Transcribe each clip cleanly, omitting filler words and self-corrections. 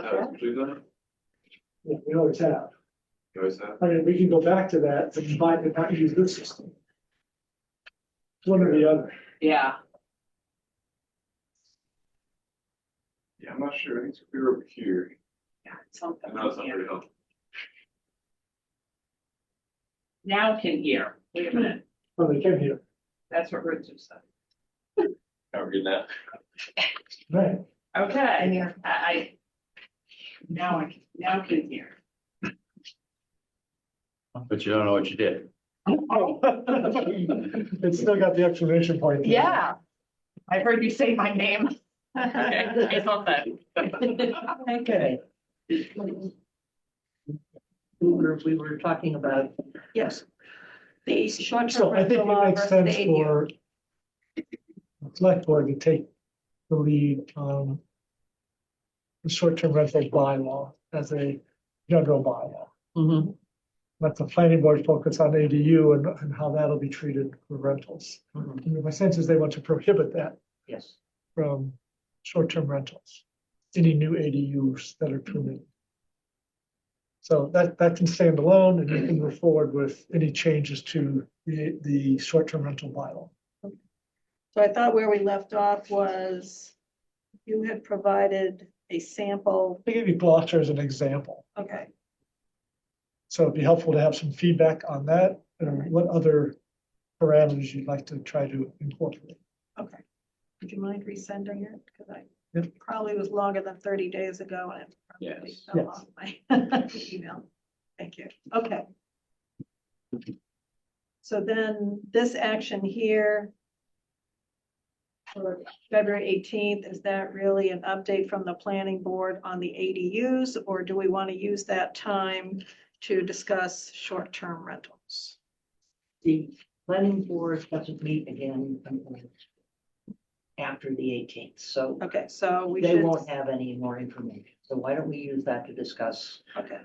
Usually done. Yeah, we always have. You always have. I mean, we can go back to that and find and not use this system. One or the other. Yeah, Yeah, I'm not sure. I think it's clear over here. yeah, something. No, it's not very helpful. Now can hear. Wait a minute. Oh, they can hear. That's what Richard said. How we're getting that? Right. Okay, now can hear. But you don't know what you did. It's still got the exclamation point. Yeah, I heard you say my name. I thought that. Okay. We were talking about, yes, the short-term So I think rental it makes offer, the sense ADU. for the select board to take the lead on the short-term rental bylaw as a general bylaw. Mhm, Let the planning board focus on ADU and how that'll be treated for rentals. mhm, And my sense is they want to prohibit that yes. from short-term rentals, any new ADUs that are permitted. So that can stand alone and you can move forward with any changes to the short-term rental bylaw. So I thought where we left off was you had provided a sample. I give you Gloucester as an example. Okay, So it'd be helpful to have some feedback on that and what other parameters you'd like to try to incorporate. okay. Would you mind resending it? Because I Yep. probably was longer than 30 days ago and it probably Yes. fell off my email. Thank you. Okay. So then this action here for February 18th, is that really an update from the planning board on the ADUs? Or do we want to use that time to discuss short-term rentals? The planning board doesn't meet again after the 18th, so Okay, so we they should. won't have any more information. So why don't we use that to discuss? Okay.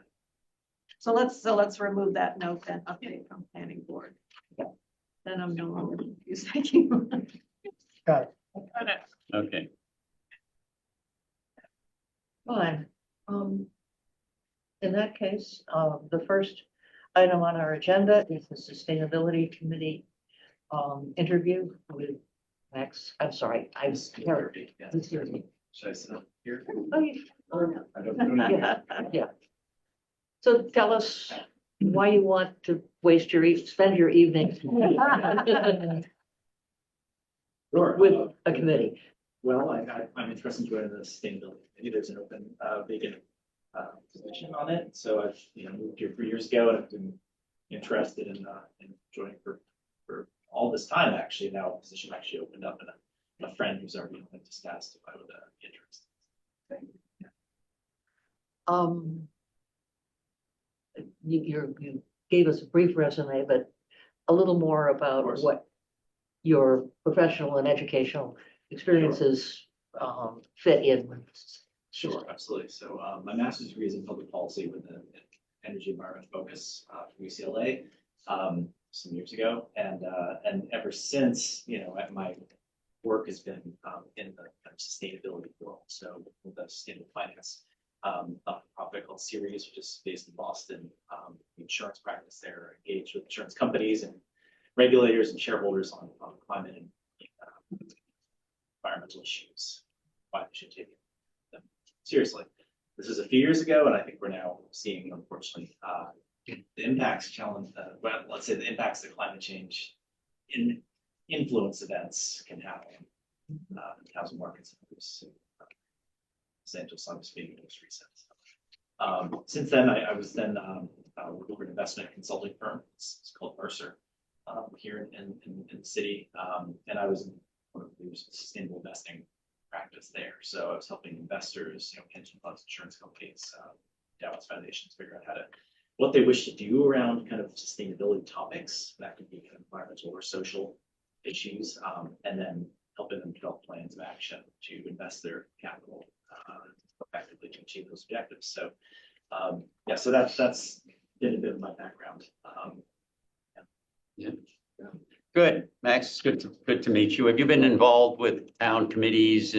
So let's remove that note then, update from planning board. Yeah. Then I'm no longer confused. Thank you. Got it. Okay. Fine. In that case, the first item on our agenda is the Sustainability Committee interview with Max. I'm sorry, I was here. This here. Should I sit up here? Oh, you- I don't know. Yeah, yeah. So tell us why you want to waste your, spend your evening Sure. with a committee. Well, I'm interested in joining the sustainability committee. There's an open, vacant position on it. So I've, moved here 3 years ago and I've been interested in joining for all this time, actually. Now a position actually opened up and a friend who's already just asked if I would be interested. You gave us a brief resume, but a little more about course. what your professional and educational experiences fit in with. Sure, absolutely. So my master's degree is in public policy with an energy environment focus from UCLA some years ago, and ever since, my work has been in the kind of sustainability world. So with the sustainable finance nonprofit called Ceres, which is based in Boston, the insurance practice there, engaged with insurance companies and regulators and shareholders on climate and environmental issues. Why they should take them seriously. This is a few years ago, and I think we're now seeing, unfortunately, the impacts challenge. Well, let's say the impacts that climate change in influence events can have on housing markets. Los Angeles Times being the most recent. Since then, I was then with an investment consulting firm. It's called Mercer here in the city, and I was in one of the sustainable investing practice there. So I was helping investors, pension funds, insurance companies, endowments, foundations figure out what they wish to do around kind of sustainability topics. That could be kind of environmental or social issues, and then helping them develop plans of action to invest their capital effectively to achieve those objectives. So so that's been a bit of my background. Yeah. Good, Max. It's good to meet you. Have you been involved with town committees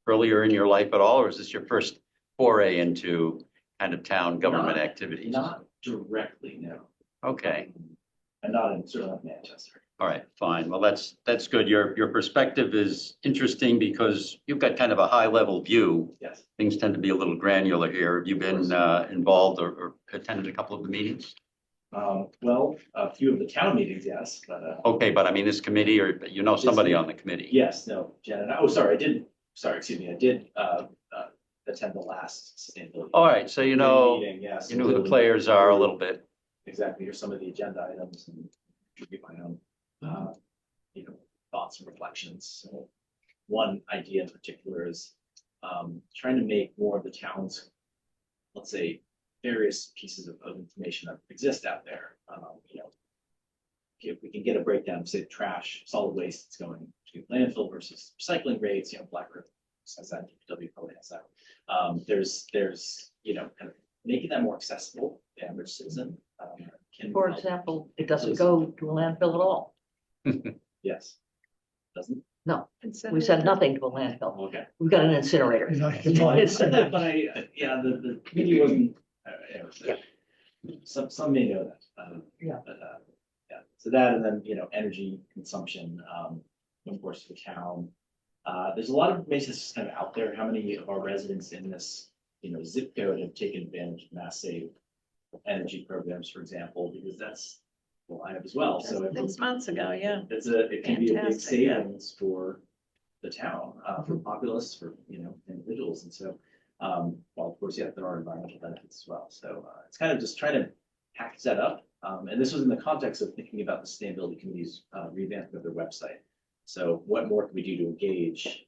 earlier in your life at all, or is this your first foray into kind of town government Not- activities? Not directly, no. Okay, And not in, certainly not Manchester. all right, fine. Well, that's good. Your perspective is interesting because you've got kind of a high level view. Yes. Things tend to be a little granular here. Have you been involved or attended a couple of the meetings? Well, a few of the town meetings, yes, but, Okay, but I mean, this committee or you know somebody on the committee? yes, no, Jen and I, oh, sorry, excuse me, I did, attend the last sustainability. All right, so you know, meeting, yes. you know who the players are a little bit. Exactly, here's some of the agenda items and give my own, thoughts and reflections. So one idea in particular is, trying to make more of the town's, let's say, various pieces of information that exist out there. If we can get a breakdown of, say, trash, solid waste that's going to landfill versus recycling rates, Black River has that, DPW probably has that. There's, kind of making that more accessible to the average citizen. Can For help. example, it doesn't go to a landfill at all. Yes. Doesn't? No, we send nothing to a landfill. Okay. We've got an incinerator. You know, It's- But the committee wasn't, some may know that. Yeah. But, yeah, so that, and then, energy consumption, of course, for the town. There's a lot of information that's just kind of out there. How many of our residents in this, zip code have taken advantage of mass save energy programs, for example, because that's, well, I have as well, so. 6 months ago, yeah. It can be a big Fantastic, yeah. savings for the town, for populace, for, individuals, and so, well, of course, yeah, there are environmental benefits as well, so, it's kind of just trying to package that up, and this was in the context of thinking about the sustainability committee's revamping of their website. So what more can we do to engage,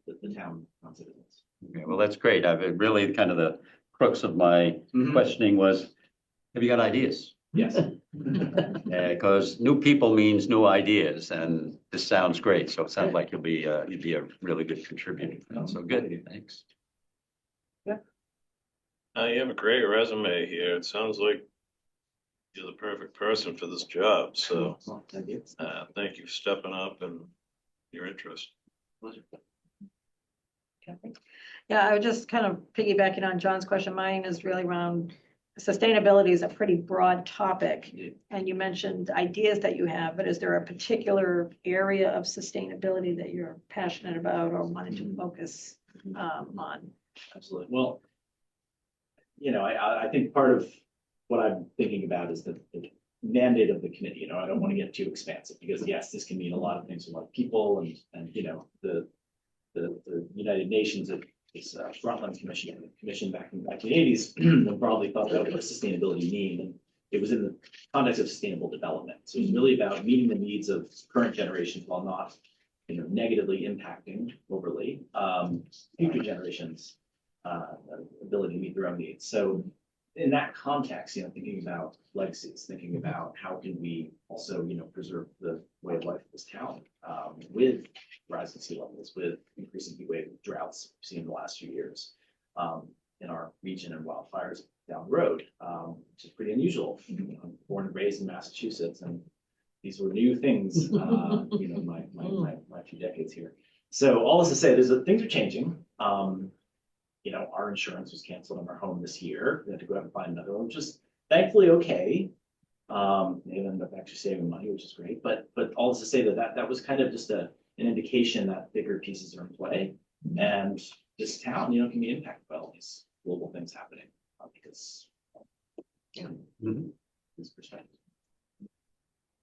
the town citizens? Okay, well, that's great. I've really kind of the crux of my questioning was, have you got ideas? Yes. Because new people means new ideas, and this sounds great. So it sounds like you'd be a really good contributor. So good, thanks. You have a great resume here. It sounds like you're the perfect person for this job. So Well, thank you. thank you for stepping up and your interest. Pleasure. Yeah, I was just kind of piggybacking on John's question. Mine is really around sustainability is a pretty broad topic. And you mentioned ideas that you have, but is there a particular area of sustainability that you're passionate about or wanted to focus on? Absolutely. Well, I think part of what I'm thinking about is the mandate of the committee. I don't want to get too expansive because yes, this can mean a lot of things to a lot of people and the United Nations, this Frontline Commission back in the 1980s, broadly thought about what does sustainability mean, and it was in the context of sustainable development. So it's really about meeting the needs of current generations while not, negatively impacting overly future generations' ability to meet their own needs. So in that context, thinking about legacies, thinking about how can we also, preserve the way of life of this town with rising sea levels, with increasing heat wave droughts we've seen in the last few years in our region and wildfires down the road, which is pretty unusual. I'm born and raised in Massachusetts, and these were new things, my few decades here. So all this to say, things are changing. Our insurance was canceled on our home this year. We had to go out and find another one, which is thankfully okay. They ended up actually saving money, which is great. But all this to say that was kind of just an indication that bigger pieces are in play, and this town, can be impacted by all these global things happening because this perspective.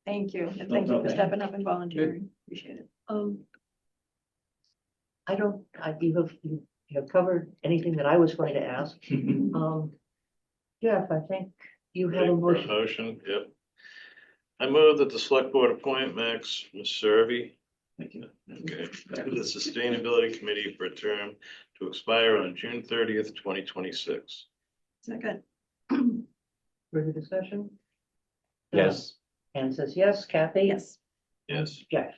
Thank you. And thank you for stepping up and volunteering. Appreciate it. You have covered anything that I was going to ask. Jeff, I think you have a Ready for motion. Yep. I move that the select board appoint Max Messervy, Thank you. okay, to the Sustainability Committee for a term to expire on June 30th, 2026. Second. Further discussion? Yes. Anne says yes. Kathy? Yes. Yes. Jeff?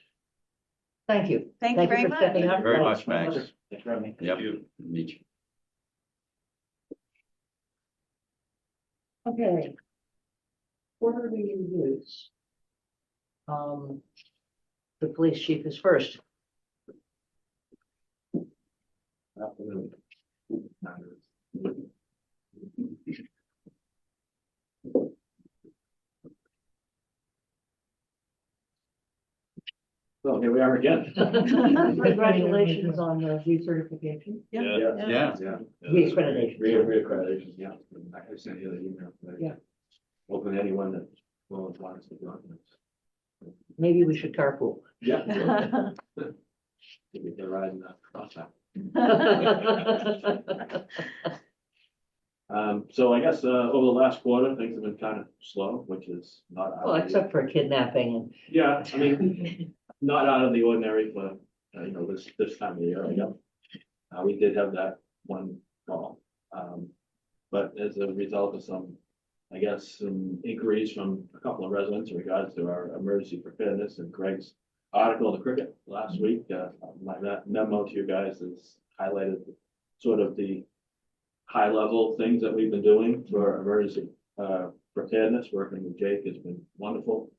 Thank you. Thank you very for much. stepping up. Very much, My Max. pleasure. Thank you for having me. Yep. You. Meet you. Okay. Quarterly reviews. The police chief is first. Absolutely. So here we are again. Congratulations on the recertification. Yeah. Yeah. Reaccreditation. Reaccreditation, yeah. I sent you the email today. Yeah. Open to anyone that wants to join us. Maybe we should carpool. Yeah. Maybe they're riding the cross. So I guess, over the last quarter, things have been kind of slow, which is not. out Well, of the- except for kidnapping Yeah, I mean, not out of the ordinary for, this time of year, I guess. We did have that one call. But as a result of some, I guess, some inquiries from a couple of residents in regards to our emergency preparedness and Greg's article in the Cricket last week, my memo to you guys has highlighted sort of the high level things that we've been doing for emergency preparedness. Working with Jake has been wonderful.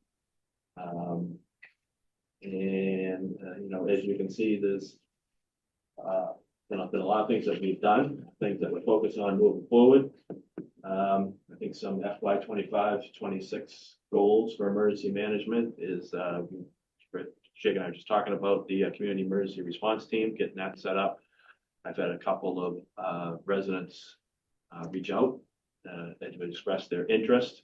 As you can see, there's been a lot of things that we've done, things that we're focused on moving forward. I think some FY 25-26 goals for emergency management is, Jake and I were just talking about the community emergency response team, getting that set up. I've had a couple of residents reach out that have expressed their interest.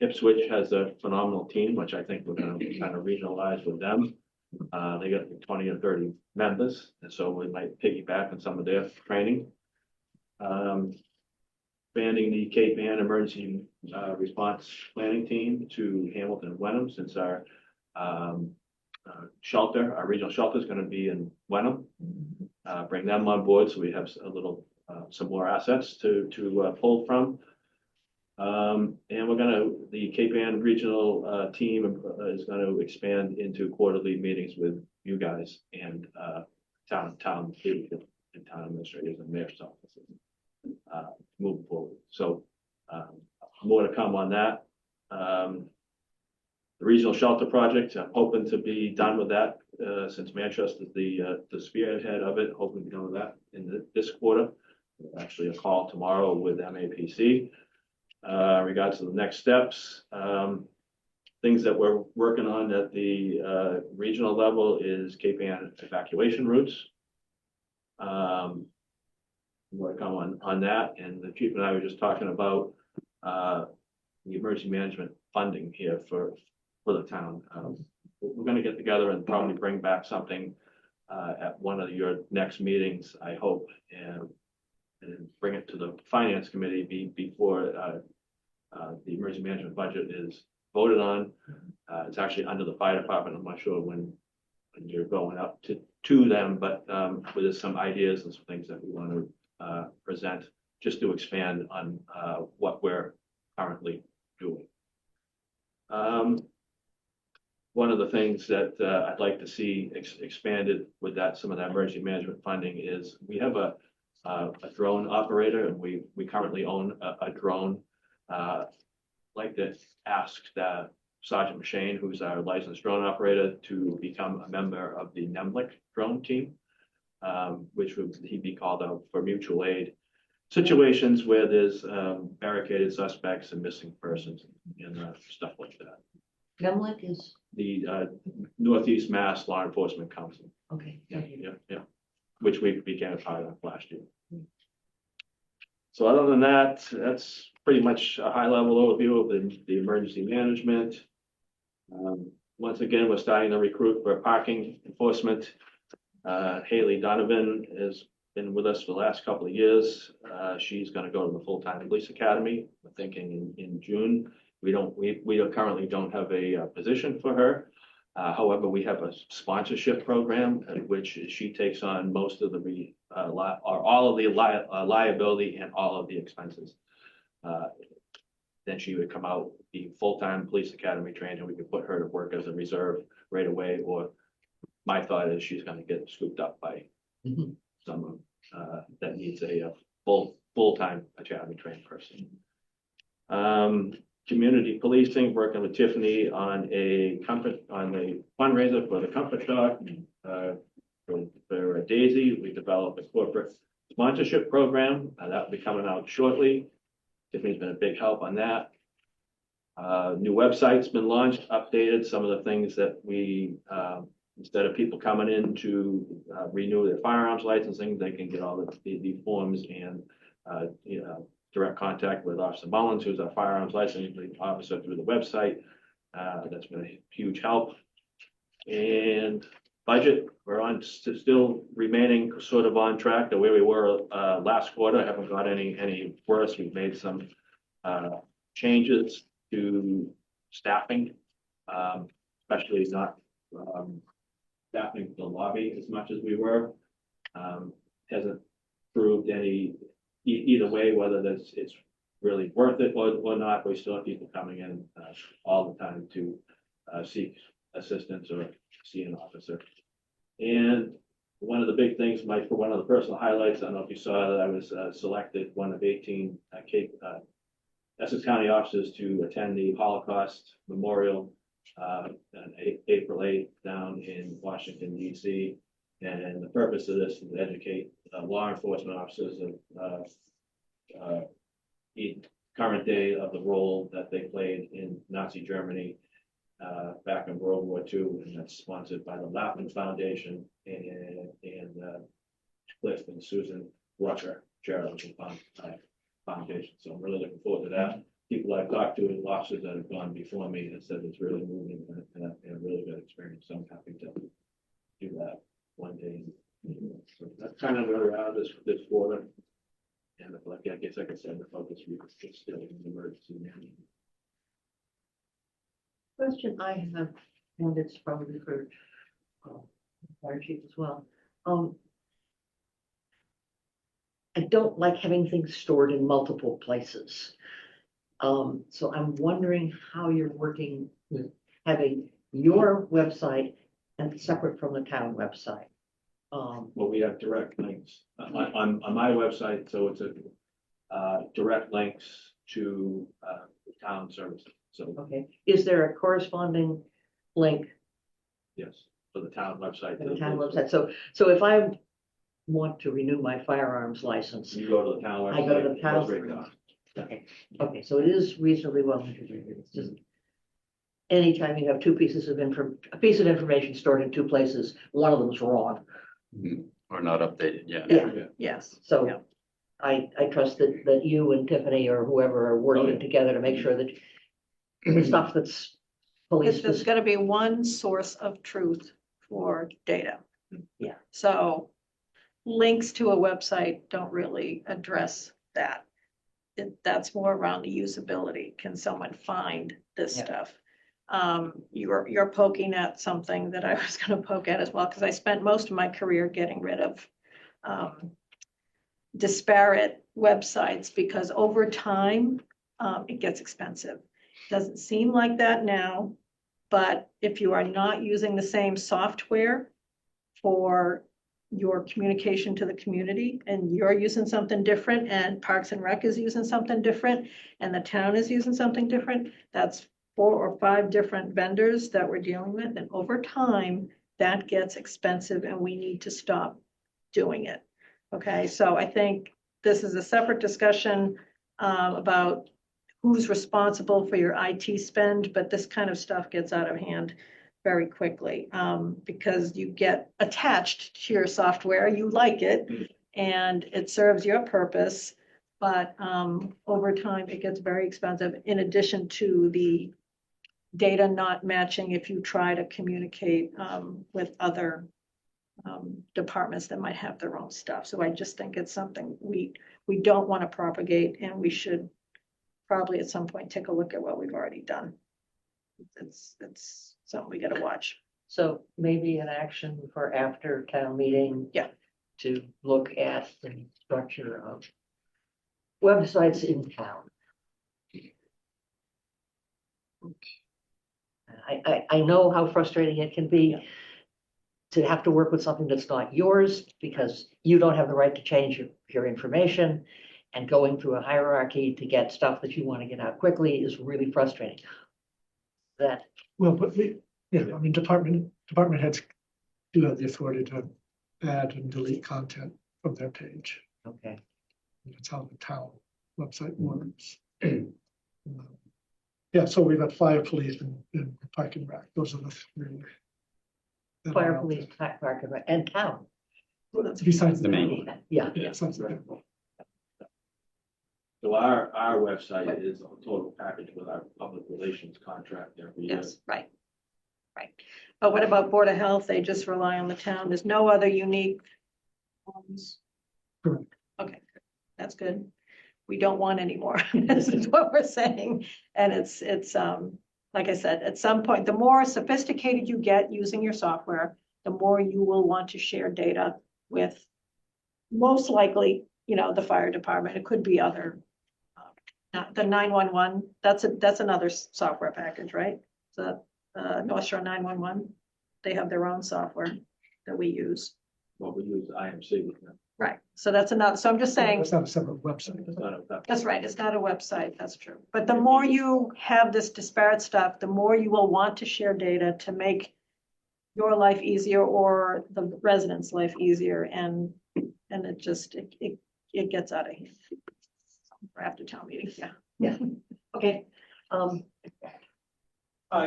Ipswich has a phenomenal team, which I think we're going to kind of regionalize with them. They got 20 or 30 members, and so we might piggyback on some of their training. Expanding the Cape Ann Emergency Response Planning Team to Hamilton and Wenham, since our shelter, our regional shelter is going to be in Wenham. Bring them on board so we have a little, some more assets to pull from. And the Cape Ann Regional team is going to expand into quarterly meetings with you guys and town leadership and town administrators and mayor's offices moving forward. So more to come on that. The regional shelter project, I'm hoping to be done with that since Manchester's the spearhead of it, hoping to be done with that in this quarter. Actually, a call tomorrow with MAPC. Regards to the next steps, things that we're working on at the regional level is Cape Ann evacuation routes. More to come on that, and the chief and I were just talking about the emergency management funding here for the town. We're going to get together and probably bring back something at one of your next meetings, I hope, and bring it to the finance committee before the emergency management budget is voted on. It's actually under the fire department. I'm not sure when you're going up to them, but with some ideas and some things that we want to present just to expand on what we're currently doing. One of the things that I'd like to see expanded with some of that emergency management funding is we have a drone operator, and we currently own a drone. Like to ask that Sergeant Machine, who's our licensed drone operator, to become a member of the NEMLIC drone team, which would he'd be called out for mutual aid situations where there's barricaded suspects and missing persons and stuff like that. NEMLIC is, The Northeast Mass Law Enforcement Council. okay. Yeah. Which we became a part of last year. So other than that, that's pretty much a high level overview of the emergency management. Once again, we're starting to recruit for parking enforcement. Haley Donovan has been with us for the last couple of years. She's going to go to the full-time police academy. We're thinking in June. We currently don't have a position for her. However, we have a sponsorship program in which she takes on most of all of the liability and all of the expenses. Then she would come out, be full-time police academy trained, and we could put her to work as a reserve right away. Or my thought is she's going to get scooped up by someone that needs a full-time academy trained person. Community policing, working with Tiffany on a fundraiser for the Comfort Dog for Daisy. We developed a corporate sponsorship program, that will be coming out shortly. Tiffany's been a big help on that. New website's been launched, updated some of the things that we, instead of people coming in to renew their firearms licensing, they can get all the forms and, direct contact with Officer Mullins, who's our firearms licensing officer, through the website. That's been a huge help. And budget, we're on, still remaining sort of on track to where we were last quarter. I haven't got any worse. We've made some changes to staffing, especially not staffing the lobby as much as we were. Hasn't proved any either way, whether it's really worth it or not. We still have people coming in all the time to seek assistance or see an officer. And one of the big things, for one of the personal highlights, I don't know if you saw that I was selected one of 18 Essex County officers to attend the Holocaust Memorial on April 8th down in Washington, D.C. And the purpose of this is to educate law enforcement officers of the current day of the role that they played in Nazi Germany back in World War II, and that's sponsored by the Lappin Foundation and Cliff and Susan Rucker Charitable Foundation. So I'm really looking forward to that. People I've talked to, and officers that have gone before me, have said it's really moving and a really good experience. So I'm happy to do that one day. So that's kind of where we're at this quarter. And like I guess, like I said, the focus is still in emergency management. Question I have, and it's probably for fire chief as well. I don't like having things stored in multiple places. So I'm wondering how you're working with having your website and separate from the town website. Well, we have direct links on my website, so it's a direct links to the town services. So Okay, is there a corresponding link yes, for the town website. to the town website? So if I want to renew my firearms license, You go to the town website. I go to the it town. goes right down. Okay, so it is reasonably well integrated. It's just anytime you have two pieces of a piece of information stored in two places, one of them's wrong. Or not updated, yeah. Yeah. Yes. Yeah. So I trust that you and Tiffany or whoever are working together to make sure that the stuff that's fully There's specific. got to be one source of truth for data. Yeah. So links to a website don't really address that. That's more around the usability. Can someone find this Yeah. stuff? You're poking at something that I was going to poke at as well, because I spent most of my career getting rid of disparate websites, because over time it gets expensive. Doesn't seem like that now, but if you are not using the same software for your communication to the community, and you're using something different, and Parks and Rec is using something different, and the town is using something different, that's 4 or 5 different vendors that we're dealing with, and over time, that gets expensive and we need to stop doing it. Okay, so I think this is a separate discussion about who's responsible for your IT spend, but this kind of stuff gets out of hand very quickly because you get attached to your software, you like it, and it serves your purpose, but over time it gets very expensive, in addition to the data not matching if you try to communicate with other departments that might have their own stuff. So I just think it's something we don't want to propagate, and we should probably at some point take a look at what we've already done. It's something we got to watch. So maybe an action for after town meeting. Yeah. To look at the structure of websites in town. I know how frustrating it can be to have to work with something that's not yours because you don't have the right to change your information, and going through a hierarchy to get stuff that you want to get out quickly is really frustrating. Well, but I mean, department heads do have the authority to add and delete content from their page. Okay. That's how the town website works. Yeah, so we've got fire, police, and park and rec. Those are the three. that are Fire, out police, park, and rec, and town. there. Besides The the main town. Yeah. Yeah, besides the town. So our website is a total package with our public relations contract every year. Yes, right. Right. But what about Board of Health? They just rely on the town. There's no other unique ones. Correct. Okay, that's good. We don't want any more. This is what we're saying. And it's, like I said, at some point, the more sophisticated you get using your software, the more you will want to share data with most likely, the fire department. It could be other, the 911, that's another software package, right? So, North Shore 911, they have their own software that we use. What we use IMC with them. Right. So that's another, so I'm just saying. It's not a separate website. It's not a- That's right, it's not a website, that's true. But the more you have this disparate stuff, the more you will want to share data to make your life easier or the residents' life easier, and it just, it gets out of hand. For after town meeting, yeah. Okay.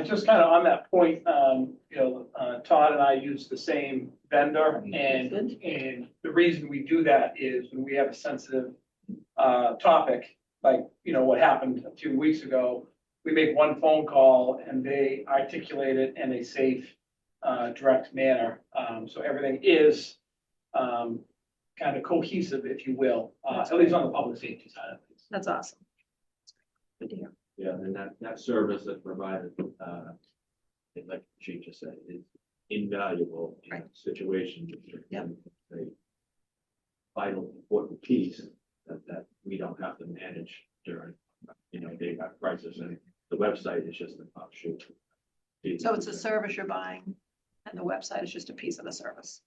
Just kind of on that point, Todd and I use the same vendor, and the reason we do that is when we have a sensitive topic, like, what happened 2 weeks ago, we make one phone call and they articulate it in a safe, direct manner. So everything is kind of cohesive, if you will, at least on the public safety side of things. That's awesome. Good to hear. Yeah, and that service that's provided, like the chief just said, is invaluable in Right. situations. Yep. A vital, important piece that we don't have to manage during, day crisis, and the website is just an offshoot. So it's a service you're buying, and the website is just a piece of the service.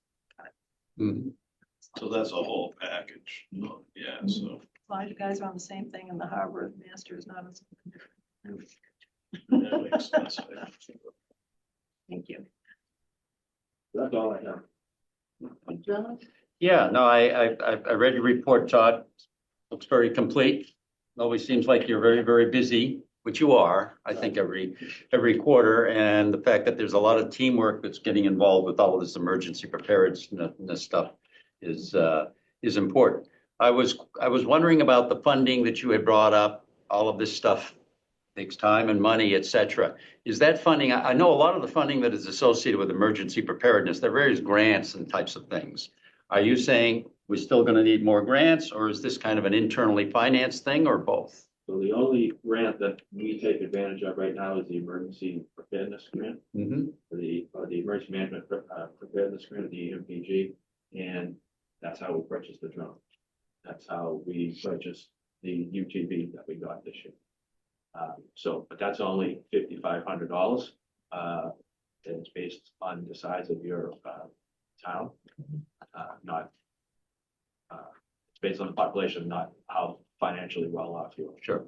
Mhm. So that's a whole package. Yeah, so. As long as you guys are on the same thing and the Harvard master is not on something different. That makes sense. Thank you. That's all I have. John? Yeah, no, I read your report, Todd. Looks very complete. Always seems like you're very, very busy, which you are, I think, every quarter. And the fact that there's a lot of teamwork that's getting involved with all of this emergency preparedness stuff is important. I was wondering about the funding that you had brought up. All of this stuff takes time and money, et cetera. Is that funding? I know a lot of the funding that is associated with emergency preparedness, there are various grants and types of things. Are you saying we're still going to need more grants, or is this kind of an internally financed thing, or both? So the only grant that we take advantage of right now is the emergency preparedness grant, Mm-hmm. the emergency management preparedness grant, the EMPG, and that's how we purchased the drone. That's how we purchased the UTV that we got this year. But that's only $5,500. And it's based on the size of your town, it's based on the population, not how financially well off you are. Sure.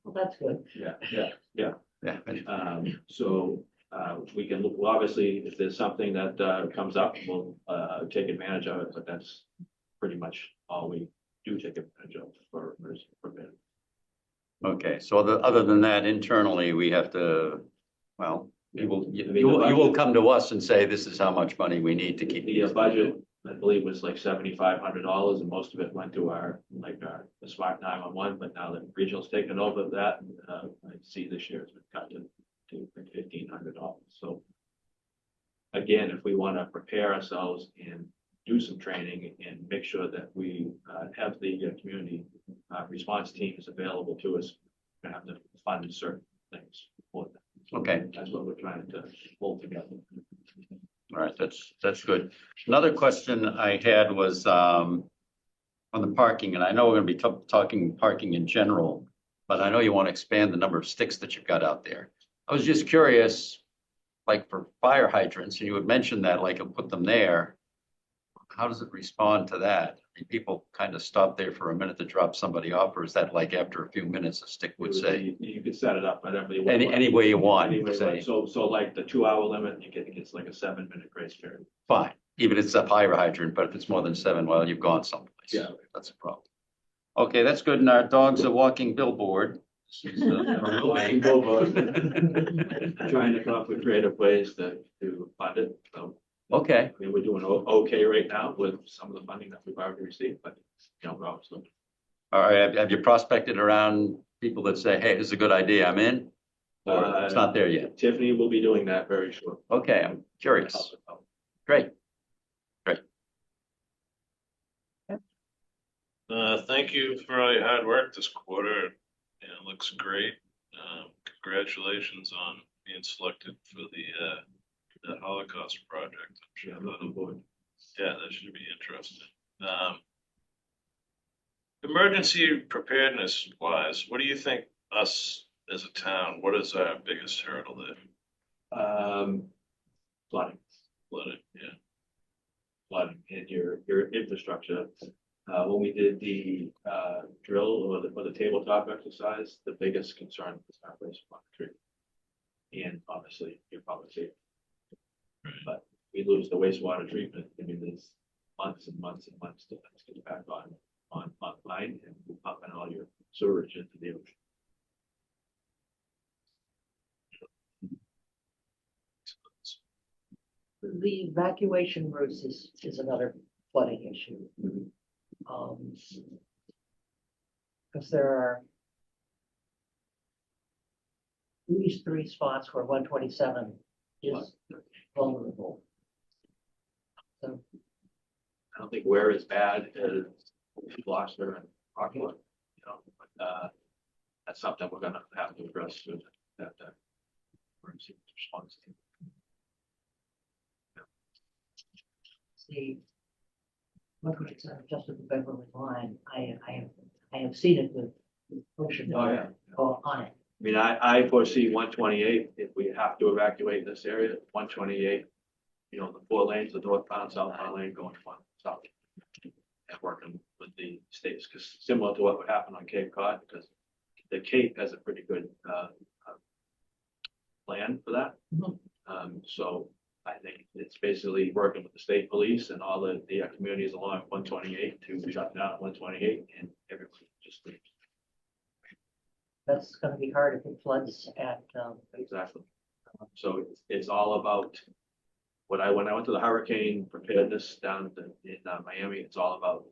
Well, that's good. Yeah. Yeah. So we can look, well, obviously, if there's something that comes up, we'll take advantage of it, but that's pretty much all we do take advantage of for emergency preparedness. Okay, so other than that, internally, we have to, well, you will come to us and say, this is how much money we need to keep. The budget, I believe, was like $7,500, and most of it went to the Smart 911, but now that regional's taken over that, I see this year it's been cut to $1,500. So again, if we want to prepare ourselves and do some training and make sure that we have the community response teams available to us, we have to fund certain things for them. Okay. That's what we're trying to pull together. All right, that's good. Another question I had was on the parking, and I know we're going to be talking parking in general, but I know you want to expand the number of sticks that you've got out there. I was just curious, like for fire hydrants, and you had mentioned that, like, you'll put them there. How does it respond to that? I mean, people kind of stop there for a minute to drop somebody off, or is that like after a few minutes, a stick would say? You could set it up whatever you want. Any way you want, Anyway, say. so like the 2-hour limit, it's like a 7-minute grace period. Fine, even if it's a fire hydrant, but if it's more than 7, well, you've gone someplace. Yeah. That's a problem. Okay, that's good. And our dogs are walking billboard. This is, Walking billboard. Trying to come up with creative ways to fund it, so. Okay, I mean, we're doing okay right now with some of the funding that we've already received, but, you know, we're also. all right. Have you prospected around people that say, hey, this is a good idea, I'm in? Or it's not there yet? Tiffany will be doing that very shortly. Okay, I'm curious. Great. Thank you for all your hard work this quarter. Yeah, it looks great. Congratulations on being selected for the Holocaust project. I'm sure yeah, that should be interesting. Emergency preparedness supplies, what do you think us as a town, what is our biggest hurdle there? Flooding, Yeah. flooding in your infrastructure. When we did the drill or the tabletop exercise, the biggest concern was our wastewater treatment. And obviously, your public safety. But we lose the wastewater treatment, I mean, there's months and months and months to get back online and pumping all your sewage into the ocean. The evacuation routes is another flooding issue. Because there are at least 3 spots where 127 is vulnerable. So I don't think where it's bad is Gloucester and Rockland, you know, but that's something we're gonna have to address with that emergency response team. the 127 just at the Beverly line, I have seen it with ocean Oh, yeah. on it. I mean, I foresee 128, if we have to evacuate this area, 128, you know, the 4 lanes, the northbound, southbound lane going south. And working with the states, because similar to what would happen on Cape Cod, because the Cape has a pretty good plan for that. So I think it's basically working with the state police and all the communities along 128 to shut down 128 and everyone just leaves. That's gonna be hard if it floods at, Exactly. So it's all about when I went to the hurricane preparedness down in Miami, it's all about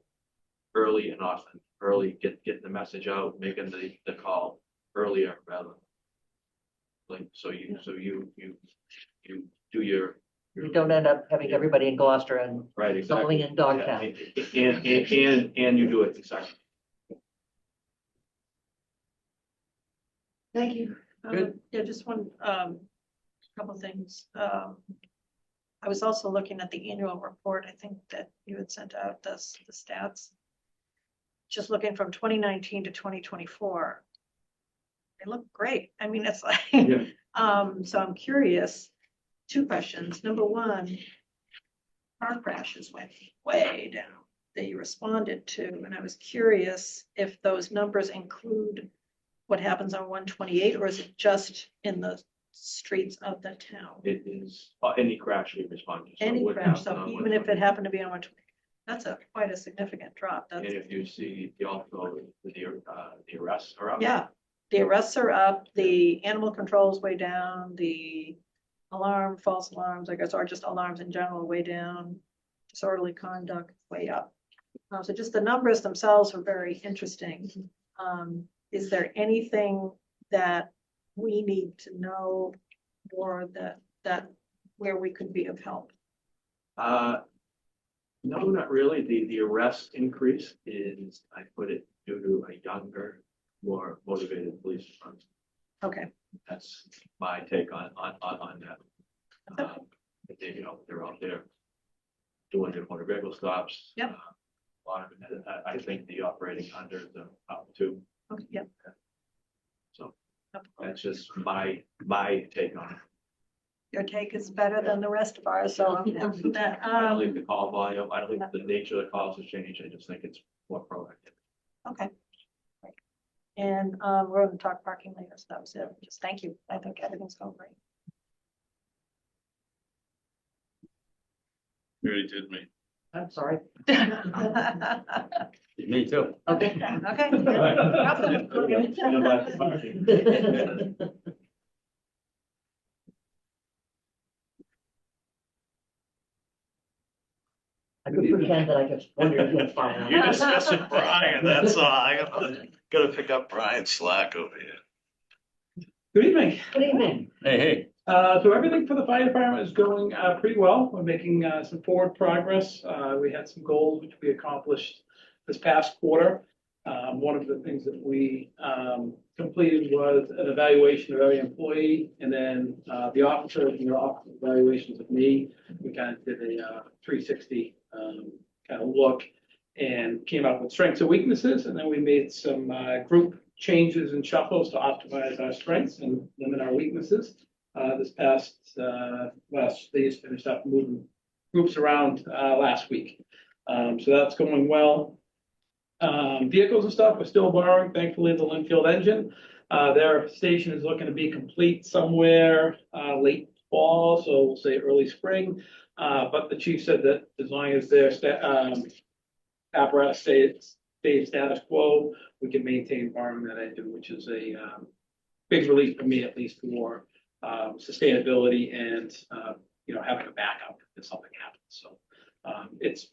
early and often, getting the message out, making the call earlier rather than late. So you do your. you don't end up having everybody in Gloucester and Right, exactly. something in Dogtown. Yeah, and you do it exactly. Thank you. Good. Yeah, just one, couple of things. I was also looking at the annual report. I think that you had sent out the stats. Just looking from 2019 to 2024. They look great. I mean, it's like, Yeah. so I'm curious. 2 questions. Number 1, car crashes went way down that you responded to, and I was curious if those numbers include what happens on 128, or is it just in the streets of the town? It is any crash we respond to. So Any what crash, happened so on even if it 128. happened to be on 120, that's quite a significant drop. And That's, if you see the arrests are up. yeah, the arrests are up, the animal control is way down, the false alarms, I guess, or just alarms in general, way down, disorderly conduct, way up. So just the numbers themselves are very interesting. Is there anything that we need to know or that where we could be of help? No, not really. The arrest increase is, I put it due to a younger, more motivated police department. Okay, That's my take on that. You know, they're out there doing their motor vehicle stops. Yep. A lot of it, I think the operating under the up to, okay, yep. so that's just my take on it. Your take is better than the rest of ours, so I'm happy with that. I don't think the call volume, I don't think the nature of the calls has changed. I just think it's more proactive. Okay. Great. And we're going to talk parking later, so that was it. Just thank you. I think everything's going great. You already did me. I'm sorry. Me too. Okay. Okay. I could pretend that I just wondered if you had followed. You're discussing Brian, that's all. I gotta pick up Brian's slack over here. Good evening. Good evening. Hey, hey, So everything for the fire department is going pretty well. We're making some forward progress. We had some goals which we accomplished this past quarter. One of the things that we completed was an evaluation of every employee, and then the officers and their officer evaluations of me. We kind of did a 360 kind of look and came up with strengths and weaknesses, and then we made some group changes and shuffles to optimize our strengths and limit our weaknesses. This past they just finished up moving groups around last week, so that's going well. Vehicles and stuff, we're still borrowing, thankfully, the Linfield engine. Their station is looking to be complete somewhere late fall, so we'll say early spring. But the chief said that as long as their apparatus stays status quo, we can maintain borrowing that engine, which is a big relief for me, at least for sustainability and having a backup if something happens. So it's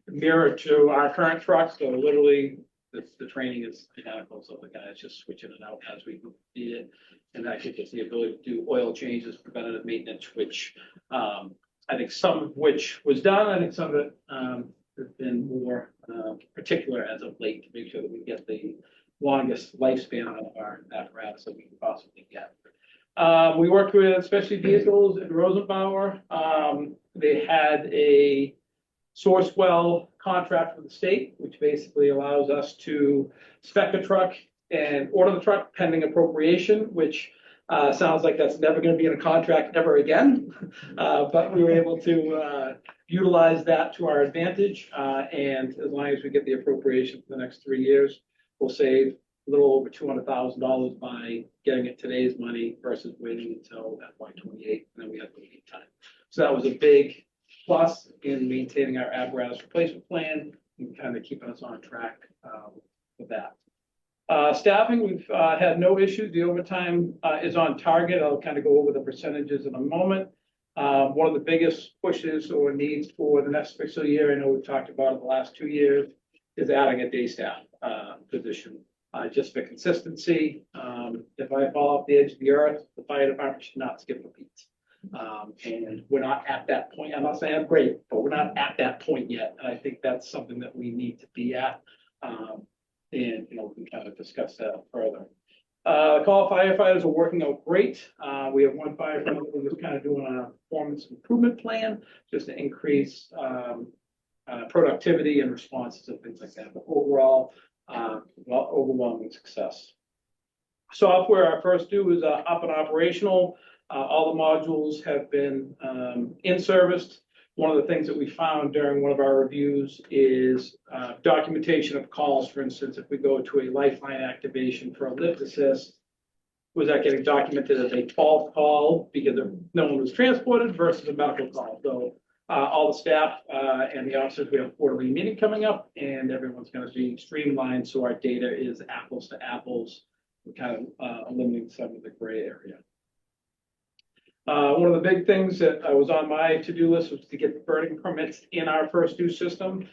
mirror to our current truck, so literally the training is identical, so the guys just switching it out as we need it, and that gives us the ability to do oil changes, preventative maintenance, which I think some of which was done. I think some of it has been more particular as of late to make sure that we get the longest lifespan out of our apparatus that we can possibly get. We worked with Specialty Vehicles in Rosenbauer. They had a source well contract with the state, which basically allows us to spec a truck and order the truck pending appropriation, which sounds like that's never going to be in a contract ever again. But we were able to utilize that to our advantage. And as long as we get the appropriation for the next 3 years, we'll save a little over $200,000 by getting it today's money versus waiting until FY28, and then we have the lead time. So that was a big plus in maintaining our apparatus replacement plan and kind of keeping us on track with that. Staffing, we've had no issues. The overtime is on target. I'll kind of go over the percentages in a moment. One of the biggest pushes or needs for the next fiscal year, I know we've talked about it the last 2 years, is adding a day staff position. Just for consistency, if I fall off the edge of the earth, the fire department should not skip a beat. And we're not at that point. I'm not saying I'm great, but we're not at that point yet. And I think that's something that we need to be at. And we can kind of discuss that further. Call firefighters are working out great. We have one firefighter who's kind of doing a performance improvement plan just to increase productivity and responses and things like that. But overall, overwhelming success. Software, our first due is up and operational. All the modules have been in service. One of the things that we found during one of our reviews is documentation of calls. For instance, if we go to a lifeline activation for a lift assist, was that getting documented as a false call because no one was transported versus a medical call? So all the staff and the officers, we have a quarterly meeting coming up, and everyone's going to be streamlined so our data is apples to apples. We're kind of eliminating some of the gray area. One of the big things that was on my to-do list was to get the burning permits in our first due system.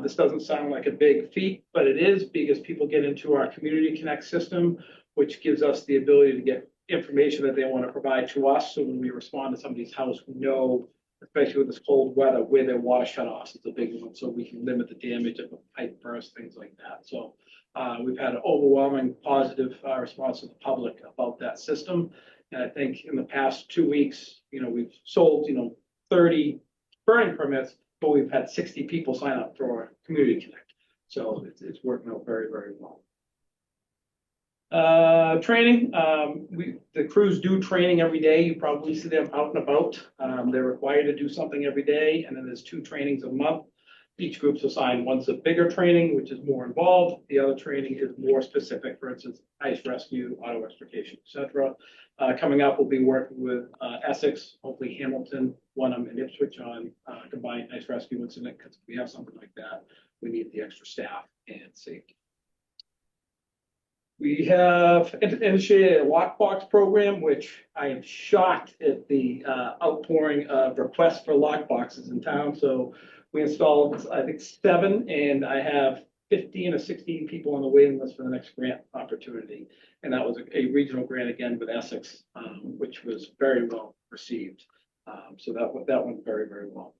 This doesn't sound like a big feat, but it is because people get into our Community Connect system, which gives us the ability to get information that they want to provide to us. So when we respond to somebody's house, we know, especially with this cold weather, where their water shutoffs is a big one, so we can limit the damage of a pipe burst, things like that. So we've had an overwhelming positive response of the public about that system. And I think in the past 2 weeks, we've sold, 30 burning permits, but we've had 60 people sign up for Community Connect. So it's working out very, very well. Training, the crews do training every day. You probably see them out and about. They're required to do something every day, and then there's 2 trainings a month. each group's assigned, one's a bigger training, which is more involved, the other training is more specific, for instance, ice rescue, auto extrication, et cetera. Coming up, we'll be working with Essex, hopefully Hamilton, Wenham, and Ipswich on combined ice rescue incident, because if we have something like that, we need the extra staff and safety. We have initiated a lockbox program, which I am shocked at the outpouring of requests for lockboxes in town. So we installed, I think, 7, and I have 15 or 16 people on the waiting list for the next grant opportunity. And that was a regional grant again with Essex, which was very well received. So that went very, very well.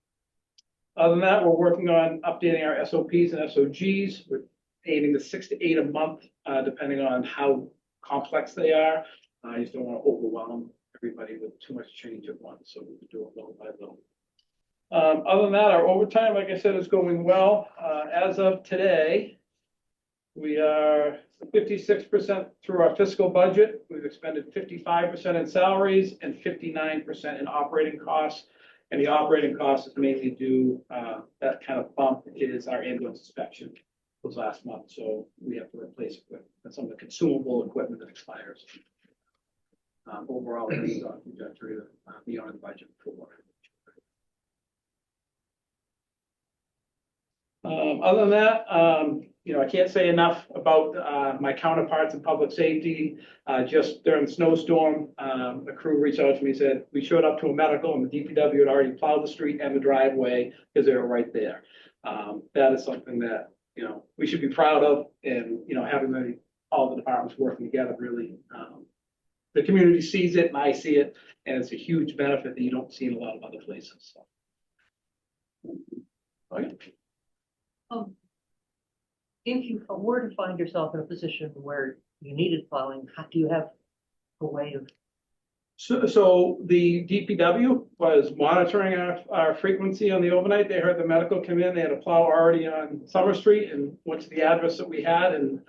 Other than that, we're working on updating our SOPs and SOGs. We're aiming to 6 to 8 a month, depending on how complex they are. I just don't want to overwhelm everybody with too much change at once, so we do it little by little. Other than that, our overtime, like I said, is going well. As of today, we are 56% through our fiscal budget. We've expended 55% in salaries and 59% in operating costs. And the operating costs is mainly due, that kind of bump is our ambulance inspection was last month, so we have to replace equipment and some of the consumable equipment that expires. Overall, we're on trajectory to beyond the budget for. Other than that, I can't say enough about my counterparts in public safety. Just during the snowstorm, a crew reached out to me and said, we showed up to a medical and the DPW had already plowed the street and the driveway because they were right there. That is something that, we should be proud of, and, having all the departments working together really, the community sees it and I see it, and it's a huge benefit that you don't see in a lot of other places. So. Okay. If you were to find yourself in a position where you needed plowing, how do you have a way of? So the DPW was monitoring our frequency on the overnight. They heard the medical come in. They had a plow already on Summer Street and went to the address that we had, and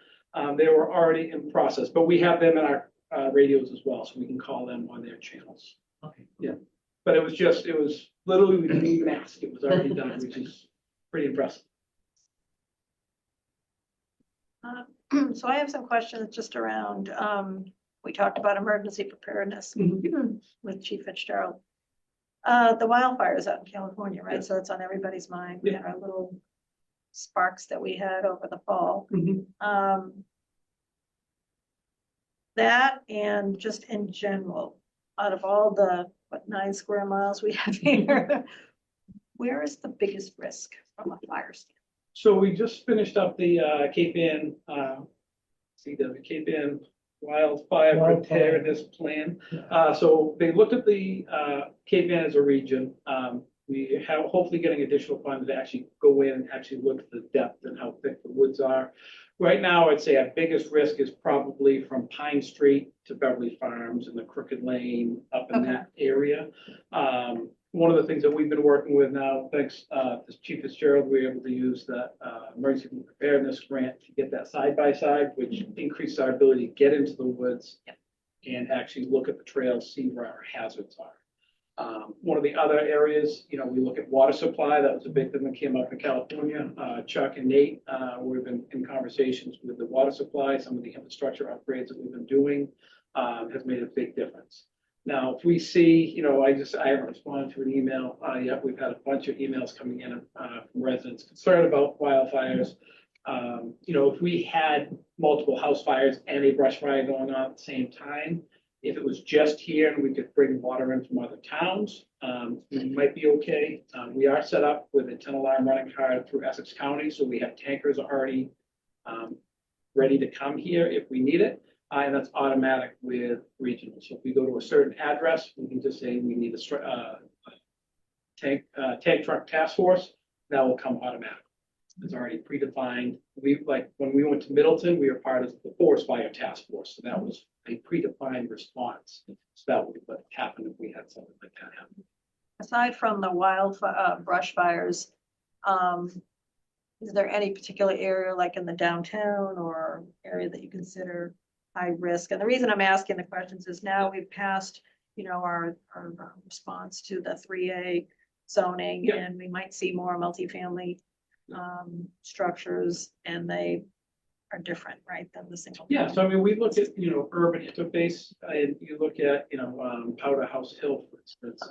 they were already in process. But we have them in our radios as well, so we can call them on their channels. Okay. Yeah. But it was literally, we didn't even ask. It was already done, which is pretty impressive. So I have some questions just around, we talked about emergency preparedness with Chief Fitzgerald. The wildfires out in California, right? So it's on everybody's mind. We had our little sparks that we had over the fall. That, and just in general, out of all the 9 square miles we have here, where is the biggest risk from a fire standpoint? So we just finished up the Cape Ann, Cape Ann wildfire preparedness plan. So they looked at the Cape Ann as a region. We have hopefully getting additional funds to actually go in and actually look at the depth and how thick the woods are. Right now, I'd say our biggest risk is probably from Pine Street to Beverly Farms and the Crooked Lane up in that area. One of the things that we've been working with now, thanks to Chief Fitzgerald, we were able to use the emergency preparedness grant to get that side by side, which increased our ability to get into the woods and actually look at the trails, see where our hazards are. One of the other areas, we look at water supply. That was a big thing that came up in California. Chuck and Nate, we've been in conversations with the water supply. Some of the infrastructure upgrades that we've been doing has made a big difference. Now, if we see, I haven't responded to an email yet. We've had a bunch of emails coming in from residents concerned about wildfires. If we had multiple house fires and a brush fire going on at the same time, if it was just here and we could bring water in from other towns, we might be okay. We are set up with a 10-alarm running card through Essex County, so we have tankers already ready to come here if we need it. And that's automatic with regional. So if we go to a certain address, we can just say we need a tank truck task force. That will come automatically. It's already predefined. When we went to Middleton, we were part of the forest fire task force. So that was a predefined response. So that would be what happened if we had something like that happen. Aside from the brush fires, is there any particular area like in the downtown or area that you consider high risk? And the reason I'm asking the questions is now we've passed, our response to the 3A zoning, and we might see more multifamily structures and they are different, right, than the single. Yeah, so I mean, we look at, urban interface, and you look at, Powder House Hill, for instance.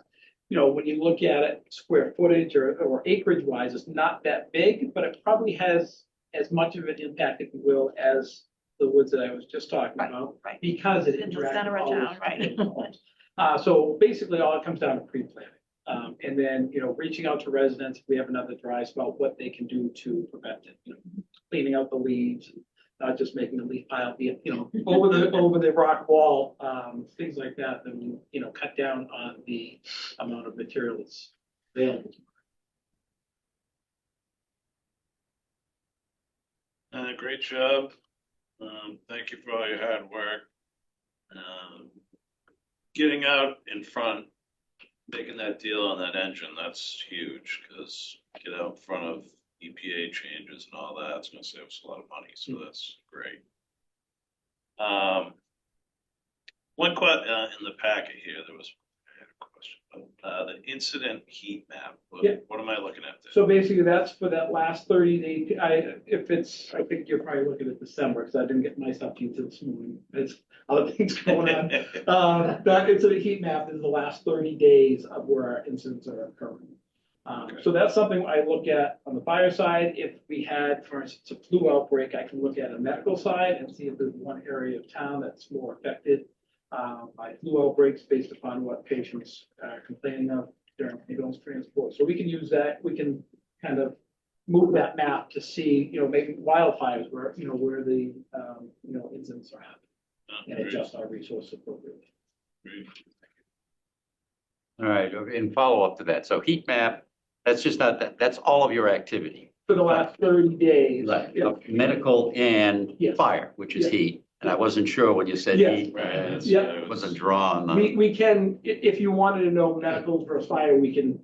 When you look at it, square footage or acreage wise, it's not that big, but it probably has as much of an impact, if you will, as the woods that I was just talking Right, about. right. Because it In the interacts center of with all town, those right. So basically, all it comes down to pre-planning. And then, reaching out to residents, if we have another dry spell, what they can do to prevent it, cleaning out the leaves, not just making a leaf pile, be over the rock wall, things like that, then, cut down on the amount of material that's available. Great job. Thank you for all your hard work. Getting out in front, making that deal on that engine, that's huge, because get out in front of EPA changes and all that, it's gonna save us a lot of money, so that's great. One in the packet here, I had a question, the incident heat map, Yeah. what am I looking at there? So basically, that's for that last 30 day, I think you're probably looking at December, because I didn't get my stuff to you till this morning. There's other things going on. That incident heat map is the last 30 days of where our incidents are occurring. So that's something I look at on the fire side. If we had, for instance, a flu outbreak, I can look at a medical side and see if there's one area of town that's more affected by flu outbreaks based upon what patients are complaining of during ambulance transport. So we can use that. We can kind of move that map to see, maybe wildfires where, where the, incidents are happening, and adjust our resources appropriately. All right, in follow-up to that, so heat map, that's just not, that's all of your activity. For the last 30 days. Right, Yeah. medical and Yes. fire, which is Yeah. heat, and I wasn't sure when you said Yeah. heat, Right, Yeah. it wasn't drawn. We can, if you wanted to know medical versus fire, we can,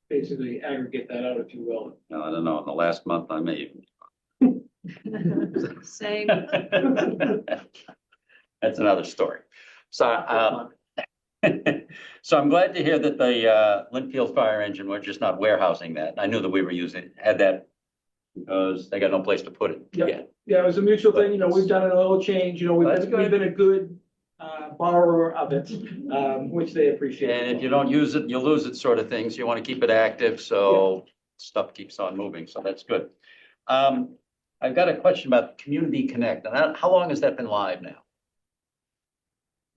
basically aggregate that out, if you will. No, I don't know, in the last month I may. Same. That's another story. So, so I'm glad to hear that the Linfield fire engine, we're just not warehousing that. I knew that we were had that because they got no place to put it Yep. yet. Yeah, it was a mutual thing, we've done a little change, That's good. we've been a good borrower of it, which they appreciate. And if you don't use it, you lose it sort of things. You want to keep it active, so stuff keeps on moving, so that's good. I've got a question about Community Connect, and how long has that been live now?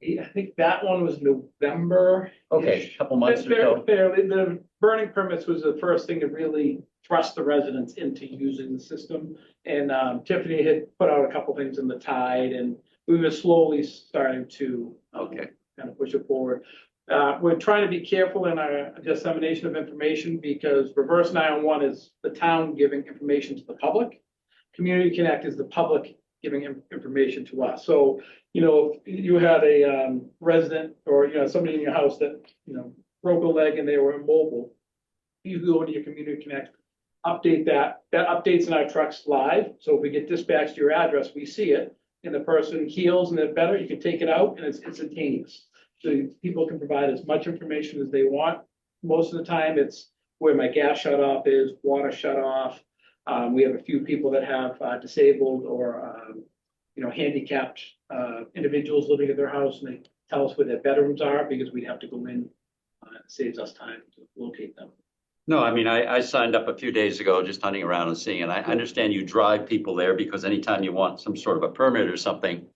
I think that one was November. Okay, a couple months or so. Fairly, the burning permits was the first thing to really thrust the residents into using the system. And Tiffany had put out a couple things in the tide, and we were slowly starting to Okay. kind of push it forward. We're trying to be careful in our dissemination of information, because reverse 911 is the town giving information to the public. Community Connect is the public giving information to us. So, if you had a resident or, somebody in your house that, broke a leg and they were immobile, you go into your Community Connect, update that updates in our trucks live. So if we get dispatched to your address, we see it, and the person heals and they're better, you can take it out and it's instantaneous. So people can provide as much information as they want. Most of the time, it's where my gas shut off is, water shut off. We have a few people that have disabled or handicapped individuals living at their house, and they tell us where their bedrooms are, because we'd have to go in. It saves us time to locate them. No, I mean, I signed up a few days ago, just hunting around and seeing, and I understand you drive people there because anytime you want some sort of a permit or something,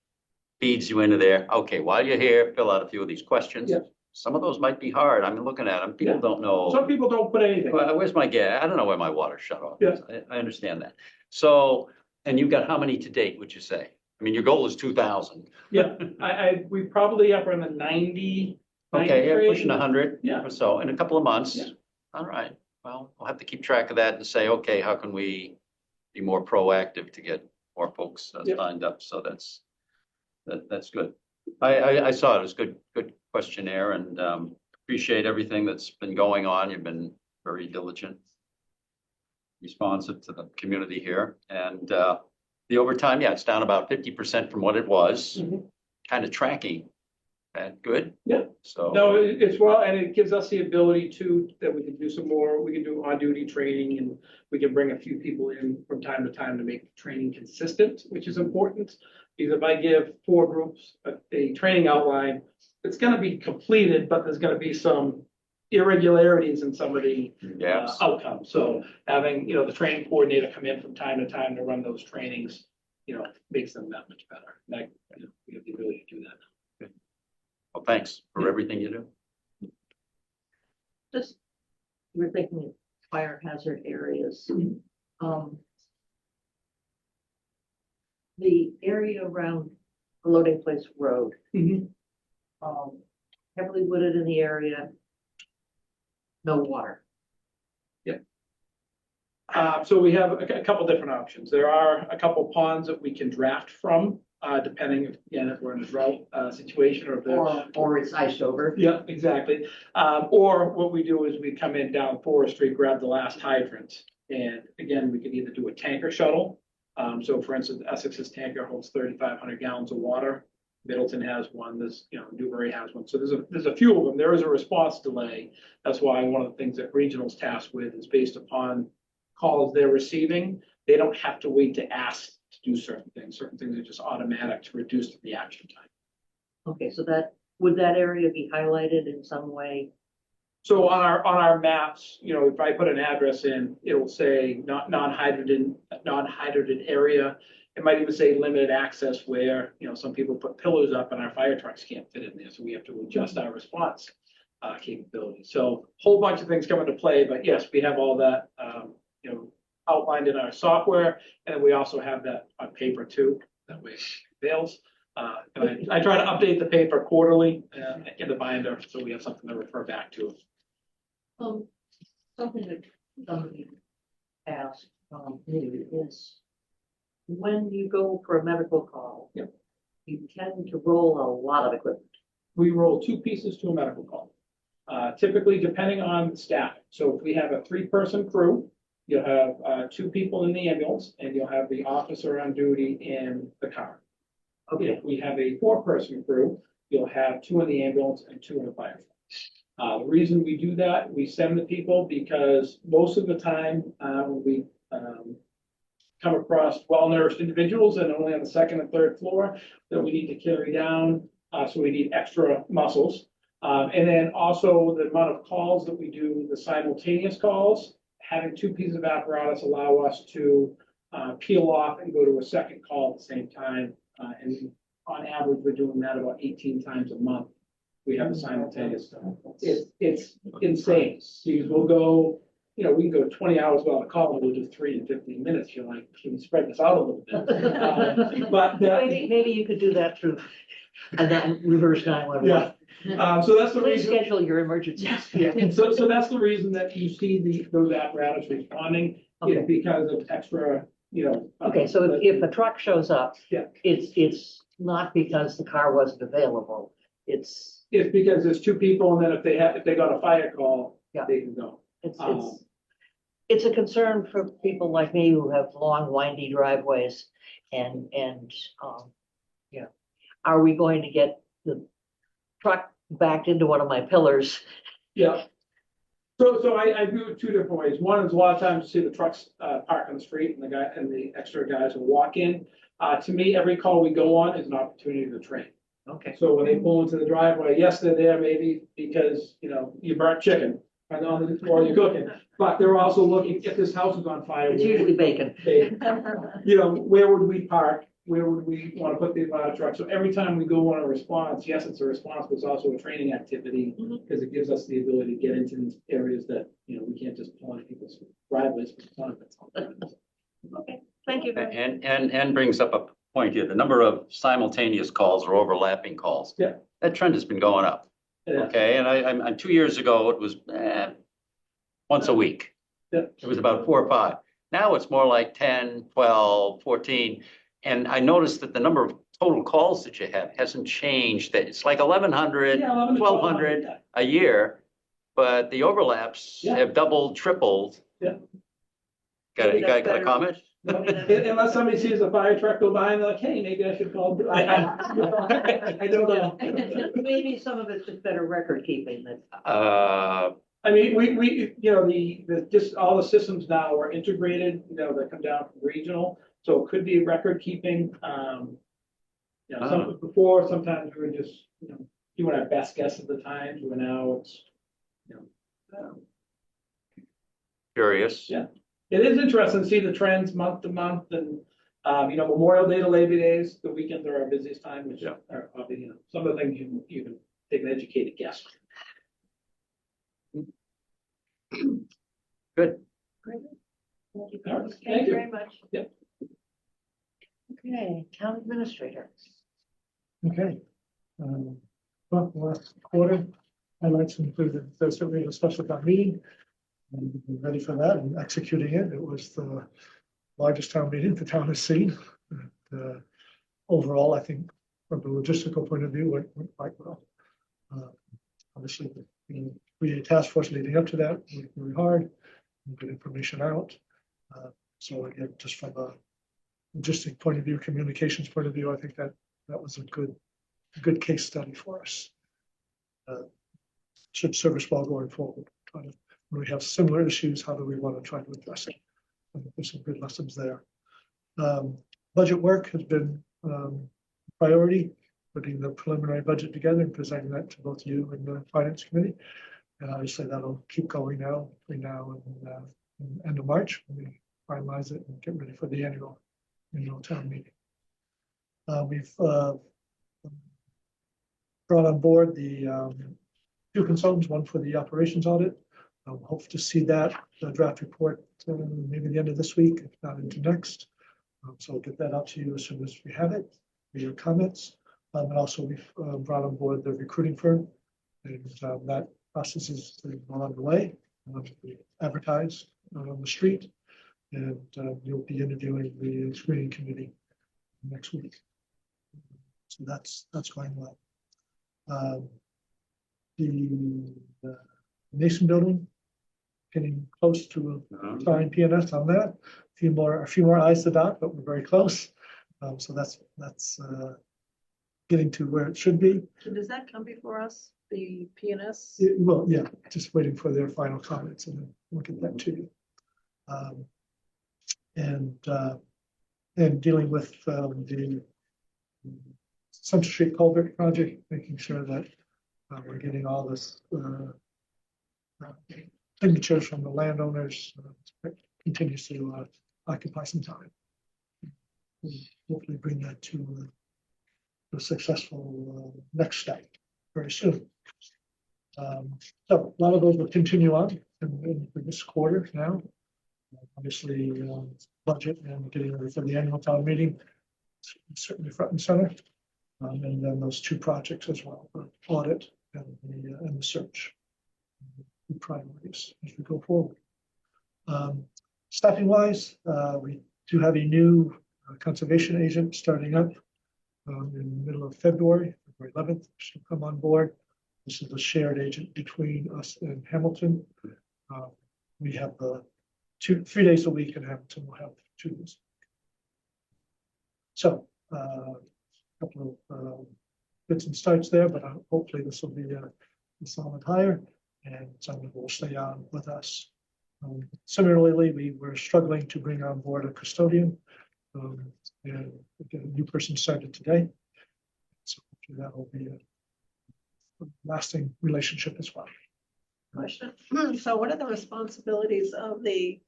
feeds you into there. Okay, while you're here, fill out a few of these questions. Yeah. Some of those might be hard. I'm looking at them. People Yeah. don't know. Some people don't put anything. Where's my gas? I don't know where my water shut off. Yeah. I understand that. So, and you've got how many to date, would you say? I mean, your goal is 2,000. Yeah, we probably up in the 90. Okay, yeah, 93. pushing 100 Yeah. or so in a couple of months. Yeah. All right. Well, we'll have to keep track of that and say, okay, how can we be more proactive to get more folks Yep. signed up? So that's good. I saw it. It was good questionnaire, and appreciate everything that's been going on. You've been very diligent, responsive to the community here, and the overtime, yeah, it's down about 50% from what it was. Mhm. Kind of tracking And good? Yeah. So. No, it's well, and it gives us the ability to, that we can do some more, we can do on-duty training, and we can bring a few people in from time to time to make training consistent, which is important. Because if I give 4 groups a training outline, it's gonna be completed, but there's gonna be some irregularities in some of the Yes. outcomes. So having, the training coordinator come in from time to time to run those trainings, makes them that much better. Like, we have the ability to do that. Well, thanks for everything you do. Just, we're thinking of fire hazard areas. The area around Loading Place Road, heavily wooded in the area, no water. So we have a couple different options. There are a couple ponds that we can draft from, depending, again, if we're in a drought situation or if there's. Or it's iced over. Yeah, exactly. Or what we do is we come in down Forest Street, grab the last hydrant. And again, we can either do a tanker shuttle. So for instance, Essex's tanker holds 3,500 gallons of water. Middleton has one, Newbury has one. So there's a few of them. There is a response delay. That's why one of the things that regional's tasked with is based upon calls they're receiving. They don't have to wait to ask to do certain things. Certain things are just automatic to reduce the reaction time. Okay, so would that area be highlighted in some way? So on our maps, if I put an address in, it'll say non-hydrogen area. It might even say limited access where, some people put pillars up and our fire trucks can't fit in there. So we have to adjust our response capability. So whole bunch of things come into play, but yes, we have all that, outlined in our software. And we also have that on paper too, that way it fails. And I try to update the paper quarterly in the binder, so we have something to refer back to. Something that somebody asked me is, when you go for a medical call, Yep. you tend to roll a lot of equipment. We roll 2 pieces to a medical call. Typically, depending on staff. So if we have a 3-person crew, you'll have 2 people in the ambulance, and you'll have the officer on duty in the car. Okay, If we have a 4-person crew, you'll have 2 in the ambulance and 2 in the firefighter. The reason we do that, we send the people because most of the time, when we come across well-nourished individuals and only on the 2nd and 3rd floor that we need to carry down, so we need extra muscles. And then also the amount of calls that we do, the simultaneous calls, having 2 pieces of apparatus allow us to peel off and go to a second call at the same time. And on average, we're doing that about 18 times a month. We have a simultaneous. It's insane. Because we'll go, we can go 20 hours without a call, and we'll do 3 in 15 minutes. You're like, can we spread this out a little bit? But maybe you could do that through, and then reverse 911. Yeah. So that's the Please reason. schedule your emergencies. Yeah, and so that's the reason that you see those apparatus responding, is because of extra, Okay, so if a truck shows up, Yeah. it's not because the car wasn't available. It's because there's 2 people, and then if they got a fire call, Yeah. they can go. It's a concern for people like me who have long windy driveways and are we going to get the truck backed into one of my pillars? Yeah. So I do it 2 different ways. One is a lot of times you see the trucks park on the street and the extra guys will walk in. To me, every call we go on is an opportunity to train. Okay. So when they pull into the driveway, yes, they're there maybe because, you burnt chicken while you're cooking, but they're also looking, if this house is on fire. It's usually bacon. Where would we park? Where would we want to put the ladder truck? So every time we go on a response, yes, it's a response, but it's also a training activity because it gives us the ability to get into these areas that, we can't just pull on people's driveways. Okay, thank you. And brings up a point here, the number of simultaneous calls or overlapping calls. Yeah. That trend has been going up. Yeah. Okay, and I'm 2 years ago, it was once a week. Yeah. It was about 4 or 5. Now it's more like 10, 12, 14. And I noticed that the number of total calls that you have hasn't changed. That it's like 1,100, 1,200 a year, but the overlaps Yeah. have doubled, tripled. Yeah. Got Maybe that's a better. comment? Unless somebody sees a fire truck go by and they're like, hey, maybe I should call. I don't know. Maybe some of it's just better record keeping that. I mean, we, you know, just all the systems now are integrated, you know, that come down from regional, so it could be record keeping. You know, before, sometimes we were just, you know, doing our best guess at the times, where now it's, you know. Curious. Yeah. It is interesting to see the trends month to month and, you know, Memorial Day to Labor Days, the weekends are our busiest time, which Yeah. are, you know, some of the things you can take an educated guess. Good. All right, Thank Thank you you. very much. Yep. Okay, town administrator. Okay. Well, last quarter, highlights included, there's certainly a special town meeting. And we're ready for that and executing it. It was the largest town meeting the town has seen. Overall, I think from a logistical point of view, went quite well. Obviously, we had a task force leading up to that, worked really hard, and get information out. So again, just from a logistic point of view, communications point of view, I think that was a good case study for us. Should serve us well going forward. When we have similar issues, how do we want to try to address it? I think there's some good lessons there. Budget work has been priority, putting the preliminary budget together and presenting that to both you and the finance committee. And obviously that'll keep going now between now and end of March when we finalize it and get ready for the annual town meeting. We've brought on board the two consultants, one for the operations audit. Hope to see that draft report maybe the end of this week, if not into next. So I'll get that out to you as soon as we have it, for your comments. And also we've brought on board the recruiting firm, and that process is well underway. We advertise on the street, and you'll be interviewing the screening committee next week. So that's going well. The Mason building, getting close to a signed PNS on that. A few more I's to dot, but we're very close. So that's getting to where it should be. So does that come before us, the PNS? Well, yeah, just waiting for their final comments and then we'll get that to you. And dealing with the Central Street Culvert project, making sure that we're getting all this signatures from the landowners. Continues to occupy some time. Hopefully bring that to a successful next step very soon. So a lot of those will continue on in this quarter now. Obviously, budget and getting ready for the annual town meeting, certainly front and center. And then those two projects as well, the audit and the search. The priorities as we go forward. Staffing wise, we do have a new conservation agent starting up in the middle of February 11th. She'll come on board. This is a shared agent between us and Hamilton. We have 3 days a week, and Hamilton will have 2 days. So a couple of bits and starts there, but hopefully this will be a solid hire, and someone will stay on with us. Similarly, we were struggling to bring on board a custodian, and a new person started today. So that will be a lasting relationship as well. Question. So what are the responsibilities of the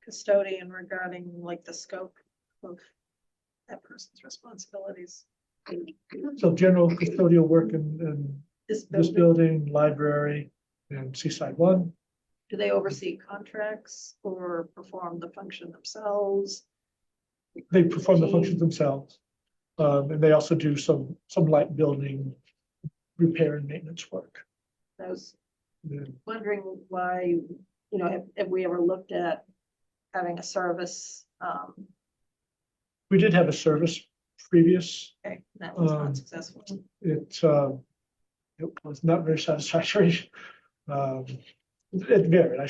custodian regarding like the scope of that person's responsibilities? So general custodial work in This this building, building, library, and Seaside One. do they oversee contracts or perform the function themselves? They perform the functions themselves. And they also do some light building repair and maintenance work. I was And wondering why, you know, have we ever looked at having a service? we did have a service previous. Okay, that was not Um, successful. It was not very satisfactory. It varied.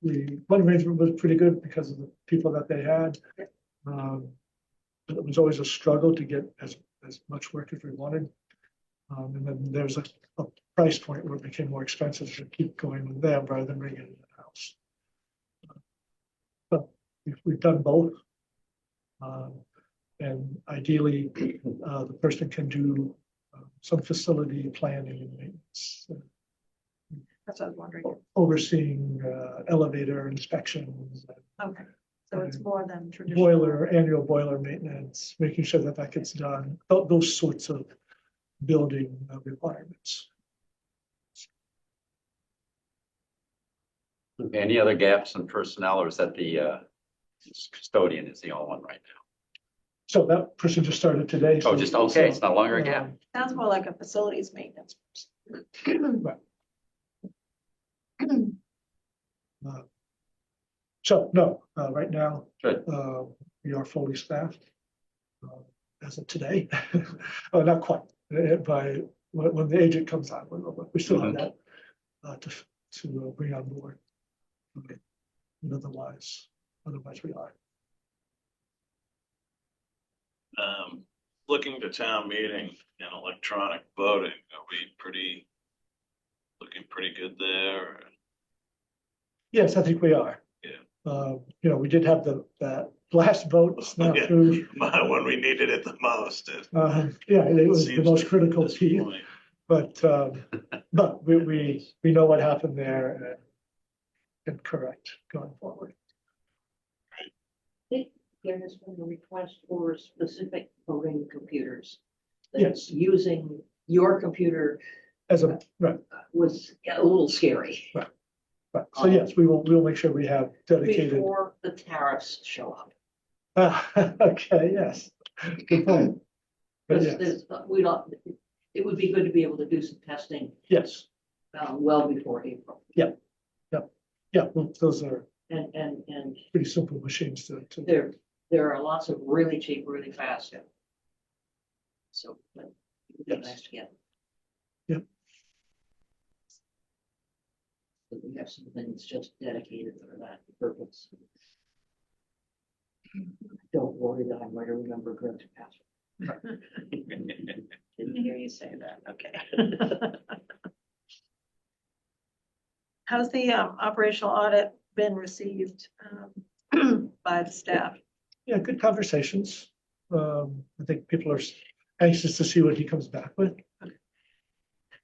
the one arrangement was pretty good because of the people that they had. But it was always a struggle to get as much work as we wanted. And then there's a price point where it became more expensive to keep going with them rather than bringing it in the house. But we've done both. And ideally, the person can do some facility planning and maintenance, That's what I was wondering. overseeing elevator inspections, Okay, so it's more than traditional. annual boiler maintenance, making sure that that gets done, those sorts of building requirements. Any other gaps in personnel, or is that the custodian is the only one right now? So that person just started today. Oh, just, okay, it's no longer a gap. Sounds more like a facilities maintenance. So, no, right now, Good. we are fully staffed. As of today, oh, not quite, by, when the agent comes on, we still have that to bring on board. Okay. And otherwise we are. Looking to town meeting and electronic voting, are we looking pretty good there? Yes, I think we are. Yeah. We did have that last vote Yeah. snafu. When we needed it the most. Yeah, it was the Seems most to be critical at this piece, point. but we know what happened there and correct going forward. There has been a request for specific voting computers. Yes. Using your computer Right. was a little scary Right. So yes, we'll make sure we have dedicated. before the tariffs show up. Okay, yes. Good point. But Because yes, we don't, it would be good to be able to do some testing yes, well before April. yeah, well, those are And pretty simple machines to. there are lots of really cheap, really fast. So, but it would be Yes. nice to get. Yep. So we have something that's just dedicated for that purpose. Don't worry that I'm going to remember Greg's password. Didn't hear you say that, okay. How's the operational audit been received by the staff? Yeah, good conversations. I think people are anxious to see what he comes back with.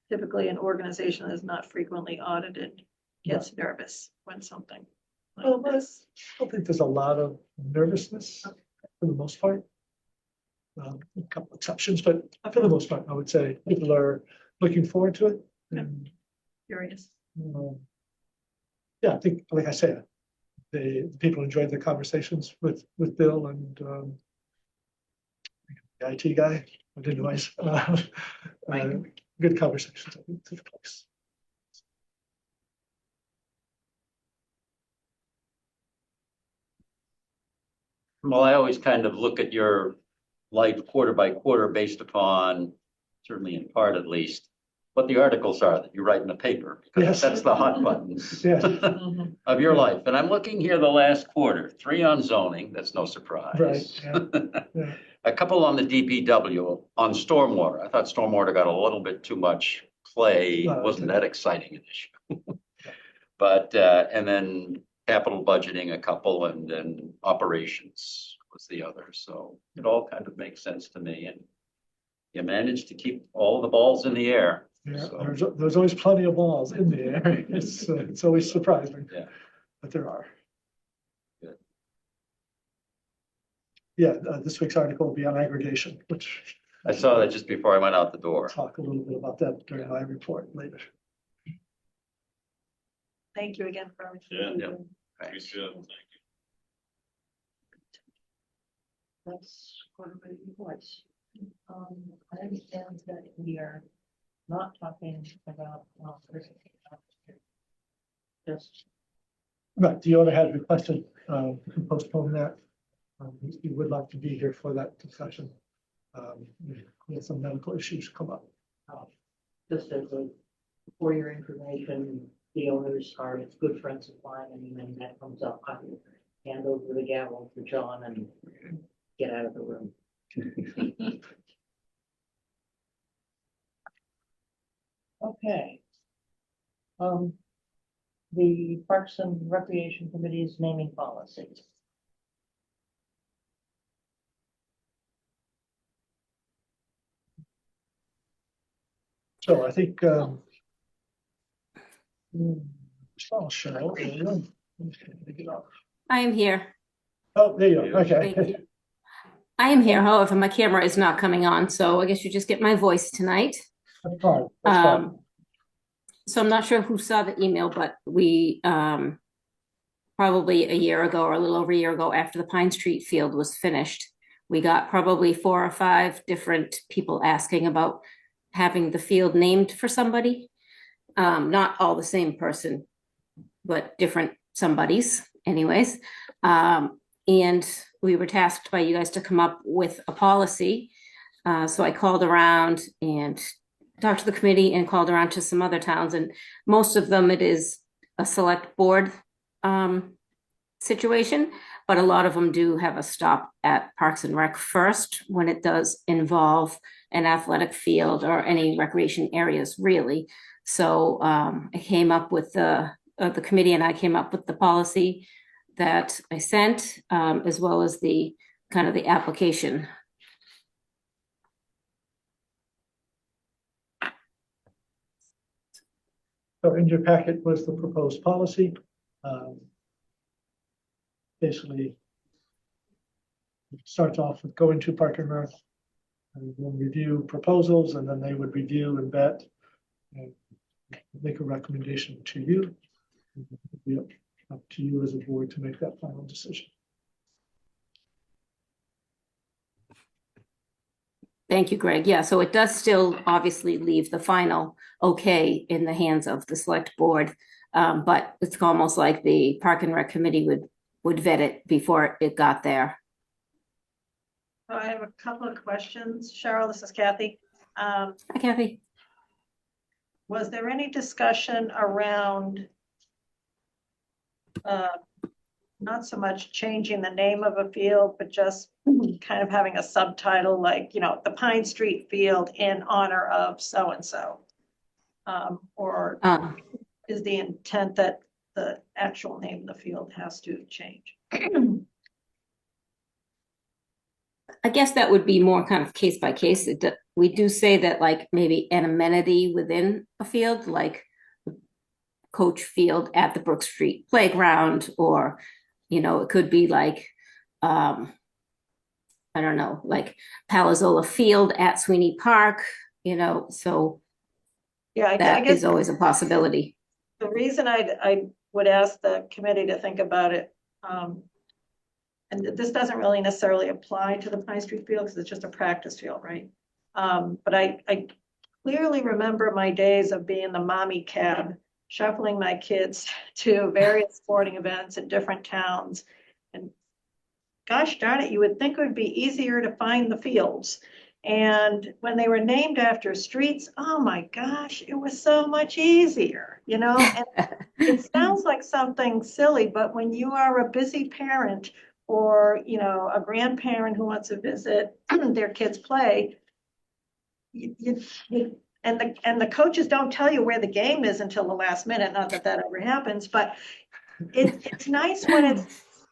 Typically, an organization that is not frequently audited gets nervous when something Well, like this. I don't think there's a lot of nervousness for the most part. A couple exceptions, but for the most part, I would say people are looking forward to it. And, Curious. yeah, I think, like I said, the people enjoyed the conversations with Bill and the IT guy, I didn't realize. Good conversations, I think, took place. Well, I always kind of look at your life quarter by quarter based upon, certainly in part at least, what the articles are that you write in the paper, because Yes. that's the hot buttons Yes. of your life. And I'm looking here the last quarter, 3 on zoning, that's no surprise. Right, yeah. A couple on the DPW, on stormwater. I thought stormwater got a little bit too much play, Well, wasn't that exciting an issue. But, and then capital budgeting, a couple, and then operations was the other. So it all kind of makes sense to me. And you managed to keep all the balls in the air. Yeah, So, there's always plenty of balls in the air. It's always surprising. Yeah. But there are. Good. Yeah, this week's article will be on aggregation, which I saw that just before I went out the I'll door. talk a little bit about that during my report later. Thank you again for everything. Yeah. you Yeah. do. Thanks, yeah, thank That's quarterly reports. I understand that we are not talking about. Just, Right, the owner had requested to postpone that. He would like to be here for that discussion. We had some medical issues come up. just as a, for your information, the owners are good friends of mine, and when that comes up, I will hand over the gavel to John and get out of the room. Okay. The Parks and Recreation Committee's naming policy. So I think, Cheryl, there you go. I am here. Oh, there you are. Thank Okay. you. I am here. However, my camera is not coming on, so I guess you just get my voice tonight. That's fine. That's fine. So I'm not sure who saw the email, but we probably a year ago or a little over a year ago, after the Pine Street field was finished, we got probably 4 or 5 different people asking about having the field named for somebody. Not all the same person, but different somebodies anyways. And we were tasked by you guys to come up with a policy. So I called around and talked to the committee and called around to some other towns, and most of them it is a select board situation, but a lot of them do have a stop at Parks and Rec first when it does involve an athletic field or any recreation areas, really. So I came up with the committee, and I came up with the policy that I sent, as well as the kind of the application. So in your packet was the proposed policy. Basically, it starts off with going to Park and Rec, and then review proposals, and then they would review and vet and make a recommendation to you. It'd be up to you as a board to make that final decision. Thank you, Greg. Yeah, so it does still obviously leave the final okay in the hands of the select board. But it's almost like the Park and Rec committee would vet it before it got there. I have a couple of questions. Cheryl, this is Kathy. Hi, Kathy. Was there any discussion around not so much changing the name of a field, but just kind of having a subtitle like, you know, the Pine Street Field in honor of so-and-so? Or is the intent that the actual name of the field has to change? I guess that would be more kind of case by case. We do say that like maybe an amenity within a field, like coach field at the Brook Street Playground, or, you know, it could be like, I don't know, like Palazola Field at Sweeney Park, you know, so Yeah, I that guess is always a possibility. the reason I would ask the committee to think about it, and this doesn't really necessarily apply to the Pine Street field because it's just a practice field, right? But I clearly remember my days of being the mommy cab, shuffling my kids to various sporting events in different towns. And gosh darn it, you would think it would be easier to find the fields. And when they were named after streets, oh my gosh, it was so much easier, you know? And it sounds like something silly, but when you are a busy parent or, you know, a grandparent who wants to visit their kids' play, and the coaches don't tell you where the game is until the last minute. Not that that ever happens, but it's nice when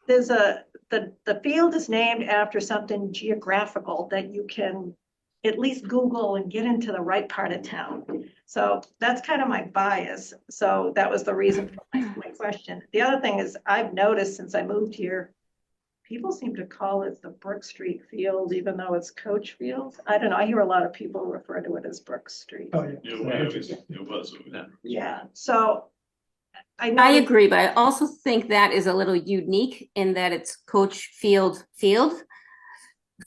the field is named after something geographical that you can at least Google and get into the right part of town. So that's kind of my bias. So that was the reason for my question. The other thing is I've noticed since I moved here, people seem to call it the Brook Street Field, even though it's Coach Field. I don't know. I hear a lot of people refer to it as Brook Street. Oh, yeah. It was. Yeah. So I agree, but I also think that is a little unique in that it's Coach Field.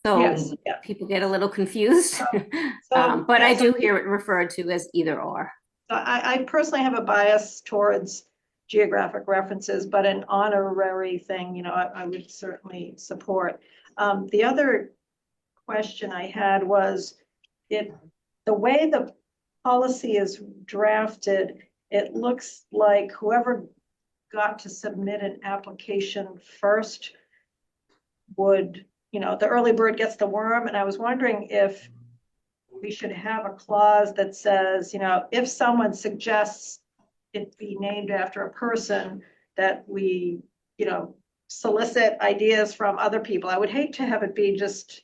So yes, yeah. people get a little confused. But I do hear it referred to as either or. I personally have a bias towards geographic references, but an honorary thing, you know, I would certainly support. The other question I had was the way the policy is drafted, it looks like whoever got to submit an application first would, the early bird gets the worm, and I was wondering if we should have a clause that says, if someone suggests it be named after a person, that we, solicit ideas from other people. I would hate to have it be just,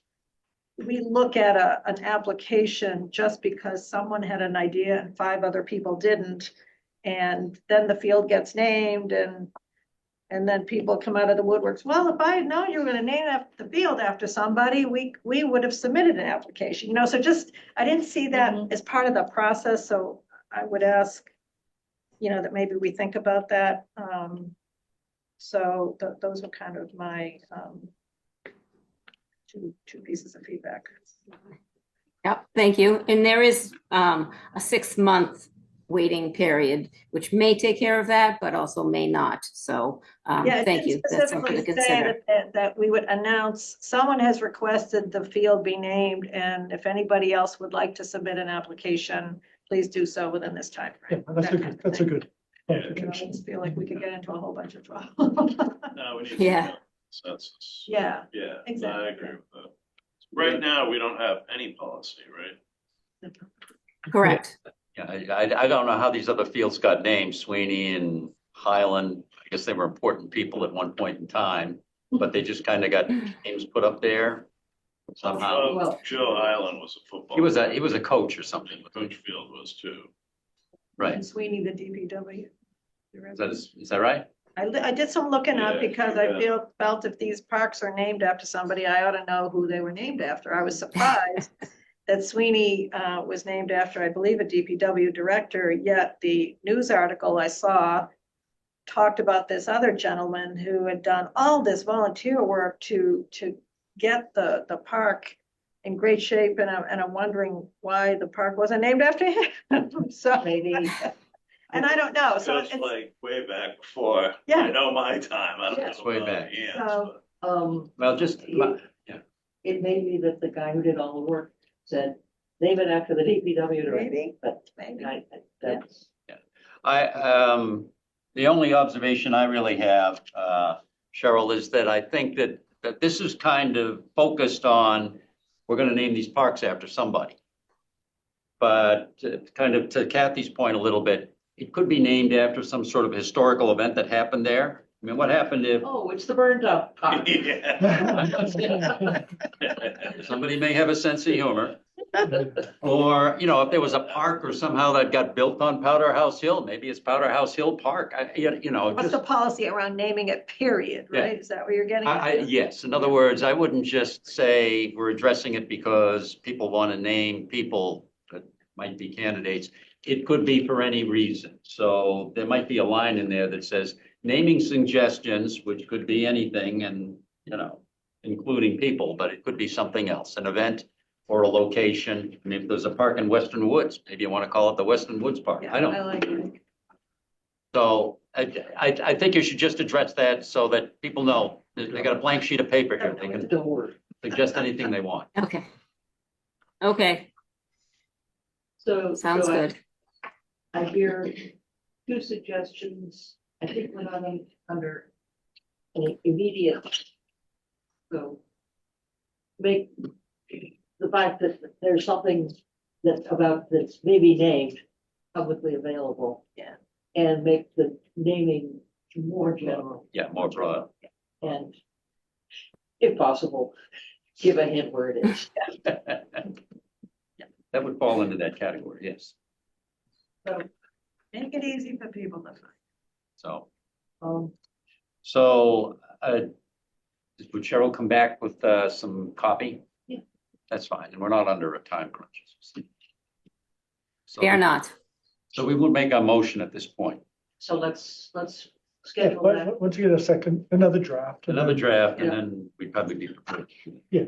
we look at an application just because someone had an idea and 5 other people didn't. And then the field gets named and then people come out of the woodworks. Well, if I had known you were going to name the field after somebody, we would have submitted an application, so just, I didn't see that as part of the process. So I would ask, that maybe we think about that. So those are kind of my two pieces of feedback. Yep, thank you. And there is a 6-month waiting period, which may take care of that, but also may not. So Yeah, thank you. That's something to specifically say consider. that we would announce, someone has requested the field be named, and if anybody else would like to submit an application, please do so within this time Yeah, frame. that's That a kind good, of that's a thing. good I clarification. just feel like we could get into a whole bunch of trouble. No, we need. Yeah. Consensus. Yeah, Yeah, exactly. I agree with that. Right now, we don't have any policy, right? Correct. Yeah, I don't know how these other fields got named, Sweeney and Highland. I guess they were important people at one point in time, but they just kind of got names put up there somehow. Well- Joe Island was a football. He was a coach or something. Coach Field was too. Right. And Sweeney, the DPW. Is that right? I did some looking up Yeah, because yeah. I felt if these parks are named after somebody, I ought to know who they were named after. I was surprised that Sweeney was named after, I believe, a DPW director, yet the news article I saw talked about this other gentleman who had done all this volunteer work to get the park in great shape, and I'm wondering why the park wasn't named after him. So Maybe. and I don't know, so Just it's, like way back before, Yeah. I know my time, I don't Yeah. know Way about back. Ian's, So- but Well, just, It may be that the guy who did all the work said, name it after the DPW director, maybe, but maybe. that's. the only observation I really have, Cheryl, is that I think that this is kind of focused on, we're gonna name these parks after somebody. But kind of to Kathy's point a little bit, it could be named after some sort of historical event that happened there. I mean, what happened if Oh, it's the burned up park. Yeah. somebody may have a sense of humor? Or, if there was a park or somehow that got built on Powder House Hill, maybe it's Powder House Hill Park. What's the policy around naming it, period, Yeah. right? Is that what you're getting at? Yes, in other words, I wouldn't just say we're addressing it because people want to name people that might be candidates. It could be for any reason. So there might be a line in there that says naming suggestions, which could be anything and, including people, but it could be something else, an event or a location. I mean, if there's a park in Western Woods, maybe you want to call it the Western Woods Park. Yeah, I don't. I like it. So I think you should just address that so that people know they got a blank sheet of paper here. They can Don't worry. suggest anything they want. Okay. Okay, So. sounds so good. I hear 2 suggestions. I think we're not under an immediate. So make the fact that there's something that's maybe named publicly available. Yeah. And make the naming more general Yeah, more broad. and if possible, give a hint where it is. That would fall into that category, yes. So, Make it easy for people to find. So, um, would Cheryl come back with some copy? Yeah. That's fine, and we're not under a time crunch. So They are not. So we will make a motion at this point, so let's Yeah, schedule that. once you get another draft. and another then- draft, and Yeah. then we'd probably be prepared. Yeah.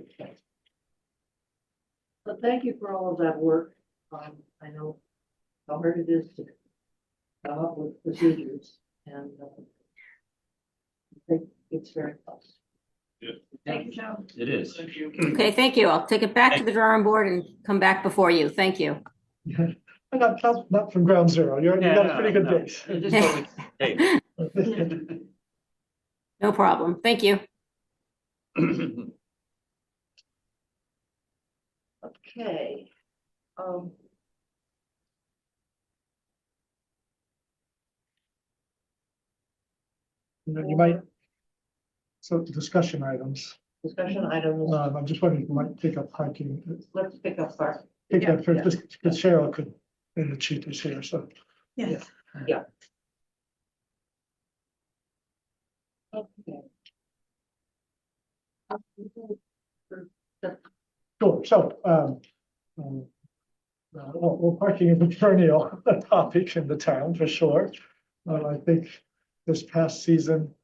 But thank you for all of that work. I know how hard it is to come up with procedures and I think it's very close. Thank you, Joe. It is. Thank you. Okay, thank you. I'll take it back to the drawing board and come back before you. Thank you. Not from ground zero. You got a pretty good No, base. you just go with- hey. No problem. Thank you. Okay. You might, so discussion items. Discussion items, I'm just wondering, if you might pick up hiking. let's pick up our, Pick Yeah, that first, just because Cheryl could, in the cheat is here, so. Yeah. okay. Sure, so, well, parking is a perennial topic in the town for sure. I think this past season,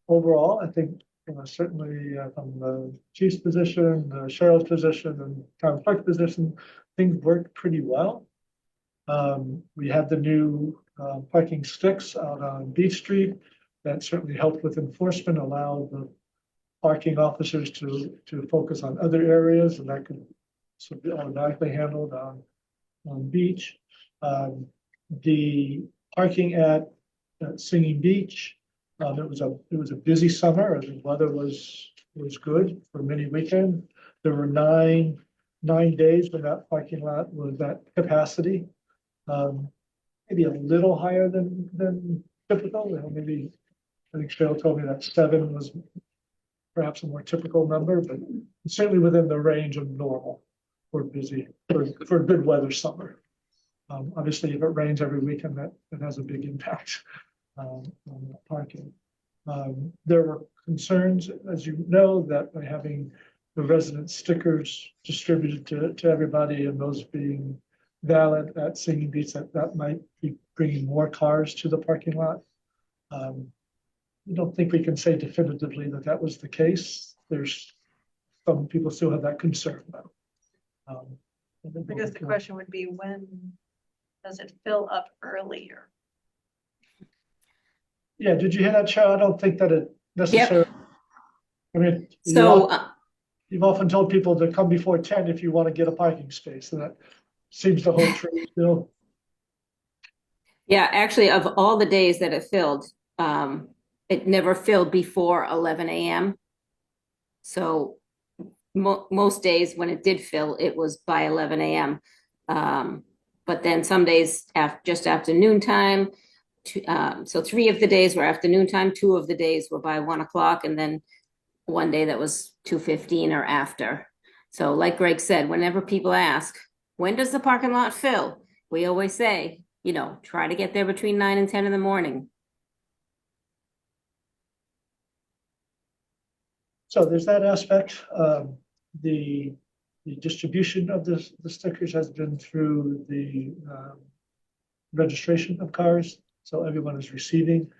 overall, I think certainly from the chief's position, the sheriff's position, and town clerk's position, things worked pretty well. We had the new parking sticks out on Beach Street. That certainly helped with enforcement, allowed the parking officers to focus on other areas, and that could sort of be automatically handled on Beach. The parking at Singing Beach, it was a busy summer, and the weather was good for many weekends. There were nine days when that parking lot was at capacity. Maybe a little higher than typical, maybe, I think Cheryl told me that 7 was perhaps a more typical number, but certainly within the range of normal for a good weather summer. Obviously, if it rains every weekend, that has a big impact on parking. There were concerns, as you know, that by having the resident stickers distributed to everybody and those being valid at Singing Beach, that might be bringing more cars to the parking lot. I don't think we can say definitively that was the case. There's some people still have that concern though. I guess the question would be, when does it fill up earlier? Yeah, did you hear that, Cheryl? I don't think that it necessarily. I mean, So, you've often told people to come before 10 if you want to get a parking space, and that seems to hold true still. yeah, actually, of all the days that it filled, it never filled before 11 a.m. So most days when it did fill, it was by 11 a.m. But then some days just afternoon time. So 3 of the days were afternoon time, 2 of the days were by 1 o'clock, and then one day that was 2:15 or after. So like Greg said, whenever people ask, when does the parking lot fill? We always say, try to get there between 9 and 10 in the morning. So there's that aspect. The distribution of the stickers has been through the registration of cars. So everyone is receiving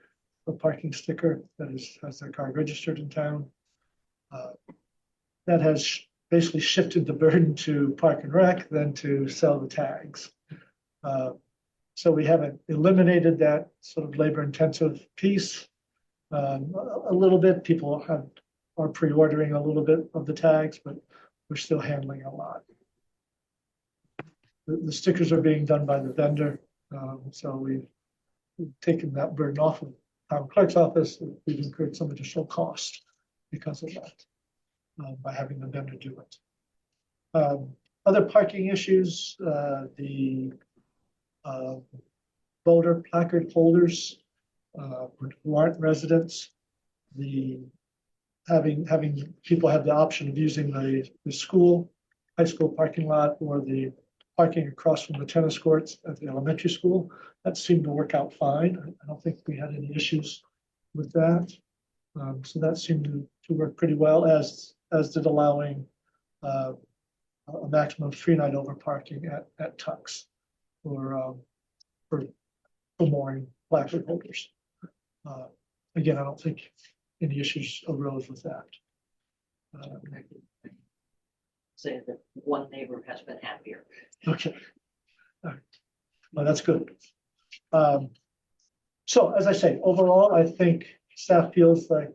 a parking sticker that has their car registered in town. That has basically shifted the burden to Park and Rec than to sell the tags. So we haven't eliminated that sort of labor-intensive piece. A little bit, people are pre-ordering a little bit of the tags, but we're still handling a lot. The stickers are being done by the vendor, so we've taken that burden off of town clerk's office. We've incurred some additional cost because of that, by having the vendor do it. Other parking issues, the voter placard holders who aren't residents, having people have the option of using the high school parking lot or the parking across from the tennis courts at the elementary school. That seemed to work out fine. I don't think we had any issues with that. So that seemed to work pretty well, as did allowing a maximum of 3 night over parking at Tux for mooring placard holders. Again, I don't think any issues arose with that. Say that one neighbor has been happier. Okay. All right. Well, that's good. So as I say, overall, I think staff feels like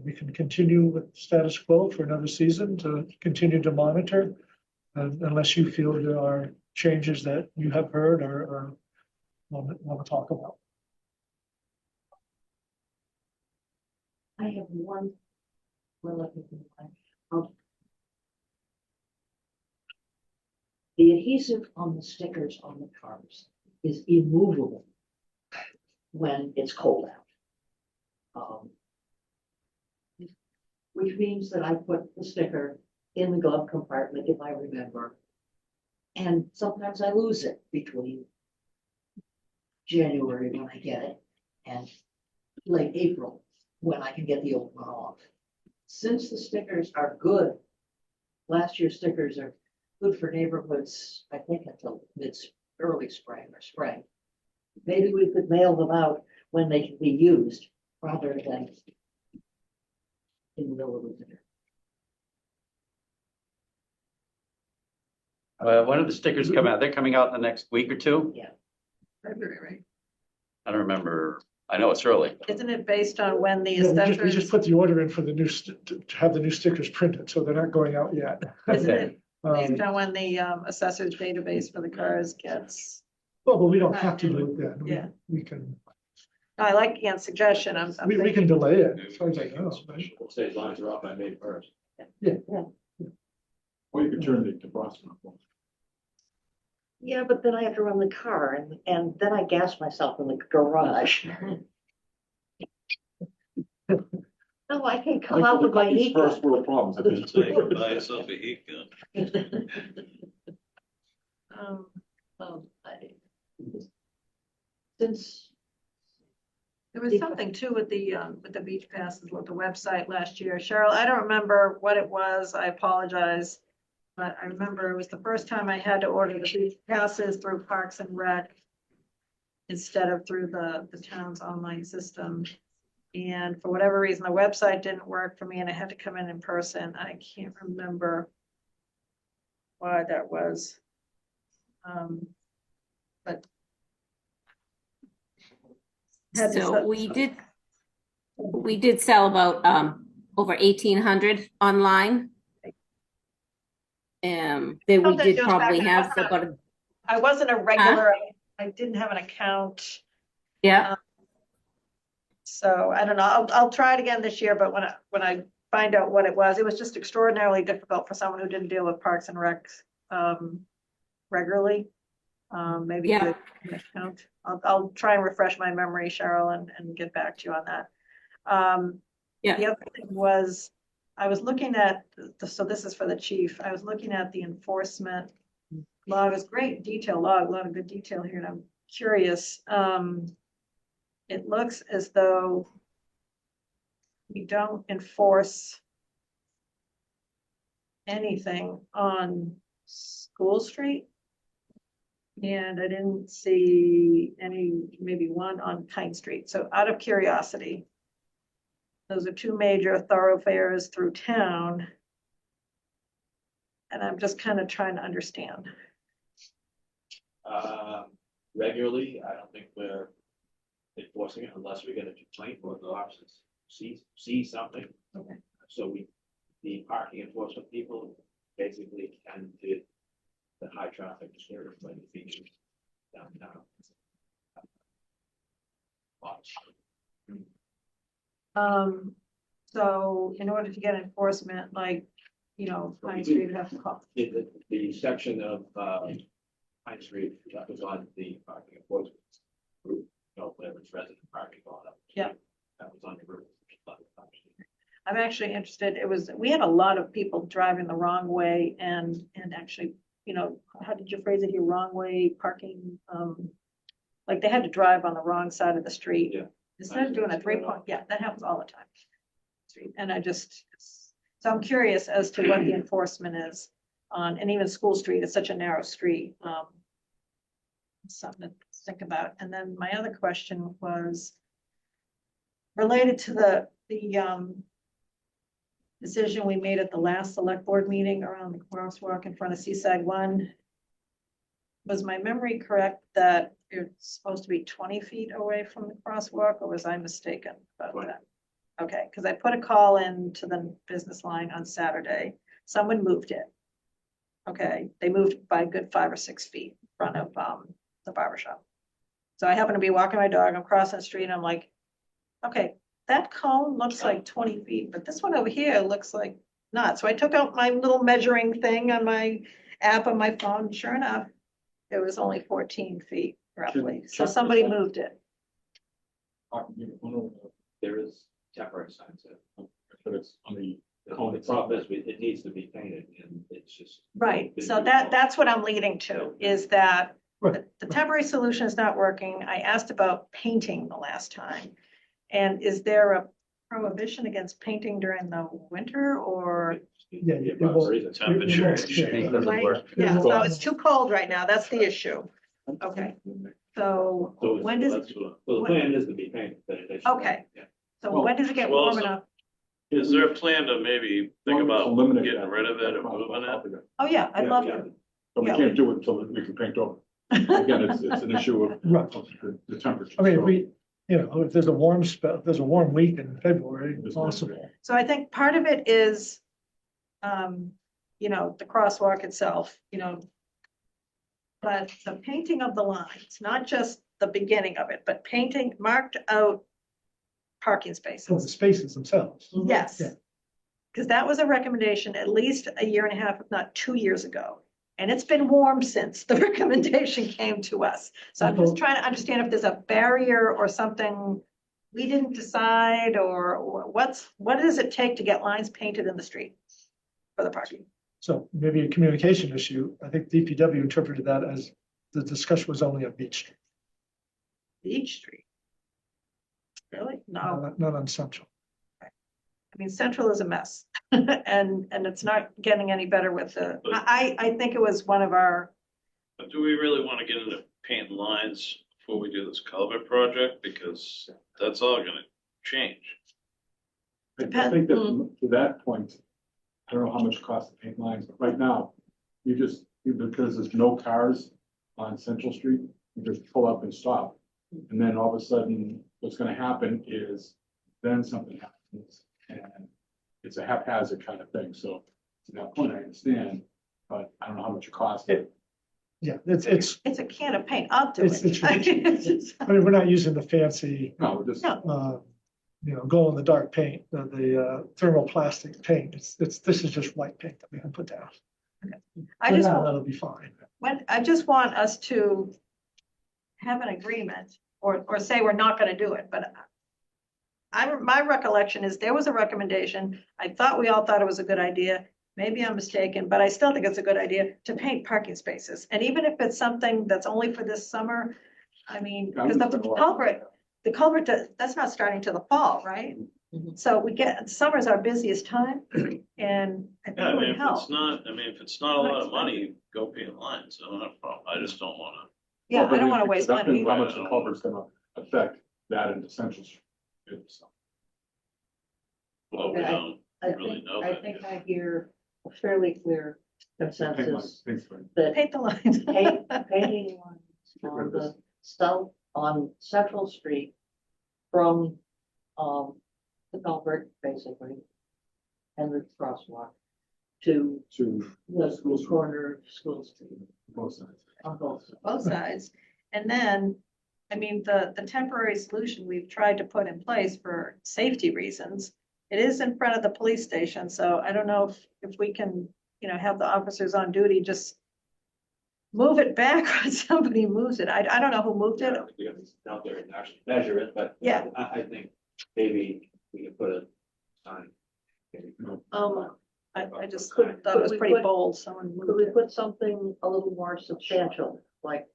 we can continue with status quo for another season to continue to monitor. Unless you feel there are changes that you have heard or want to talk about. I have one. The adhesive on the stickers on the cars is immovable when it's cold out. Which means that I put the sticker in the glove compartment if I remember. And sometimes I lose it between January when I get it and late April when I can get the old one off. Since the stickers are good, last year's stickers are good for neighborhoods, I think until early spring or spring. Maybe we could mail them out when they can be used rather than in the middle of the winter. When do the stickers come out? They're coming out in the next week or two? February, right? I don't remember. I know it's early. Isn't it based on when the Yeah, we just assessors, put the order in for the new, to have the new stickers printed, so they're not going out yet. isn't it Um, based on when the assessors database for the cars gets? Well, but we don't have to do it then. Yeah. We can, I like Ian's suggestion, I'm we thinking, can delay it, as far as I know. right? We'll say as long as they're off by May 1st. Or you could turn the defroster on. Yeah, but then I have to run the car and then I gas myself in the garage. No, I can come out with my heat First gun. world problems. I think. So you can buy yourself a heat gun. Since, there was something too with the beach passes, with the website last year. Cheryl, I don't remember what it was, I apologize. But I remember it was the first time I had to order the beach passes through Parks and Rec instead of through the town's online system. And for whatever reason, the website didn't work for me and I had to come in person. I can't remember why that was. But had to So set- we did sell about over 1,800 online. Then we Something did goes back probably and have forth. about, I wasn't a regular, I didn't have an account. yeah, So I don't know, I'll try it again this year, but when I find out what it was just extraordinarily difficult for someone who didn't deal with Parks and Recs regularly. Maybe Yeah. get an account. I'll try and refresh my memory, Cheryl, and get back to you on that. Yeah. The other thing was, I was looking at, so this is for the chief, I was looking at the enforcement log, it's great detail log, a lot of good detail here, and I'm curious. It looks as though we don't enforce anything on School Street. And I didn't see any, maybe one on Pine Street. So out of curiosity, those are two major thoroughfares through town. And I'm just kind of trying to understand. Regularly, I don't think we're enforcing it unless we get a complaint or the officers see something. Okay. So the parking enforcement people basically can do the high traffic disturbance like the features downtown. So in order to get enforcement, like, Pine Street would have to call. The section of Pine Street that was on the parking enforcement group, whatever it's resident parking going up. Yeah. That was on the roof. I'm actually interested, we had a lot of people driving the wrong way and actually, how did you phrase it here, wrong way parking? Like they had to drive on the wrong side of the street. Yeah. Instead of doing a 3-point, yeah, that happens all the time. And so I'm curious as to what the enforcement is on, and even School Street is such a narrow street. Something to think about. And then my other question was related to the decision we made at the last select board meeting around the crosswalk in front of Seaside 1. Was my memory correct that you're supposed to be 20 feet away from the crosswalk, or was I mistaken about that? Okay, because I put a call in to the business line on Saturday. Someone moved it. Okay, they moved by a good 5 or 6 feet in front of, the barber shop. So I happen to be walking my dog, I'm crossing the street, and I'm like, okay, that cone looks like 20 feet, but this one over here looks like not. So I took out my little measuring thing on my app on my phone, and sure enough, it was only 14 feet roughly, so Check somebody this out. moved it. There is temporary signs there. But it's on the problem is it needs to be painted and it's just. Right, so that's what I'm leading to, is that the temporary solution is not working. I asked about painting the last time. And is there a prohibition against painting during the winter or? Yeah, it will. Temperature. Paint doesn't work. Yeah, so it's too cold right now, that's the issue. Okay, so So when does, well, the plan is to be painted, but it. Okay. Yeah. so when does it get Well, warm so- enough? Is there a plan to maybe think about Eliminate getting that. rid of it or moving it? Oh, yeah, I'd love Yeah. to. But we Yeah. can't do it until we can paint over. Again, it's an issue of Right. the temperature. I mean, if So- we, you know, if there's a warm spell, if there's a warm week in February, it's possible. So I think part of it is, you know, the crosswalk itself, you know. But the painting of the lines, not just the beginning of it, but painting marked out parking So the spaces. spaces themselves. Yes. Yeah. Because that was a recommendation at least a year and a half, if not 2 years ago. And it's been warm since the recommendation came to us. So I'm just trying to understand if there's a barrier or something we didn't decide, or what does it take to get lines painted in the street for the parking? So maybe a communication issue. I think DPW interpreted that as the discussion was only on Beach Street, Beach Street. Really? No, not on Central. I mean, Central is a mess. And it's not getting any better with I think it was one of our, But do we really want to get into painting lines before we do this culvert project? Because that's all gonna change. I think that to that point, I don't know how much it costs to paint lines, but right now, because there's no cars on Central Street, you just pull up and stop. And then all of a sudden, what's gonna happen is then something happens and it's a haphazard kind of thing. So to that point, I understand, but I don't know how much it costs. Yeah, it's, it's a can of paint. I'll do It's the it. I mean, we're not using the fancy, No, we're just. No. you know, glow in the dark paint, the thermoplastic paint. This is just white paint that we can put down. I just, That'll be fine. I just want us to have an agreement or say we're not gonna do it, but my recollection is there was a recommendation. I thought we all thought it was a good idea. Maybe I'm mistaken, but I still think it's a good idea to paint parking spaces. And even if it's something that's only for this summer, I mean, because the culvert, that's not starting till the fall, right? Mhm. So summer's our busiest time and I think Yeah, I it mean, would if help. it's not, if it's not a lot of money, go paint lines. I don't have a problem. I just don't wanna. Yeah, I don't wanna waste money. How much the culvert's gonna affect that into Central Street. So, Well, we Okay, don't I really think, know I that think yet. I hear a fairly clear paint lines, consensus things for- that Paint the lines. painting lines on the south, on Central Street from, the culvert, basically, and the crosswalk to To the corner of School Street both sides. on both sides. Both sides. And then, I mean, the temporary solution we've tried to put in place for safety reasons. It is in front of the police station, so I don't know if we can, you know, have the officers on duty just move it back when somebody moves it. I don't know who moved it. We have to sit out there and actually measure it, but. Yeah. I think maybe we can put a sign. I just thought it was pretty bold, someone Could moved we it. put something a little more substantial, like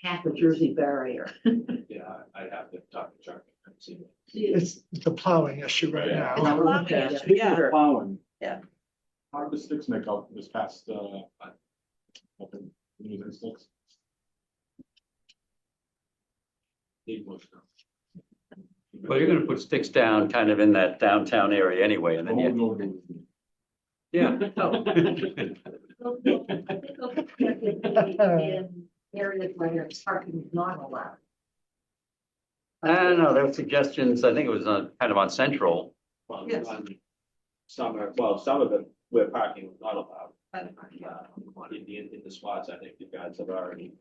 half a Jersey barrier? Yeah, I'd have to talk to Chuck and see. It's a plowing issue right Yeah. It's a now. plowing Okay. issue, Speaking yeah. of plowing. Yeah. How did the sticks make out this past, using sticks? Need more stuff. Well, you're gonna put sticks down kind of in that downtown area anyway, and then Oh, you, no, no, yeah. In areas where parking is not allowed. I don't know, there were suggestions, I think it was kind of on Central. Well, Yes. some of it where parking was not allowed. in the spots, I think you guys have already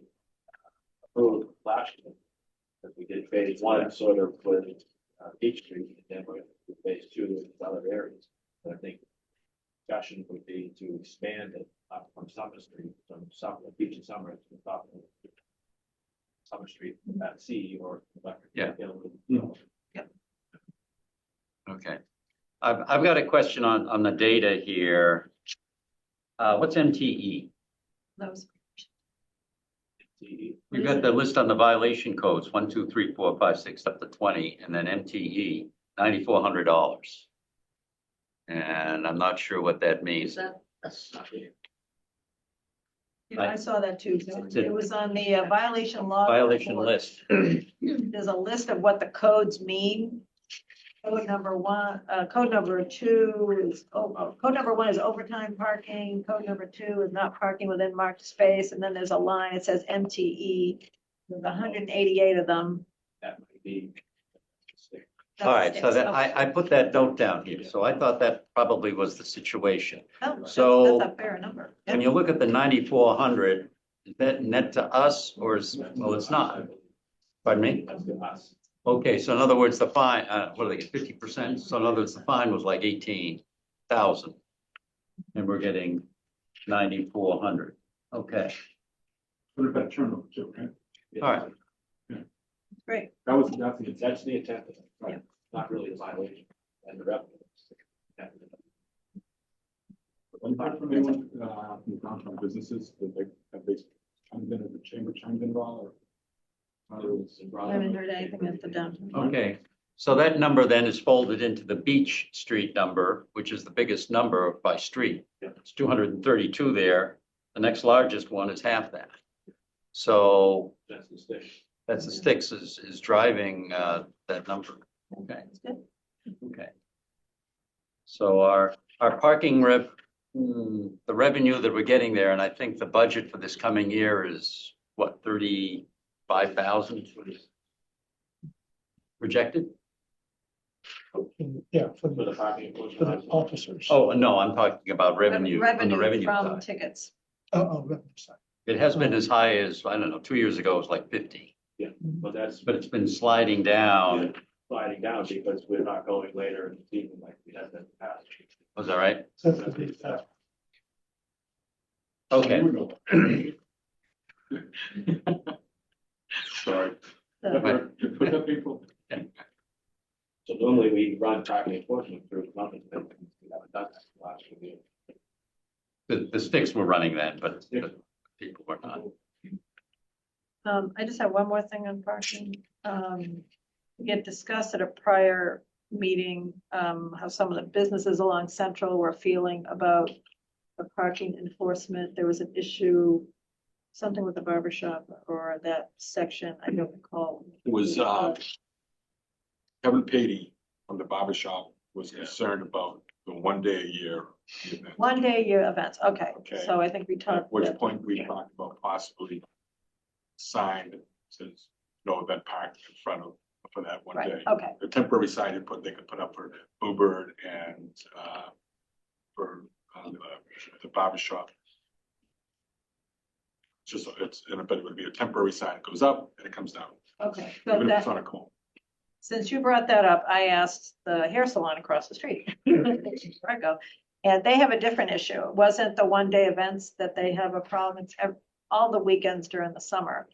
approved last year. Because we did phase one sort of with Beach Street, and then we're with phase two in other areas. But I think discussion would be to expand it up from Summer Street, from Summer, Beach and Summer to the top of Summer Street at sea or. Yeah. Yeah. Okay. I've got a question on the data here. What's MTE? Those. We've got the list on the violation codes, 1, 2, 3, 4, 5, 6, up to 20, and then MTE, $9,400. And I'm not sure what that means. Is that, that's not here. Yeah, I saw that too. It's It was on the violation log. Violation report. list. There's a list of what the codes mean. Code number one, code number two is, code number one is overtime parking. Code number two is not parking within marked space. And then there's a line, it says MTE. There's 188 of them. That might be. That's All right, so sticks. that, Okay. I put that note down here, so I thought that probably was the situation. Oh, that's- so- That's a fair number. When you look at the 9,400, is that net to us or is, well, it's not. Pardon me? That's to us. Okay, so in other words, the fine, what do they get, 50%? So in other words, the fine was like 18,000. And we're getting 9,400. Okay, What about turnover too, right? all right. Great. That's the intent, of it, right? Yeah. Not really a violation and the revenue. Have you heard from anyone, from downtown businesses, that have they chimed in, or the chamber chimed in at all, or? I haven't heard anything at the downtown. Okay, so that number then is folded into the Beach Street number, which is the biggest number by street. Yeah. It's 232 there. The next largest one is half that. So That's the stick. that's the sticks is driving that number. Okay, That's good. okay. So our parking the revenue that we're getting there, and I think the budget for this coming year is what, 35,000 projected? Yeah, For the parking. for the officers. Oh, no, I'm talking about revenue, on the revenue from side. tickets. Oh, revenue side. It has been as high as, I don't know, 2 years ago, it was like 50, But that's but it's been sliding down. sliding down because we're not going later in the season like we have in the past. Was that right? So that's the big factor. Okay. Sorry. So- Put up people. So normally we run parking enforcement through the month, but we haven't done that the last few years. The sticks were running then, but people were not. I just have one more thing on parking. We had discussed at a prior meeting, how some of the businesses along Central were feeling about the parking enforcement. There was an issue, something with the barber shop or that section, I don't recall. It was, Kevin Patey from the barber shop was concerned about the 1 day a year event. 1 day a year events, okay, Okay. so I think we At talked. which point we talked about possibly sign that says no event parked in front of, for that 1 day. Right, okay, The temporary sign they could put up for Uber and, for, the barber shop. But it would be a temporary sign. It goes up and it comes down, okay, so even if that, it's on a cone. since you brought that up, I asked the hair salon across the street. Where I go, and they have a different issue. It wasn't the 1 day events that they have a problem, it's all the weekends during the summer.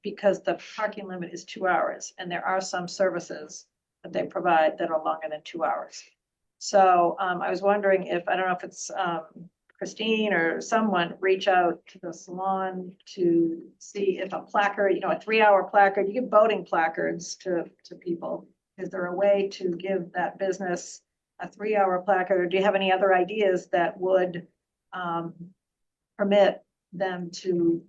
Because the parking limit is 2 hours and there are some services that they provide that are longer than 2 hours. So, I was wondering if, I don't know if it's, Christine or someone reach out to the salon to see if a placard, a 3 hour placard, you give voting placards to people. Is there a way to give that business a 3 hour placard? Or do you have any other ideas that would permit them to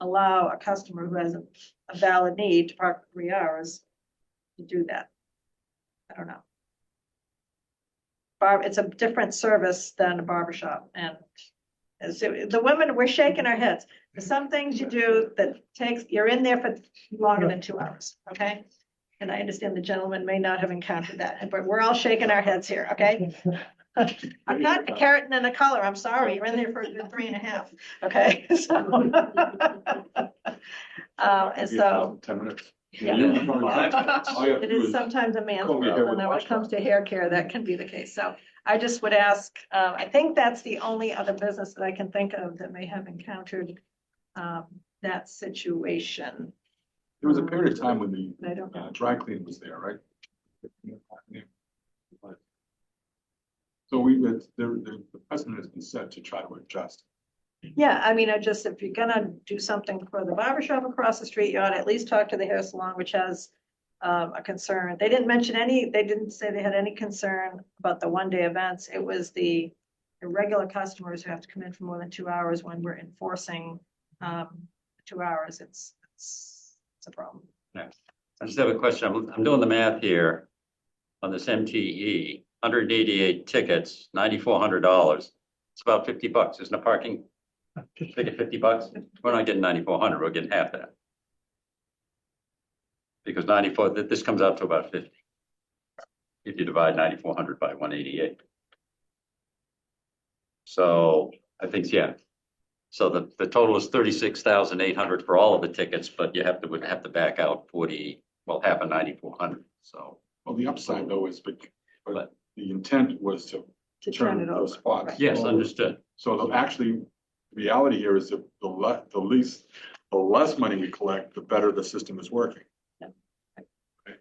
allow a customer who has a valid need to park for 3 hours to do that? I don't know. It's a different service than a barber shop, and so the women, we're shaking our heads. There's some things you do that you're in there for longer than 2 hours, okay? And I understand the gentleman may not have encountered that, but we're all shaking our heads here, okay? I'm not a carrot and a color, I'm sorry, you're in there for a good 3.5, okay, so. And so, 10 minutes. Yeah. All you have to it do is sometimes a man's comb your hair world, with and a then when it washcloth. comes to hair care, that can be the case, so. I just would ask, I think that's the only other business that I can think of that may have encountered that situation. There was a period of time when the I don't know. dry clean was there, right? So the precedent has been set to try to adjust. Yeah, I mean, if you're gonna do something for the barber shop across the street, you ought to at least talk to the hair salon, which has a concern. They didn't say they had any concern about the one-day events. It was the irregular customers who have to come in for more than 2 hours when we're enforcing 2 hours. It's a problem. I just have a question. I'm doing the math here on this MTE, 188 tickets, $9,400. It's about $50, isn't a parking ticket $50? We're not getting 9,400, we're getting half that. Because 94, this comes out to about 50. If you divide 9,400 by 188. So I think, yeah. So the total is 36,800 for all of the tickets, but you would have to back out 40, well, half of 9,400, so. Well, the upside though is, but the intent was to turn it turn over. those spots. Right. Yes, understood. So the reality here is that the less money we collect, the better the system is working. Yeah. Okay.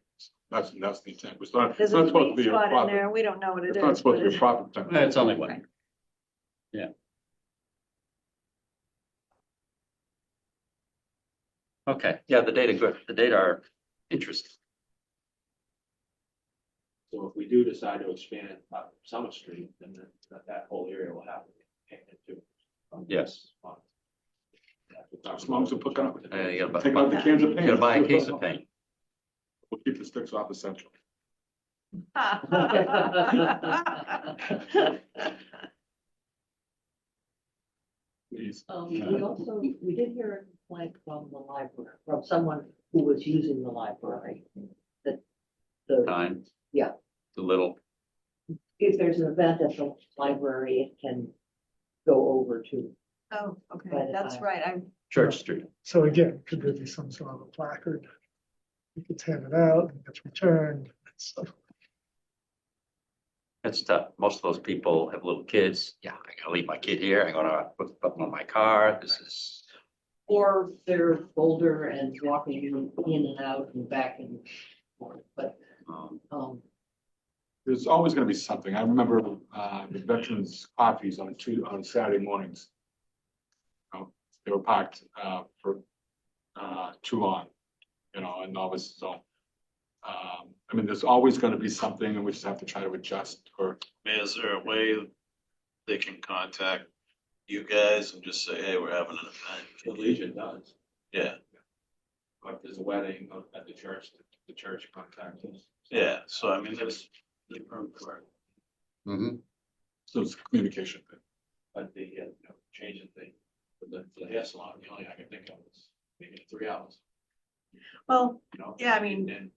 That's the intent. It's not There's supposed a to sweet be a spot in profit. there. We don't know what it is. It's not supposed to but be a profit center. It's only one. Right. Yeah. Okay, yeah, the data good. The data are interesting. So if we do decide to expand Summer Street, then that whole area will have to be painted too. Yes. As long as we put up, You gotta take out the cans of you paint. gotta buy a case of paint. We'll keep the sticks off the central. Please. We did hear a complaint from the library, from someone who was using the library. That Time. Yeah. The little, if there's an event at the library, it can go over to. Oh, okay, By the that's time. right. Church Street. So again, could there be some sort of a placard? You could hand it out, and it gets returned. So, It's tough. Most of those people have little kids. Yeah, I gotta leave my kid here. I'm gonna put the button on my car. This is, Or they're older and walking in and out and back and forth, but, There's always gonna be something. I remember, the veterans coffees on Saturday mornings. They were packed, for, too long, and all this, so. I mean, there's always gonna be something, and we just have to try to adjust, or, Is there a way they can contact you guys and just say, hey, we're having an The event? Legion does. Yeah, If there's a wedding at the church contacts us. yeah, so I mean, there's room for it. mhm. so it's a communication thing. But changing thing for the hair salon, the only I can think of is maybe 3 hours. Well, You know? Yeah, I mean- And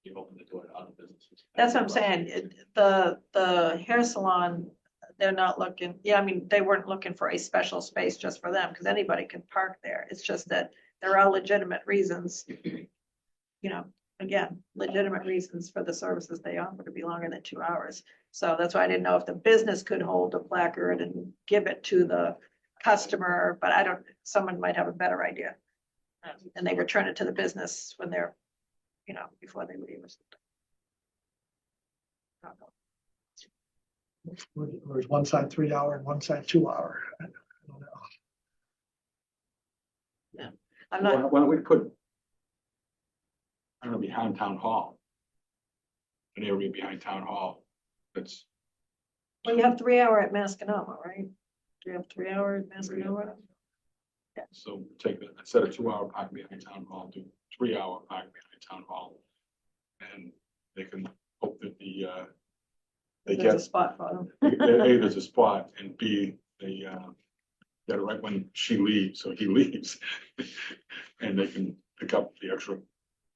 you open the door to other businesses. that's what I'm saying. The hair salon, they're not looking, I mean, they weren't looking for a special space just for them, because anybody can park there. It's just that there are legitimate reasons. Again, legitimate reasons for the services they offer to be longer than 2 hours. So that's why I didn't know if the business could hold a placard and give it to the customer, but someone might have a better idea. And they return it to the business when they're, before they leave or something. or is one side 3 hour and one side 2 hour? I don't know. I'm not, Why don't we put, I don't know, behind town hall? An area behind town hall, that's, well, you have 3 hour at Mascanoma, right? Do you have 3 hour at Mascanoma? so take that, instead of 2 hour park behind town hall, do 3 hour park behind town hall. And they can hope that they There's a get, spot for them. A, there's a spot, and B, they get it right when she leaves, so he leaves. And they can pick up the extra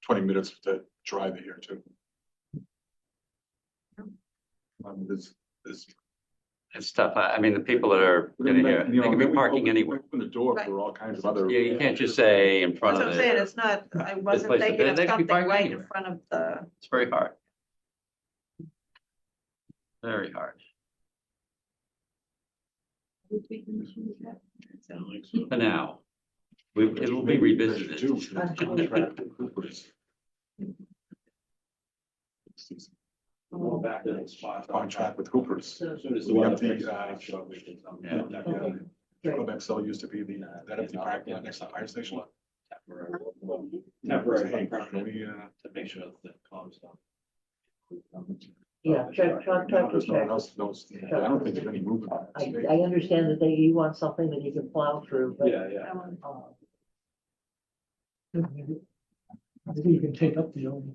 20 minutes to drive here too. There's It's tough. I mean, the people that are getting here, they can be parking anywhere. Open the door for all kinds of other. Yeah, you can't just say in That's front what of I'm saying, it. it's not, I This wasn't place, thinking of they could be something parked right in anywhere. front of the. It's very hard. Very hard. For now, it'll be revisited. Go back to the spot. Contract with Hoopers. As soon as the We weather have the, picks up, I'm sure we can. Yeah. Club XL used to be that empty parking lot next to the fire station. Temporary. Hey, can we, To make sure that it calms down. Yeah, check, now there's no one check. else knows. I don't think there's any movement. on I, that space. I understand that you want something that you can plow through, but. Yeah, yeah. Maybe you can take up the old.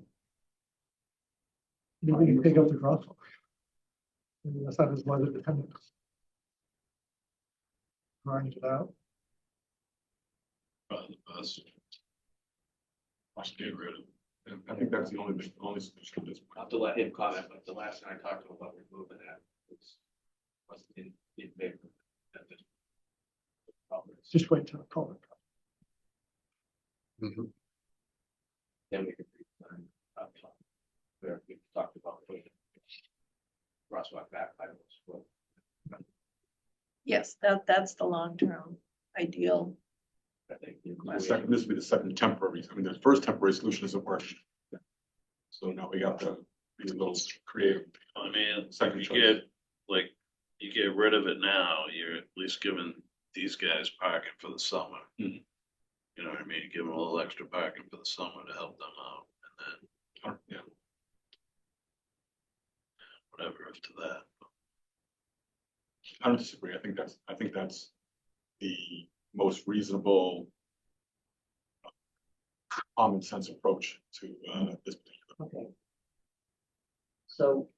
Maybe you can take up the crosswalk. Maybe that's not as weather dependent. Grind it out. Probably the best. Just get rid of it. And I think that's the only solution at this point. I'll have to let him comment, but the last time I talked to him about removing that wasn't in favor. of that. Just wait till I call it. Mhm. Then we could. Where we talked about putting crosswalk back. I was, Yes, that's the long-term ideal. I think. This would be the second temporary. I mean, the first temporary solution isn't working. So now we got to be a little creative. I mean, Second you choice. get, like, you get rid of it now, you're at least giving these guys parking for the summer. Mhm. You know what I mean? Give them a little extra parking for the summer to help them out, and then Yeah. whatever after that. I don't disagree. I think that's the most reasonable common sense approach to this particular. Okay. So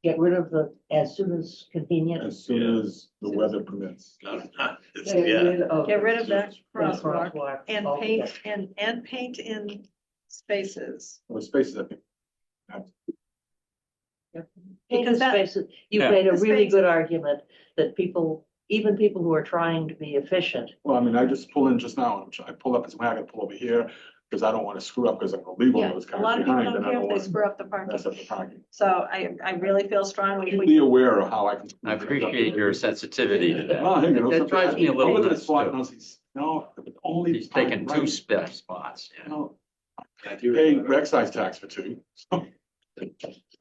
get rid of the as soon as convenient. As soon as the weather permits. It's, Get yeah, rid of- Get rid of that the crosswalk and paint, altogether. and paint in spaces. Well, the spaces, I think, Paint Because the that- spaces. You Yeah. made a The really spaces. good argument that people, even people who are trying to be efficient, well, I mean, I just pull in just now, and I pull up and say, well, I gotta pull over here, because I don't want to screw up, because I'm gonna leave one Yeah, of those a cars lot of people behind, don't and I care don't if they want to screw up the parking. mess up the parking. So I really feel strongly. Be aware of how I can. I appreciate your sensitivity to that. Well, hey, you know, That drives me a little I look at a nuts spot too. and I'll say, no, only. He's taking two spots. You Yeah. know, I do pay remember excise tax for two. So,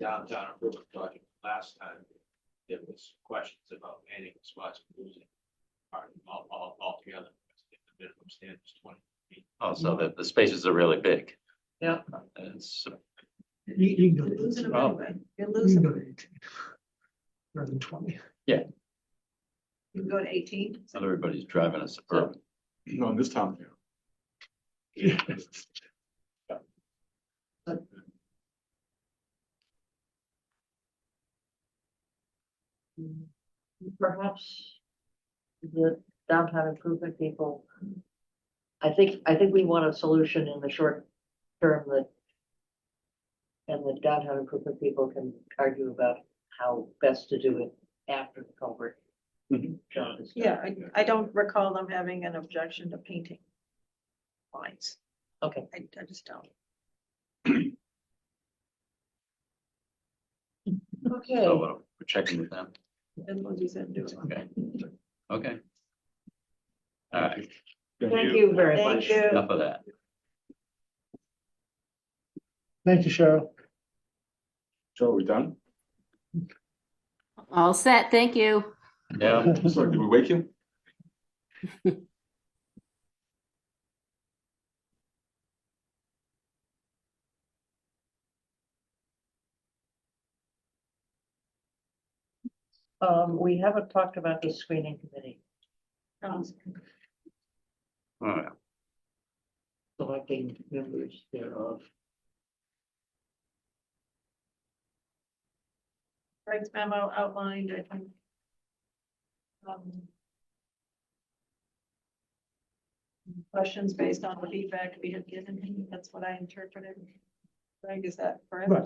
downtown improvement project last time, there was questions about painting the spots and losing parking altogether. The minimum standard is 20 feet. Oh, so the spaces are really big. Yeah. It's, You can go You're to losing 18. them Oh. anyway. You're You losing can go them. to 18. Rather than 20. You can go to 18. not everybody's driving a Suburban. no, in this town, yeah. perhaps the downtown improvement people. I think we want a solution in the short term that. And the downtown improvement people can argue about how best to do it after the culvert. Mhm. job is done. Yeah, I don't recall them having an objection to painting lines. Okay. I just don't. Okay, So we're checking with them. And what you said, do it. Okay. Okay. All right, thank you very Thank much. you. enough of that. Thank you, Cheryl. Joe, are we done? All set, thank you. Yeah. So did we wake you? We haven't talked about the screening committee, Um, All right. selecting members thereof. Greg's memo outlined, I think. Questions based on the feedback we had given him, that's what I interpreted. Greg, is that correct? Right.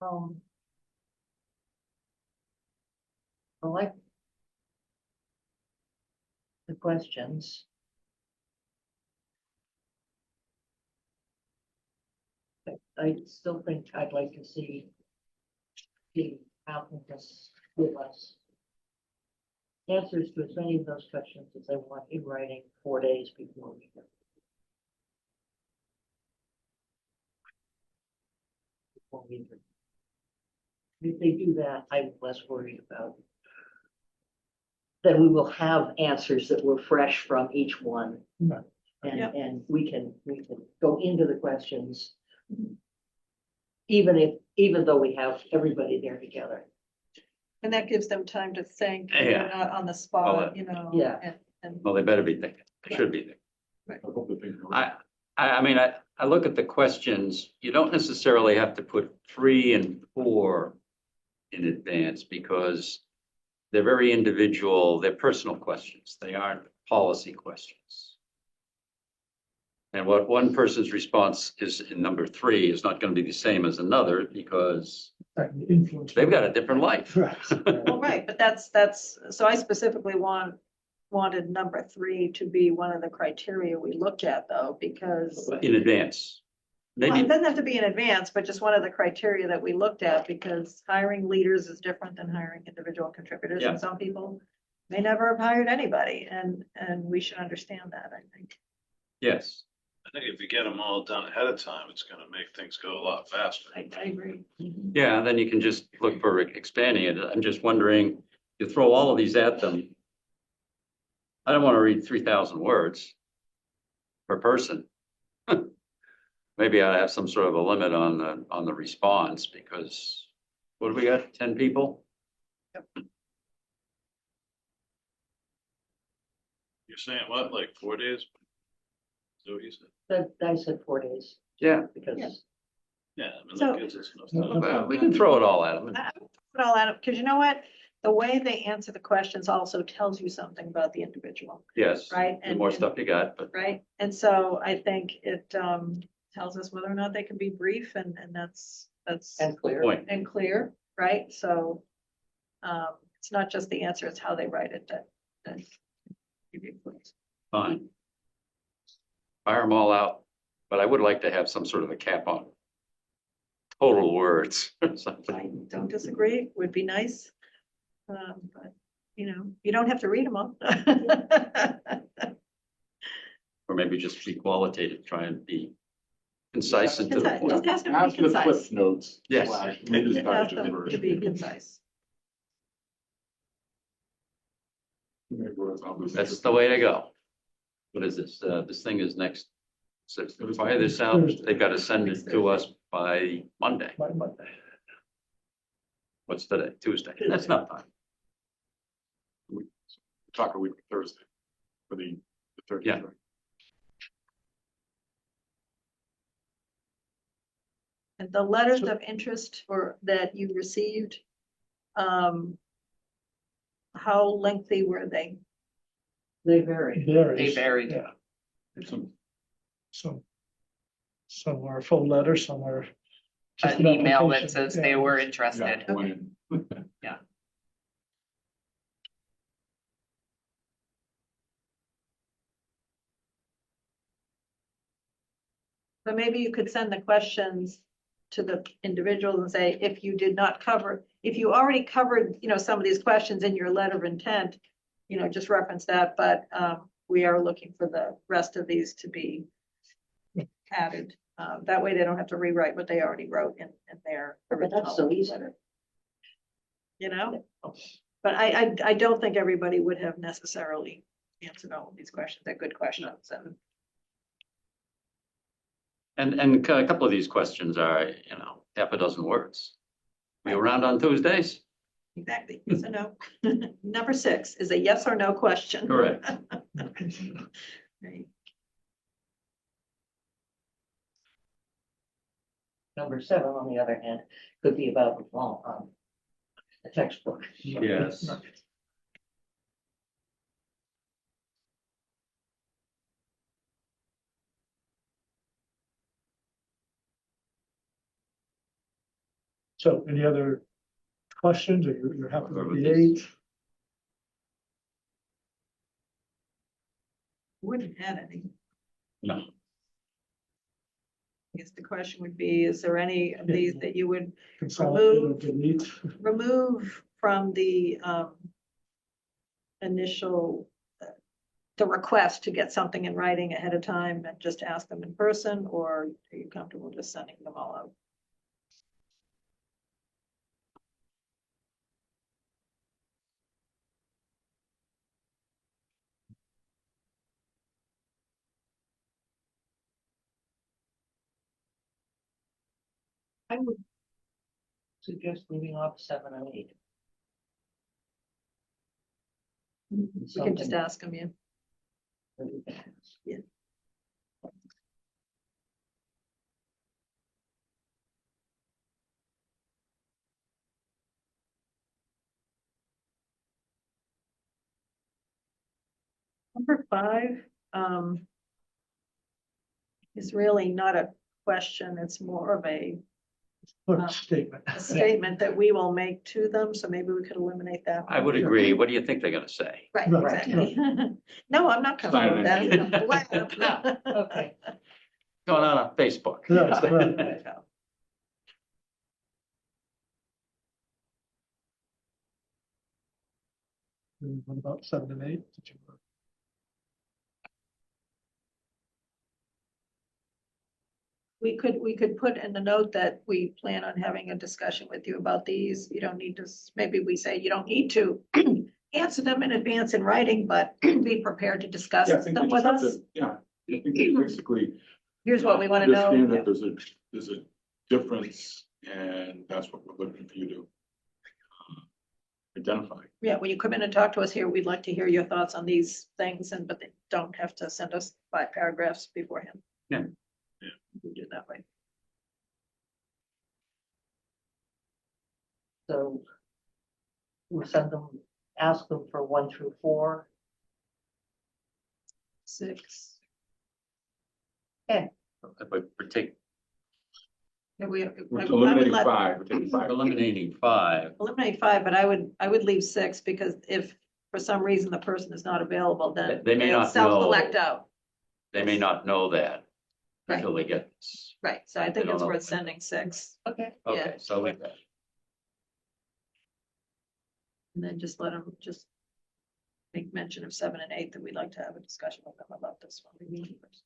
Um, I like the questions. I still think I'd like to see the applicants give us answers to as many of those questions as they want in writing 4 days before we go. Before we interview. If they do that, I'm less worried about that we will have answers that were fresh from each one. Right. Yep. And we can go into the questions. Even though we have everybody there together. And that gives them time to think, Yeah. they're not on the Well, spot, you know. yeah. And Well, they better be thinking, they should be thinking. I hope the thing. I mean, I look at the questions, you don't necessarily have to put 3 and 4 in advance because they're very individual, they're personal questions. They aren't policy questions. And what one person's response is in number 3 is not going to be the same as another because Influence. they've got a different life. Right. Well, right, but that's, so I specifically wanted number 3 to be one of the criteria we looked at though, because. In advance. Well, it Maybe, doesn't have to be in advance, but just one of the criteria that we looked at, because hiring leaders is different than hiring individual contributors. Yeah. And some people may never have hired anybody, and we should understand that, I think. yes. I think if you get them all done ahead of time, it's gonna make things go a lot faster. I agree. Yeah, then you can just look for expanding it. I'm just wondering, you throw all of these at them. I don't want to read 3,000 words per person. Maybe I have some sort of a limit on the response because what do we got? 10 people? You're saying what, like 4 days? So you said, That I said 4 days Yeah, because Yeah. yeah, I mean, So- that gives us enough time. well, we can throw it all at them. I would put it all out, because you know what? The way they answer the questions also tells you something about the individual, Yes, right? the more stuff you got, but Right? And so I think it tells us whether or not they can be brief, and that's and clear. point. and clear, right? So it's not just the answer, it's how they write it that give you clues. Fine. Fire them all out, but I would like to have some sort of a cap on total words or something. I don't disagree, would be nice. But, you know, you don't have to read them all. Or maybe just be qualitative, try and be concise and to the Just point. ask them to Ask be the clip concise. notes. Yes. slash Reader's Just ask Digest them to version. be concise. That's the way to go. What is this? This thing is next. So fire this out, they've got to send it to us by Monday. By Monday. What's today? Tuesday. That's not time. Talk a week Thursday for the 30th. Yeah. right? And the letters of interest or that you received, how lengthy were they? They vary. Varies. They varied. Yeah, Some- some are full letter, some are. just An an email that application. says Yeah. they were yeah, interested. one in. But maybe you could send the questions to the individuals and say, if you did not cover, if you already covered, you know, some of these questions in your letter of intent, you know, just reference that, but we are looking for the rest of these to be added. That way they don't have to rewrite what they already wrote in their But original that's so easy. letter. You know, but I don't think everybody would have necessarily answered all of these questions. They're good questions, and And a couple of these questions are, half a dozen words. You around on Tuesdays? exactly, yes or no. Number 6 is a yes or no question. Correct. Right. Number 7, on the other hand, could be about a textbook. Yes. So any other questions, or you're happy with Whatever the it is. 8? Wouldn't add any. No. I guess the question would be, is there any of these that you would Consolidate or delete? remove from the initial, the request to get something in writing ahead of time and just ask them in person, or are you comfortable just sending them all out? I would suggest leaving off 7 and 8. We can just ask them, yeah. Yeah. Number 5, is really not a question, it's more of a Statement. statement that we will make to them, so maybe we could eliminate that. I would agree. What do you think they're gonna say? Right, Right, exactly. No, I'm not comfortable with Sign that. No, okay. Going on Facebook. Yes, right. And what about 7 and 8? Did you? We could put in the note that we plan on having a discussion with you about these. You don't need to, maybe we say you don't need to answer them in advance in writing, but be prepared to discuss Yeah, I think them you with just have us. to, yeah, I think you basically Here's what we want to know. understand that there's a difference, and that's what we're looking for you to identify. Yeah, when you come in and talk to us here, we'd like to hear your thoughts on these things, and but they don't have to send us 5 paragraphs beforehand. Yeah. We do it that way. So we'll send them, ask them for 1 through 4. 6. But we're Yeah, We're I would eliminating let- 5, we're taking 5. eliminating 5. Eliminate 5, but I would leave 6, because if for some reason the person is not available, then They may they'll not self-select know. out. They may not know that Right. until they get this. Right, so I They think don't it's know. worth sending 6, Okay. Okay, Yeah. so leave that. and then just let them just make mention of 7 and 8, that we'd like to have a discussion with them about this one. We meet first.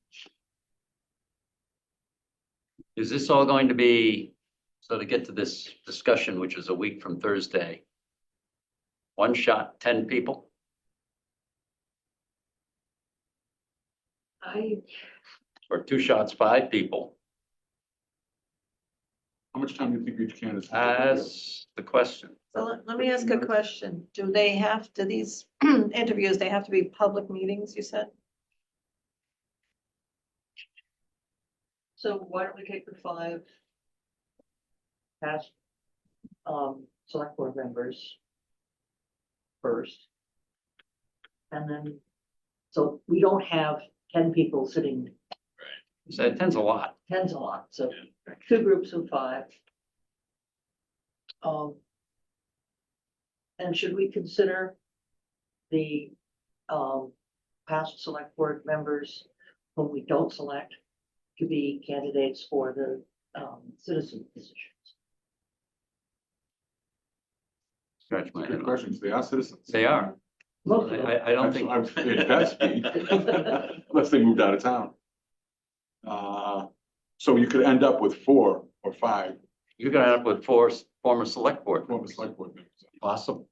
Is this all going to be, so to get to this discussion, which is a week from Thursday, 1 shot, 10 people? Or 2 shots, 5 people? How much time do you think each candidate? That's the question. So let me ask a question. Do these interviews, they have to be public meetings, you said? So why don't we take the 5 past select board members first? And then, so we don't have 10 people sitting, So 10's a lot. 10's a lot, so 2 groups of 5. And should we consider the past select board members whom we don't select to be candidates for the citizen positions? Scratch my head. Good on it. questions, they are citizens. They are. Most of them. I don't think, It has to be, unless they moved out of town. So you could end up with 4 or 5 you're gonna end up with 4 former select board. former select board members. Possible.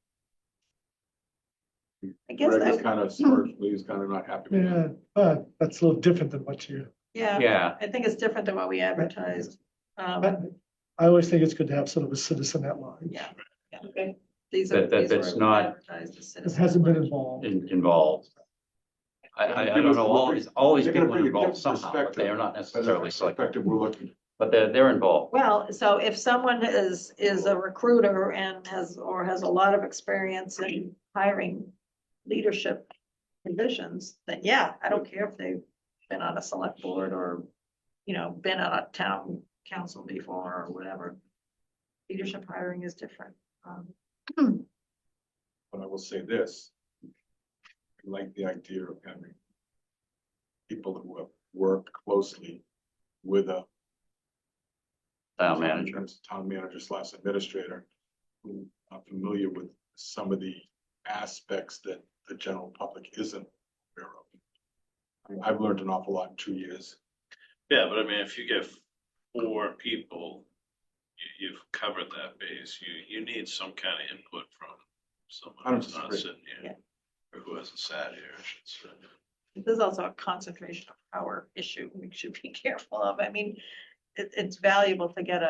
I guess Greg is that, kind of smirched, he's kind of not happy. with it. Yeah, but that's a little different than what you, yeah, Yeah, I think it's different than what we advertised. but I always think it's good to have sort of a citizen at large. Yeah. Okay. These are, That- these that's were not advertised as It citizens. hasn't been involved. involved. I don't know, all these They're gonna people bring a are involved different somehow, but they are not That's necessarily the select, perspective we're looking. but they're involved. Well, so if someone is a recruiter and has a lot of experience in hiring leadership positions, then yeah, I don't care if they've been on a select board or, been on a town council before or whatever. leadership hiring is different. But I will say this. I like the idea of having people who have worked closely with a Town manager. town manager slash administrator, who are familiar with some of the aspects that the general public isn't aware of. I've learned an awful lot in 2 years. Yeah, but I mean, if you get 4 people, you've covered that base. You need some kind of input from I someone don't who's not disagree. sitting here. Or who hasn't sat here, I should say. There's also a concentration of power issue we should be careful of. I mean, it's valuable to get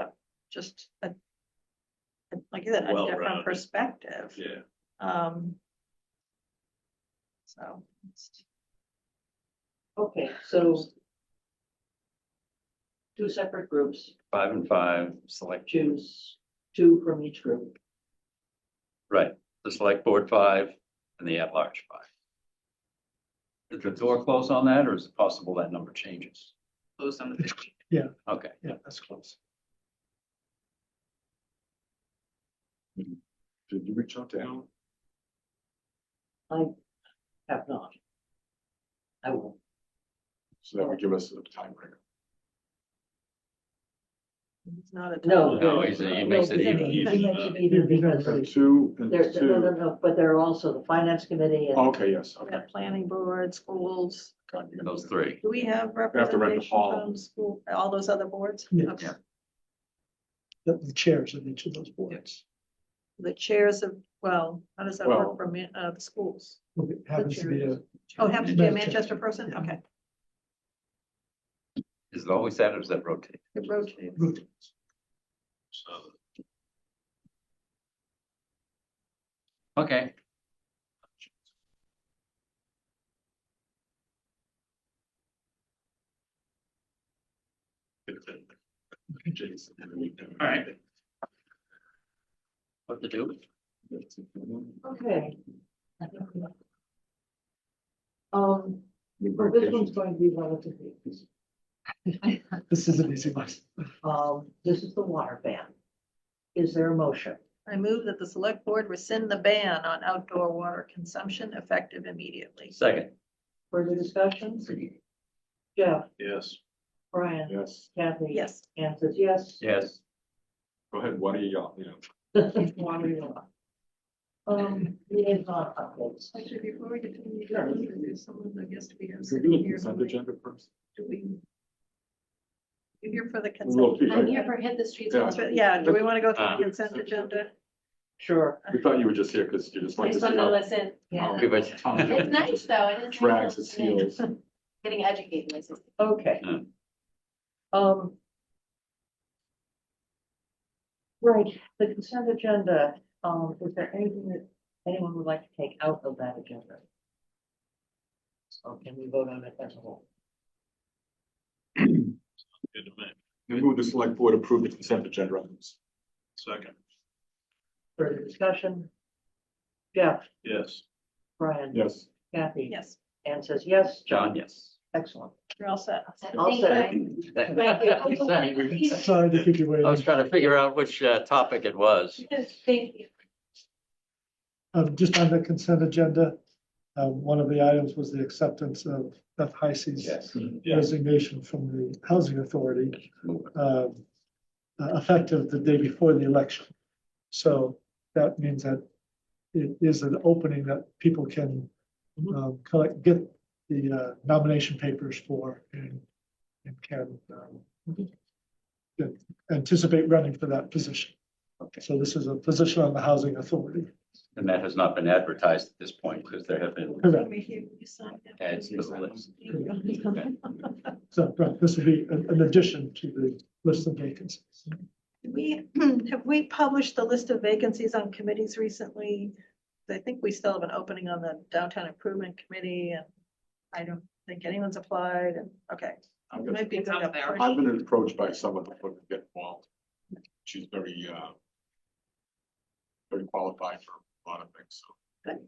like you said, a different Well-rounded. perspective. Yeah. So. Okay, so 2 separate groups, 5 and 5, select, choose 2 from each group. right, the select board 5 and the at-large 5. Did the door close on that, or is it possible that number changes? Closed on the 15th. Okay, Yeah, that's close. Did you reach out to Alan? I have not. I will. So that would give us a tiebreaker. It's not a. No. No, he makes it even. He makes it even because And 2 and there's, no, 2. no, but there are also the finance committee and Okay, yes, We okay. have planning board, schools. Those 3. Do we have have to rent the representation hall. from school, all those other boards? Yes. Okay. The chairs of each of those boards. The chairs of, well, how does that Well- work for the schools? It happens to be a. Oh, it happens to be a Manchester. Manchester person? Yeah. Okay. Is it always that, or does that rotate? It rotates. So Okay. Jason. All right. What to do? okay. Well, this one's going to be relatively easy. This is an easy one. This is the water ban. Is there a motion? I move that the select board rescind the ban on outdoor water consumption effective immediately. Second. Further discussion? Jeff, yes. Brian, Yes, Kathy? Yes. Anne says yes. Yes. go ahead, what are y'all, Water, liaison updates. Actually, before we get to the, there's someone, I guess, we have. Should we do the consent agenda first? Do we? You're here for the We'll consent. keep agenda? it. here for hit the streets. Yeah. That's right. Yeah, do we want to go through Ah. the consent agenda? Sure. We thought you were just here because you just I like to just see wanted to how listen. Yeah. Give it. It's nice though. It is. nice drags its listening. heels. Getting educated myself. Okay. Mm. Right, the consent agenda, is there anything that anyone would like to take out of that agenda? Or can we vote on it as a whole? Good to me. I move the select board approve the consent agenda items. Second, Further discussion? Jeff, yes. Brian? Yes. Kathy? Yes, Anne says yes. John, yes. Excellent. you're all set. All set. Thank you. Sorry to keep you I was waiting. trying to figure out which topic it was. Thank you. Just on the consent agenda, one of the items was the acceptance of Beth Heisey's resignation from the Housing Authority, effective the day before the election. So that means that it is an opening that people can get the nomination papers for and can anticipate running for that position. Okay. So this is a position on the Housing Authority. And that has not been advertised at this point because there have been Correct. Let me hear you sign that. ads to the list. So right, this will be an addition to the list of vacancies. Have we published the list of vacancies on committees recently? I think we still have an opening on the Downtown Improvement Committee, and I don't think anyone's applied, and, okay. I've It been- might be good to push. I've been approached by someone to get involved. She's very qualified for a lot of things, so. Good.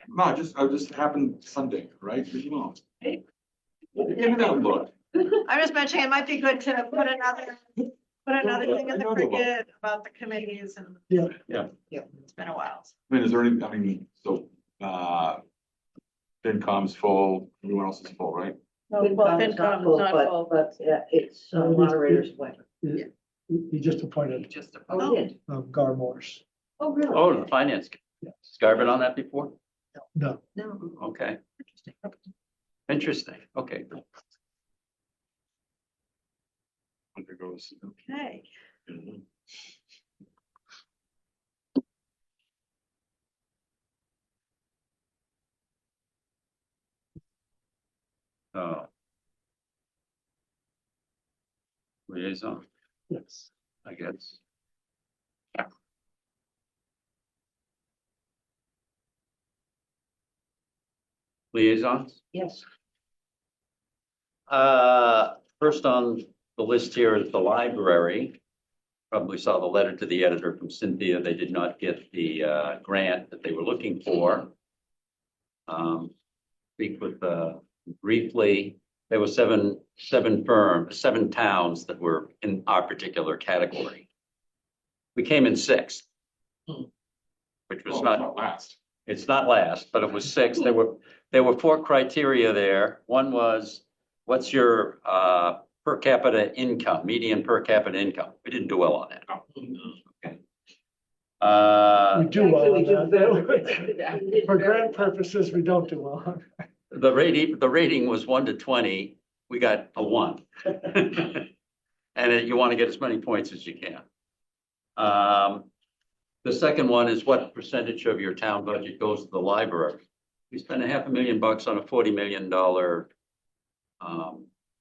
No, I just happened Sunday, right? You know. Hey. Give me that look. I'm just mentioning it might be good to put Put another thing in I the know they will. cricket about the committees and. Yeah. It's been a while. I mean, is there any, I mean, so, FinCom's full, everyone else is full, right? Well, FinCom is not full. But it's moderator's appointment. He just appointed Just a. Oh, he did. Gar Morris. Oh, really? Oh, the finance. Yes. Has been on that before? No, No. Okay. Interesting. Okay. There goes. Okay. Oh. Liaison, yes. I guess. Liaisons? Yes. First on the list here is the library. Probably saw the letter to the editor from Cynthia. They did not get the grant that they were looking for. Speak with briefly. There were seven towns that were in our particular category. We came in sixth, which was not last. It's not last, but it was sixth. There were four criteria there. One was, what's your per capita income, median per capita income? We didn't do well on that. Okay. We do well Actually, on we do that. very- For grant purposes, we don't do well on. The rating was 1 to 20. We got a 1. And you want to get as many points as you can. The second one is what percentage of your town budget goes to the library? We spent $500,000 on a $40 million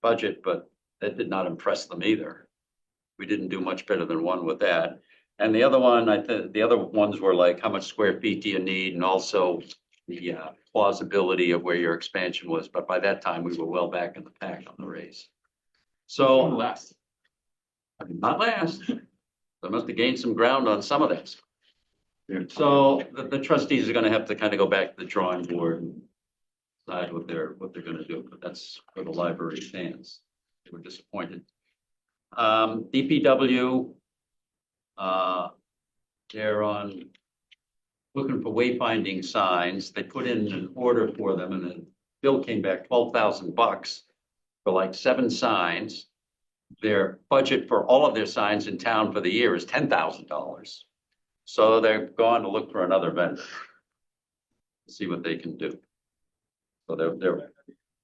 budget, but that did not impress them either. We didn't do much better than 1 with that. And the other one, the other ones were like, how much square feet do you need? And also the plausibility of where your expansion was. But by that time, we were well back in the pack on the raise. So Last. not last. They must have gained some ground on some of this. Yeah. So the trustees are gonna have to kind of go back to the drawing board and decide what they're gonna do, but that's where the library stands. They were disappointed. DPW, they're looking for wayfinding signs. They put in an order for them and the bill came back $12,000 for like 7 signs. Their budget for all of their signs in town for the year is $10,000. So they're going to look for another vendor. See what they can do. So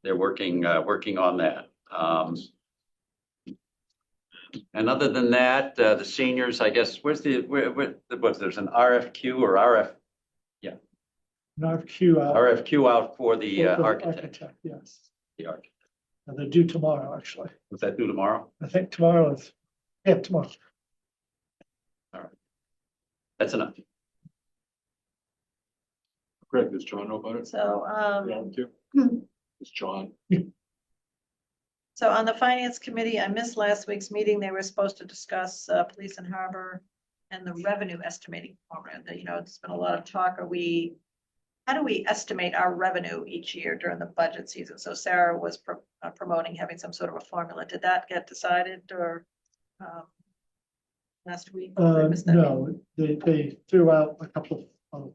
they're working on that. And other than that, the seniors, I guess, what's there's an RFQ or An RFQ out. RFQ out for the for the architect. Yes. The architect. And they're due tomorrow, actually. Was that due tomorrow? I think tomorrow is, yeah, tomorrow. That's enough. Greg, does John know about it? So, Is John? so on the finance committee, I missed last week's meeting. They were supposed to discuss police and harbor and the revenue estimating program. That, you know, there's been a lot of talk. How do we estimate our revenue each year during the budget season? So Sarah was promoting having some sort of a formula. Did that get decided or last week? I missed that meeting. No, they threw out a couple of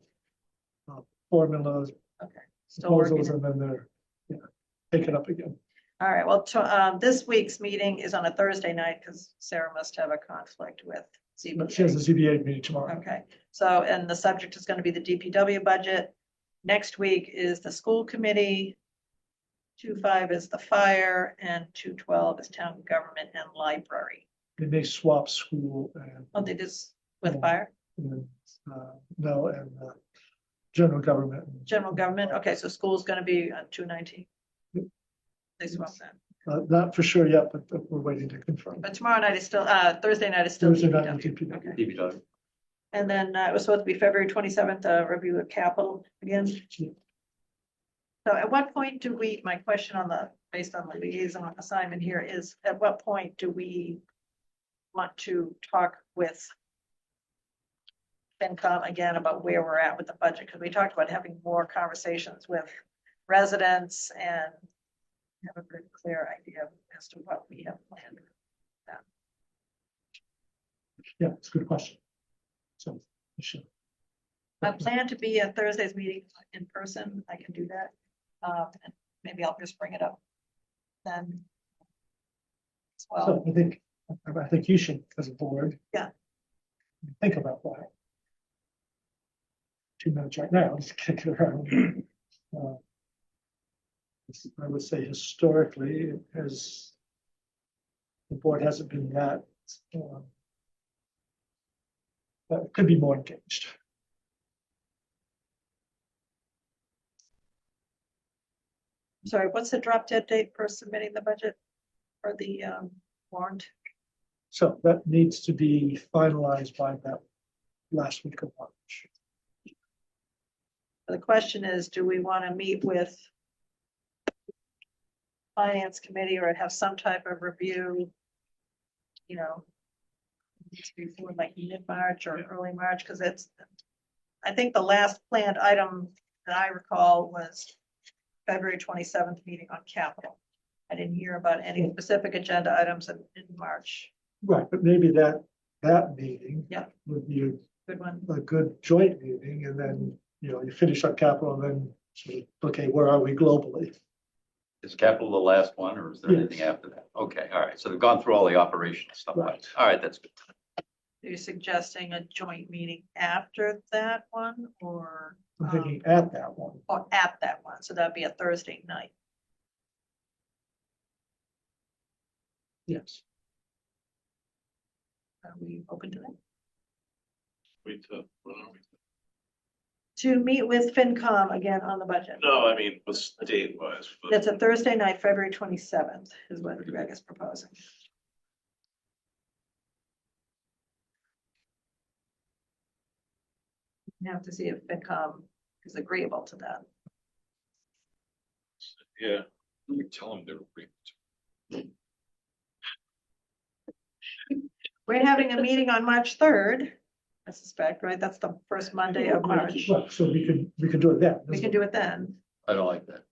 formulas, Okay, still working. proposals, and then they're take it up again. All right, well, this week's meeting is on a Thursday night because Sarah must have a conflict with But she has CBA. a ZBA meeting tomorrow. Okay, so, and the subject is going to be the DPW budget. Next week is the school committee. 2.5 is the fire and 2.12 is town government and library. They may swap school and, Oh, they just with Yeah. fire, and general government. general government. Okay, so school's going to be on 219. They swap that. Not for sure yet, but we're waiting to confirm. But tomorrow night is still, Thursday night is still Thursday night is DPW. DPW. Okay. DPW. And then it was supposed to be February 27th, review of capital again. So at what point do we, my question based on the liaison assignment here is, at what point do we want to talk with FinCom again about where we're at with the budget? Because we talked about having more conversations with residents and have a very clear idea as to what we have planned. Yeah, it's a good question. So, you should. I plan to be at Thursday's meeting in person. I can do that. And maybe I'll just bring it up then. As well. So I think you should, as a board. Yeah. Think about that. 2 minutes right now, just kick it around. I would say historically, as the board hasn't been that, could be more engaged. Sorry, what's the drop dead date for submitting the budget for the warrant? So that needs to be finalized by that last week of March. The question is, do we want to meet with finance committee or have some type of review? You know, before like mid-March or early March, because I think the last planned item that I recall was February 27th meeting on capital. I didn't hear about any specific agenda items in March. Right, but maybe that meeting. Yeah. Would be Good one. a good joint meeting, and then, you finish up capital and then sort of, okay, where are we globally? Is capital the last one, or is there Yes. anything after that? Okay, all right, so they've gone through all the operational stuff. Right. All right, that's good. Are you suggesting a joint meeting after that one or? I'm thinking at that one. Or at that one, so that'd be a Thursday night. Yes. Are we open to that? Wait till, when are we? To meet with FinCom again on the budget. No, I mean, what's date wise? That's a Thursday night, February 27th is what Greg is proposing. You have to see if FinCom is agreeable to that. Yeah, let me tell them they're agreeable. We're having a meeting on March 3rd, I suspect, right? That's the first Monday of March. Well, so we could do it then. We can do it then. I don't like that.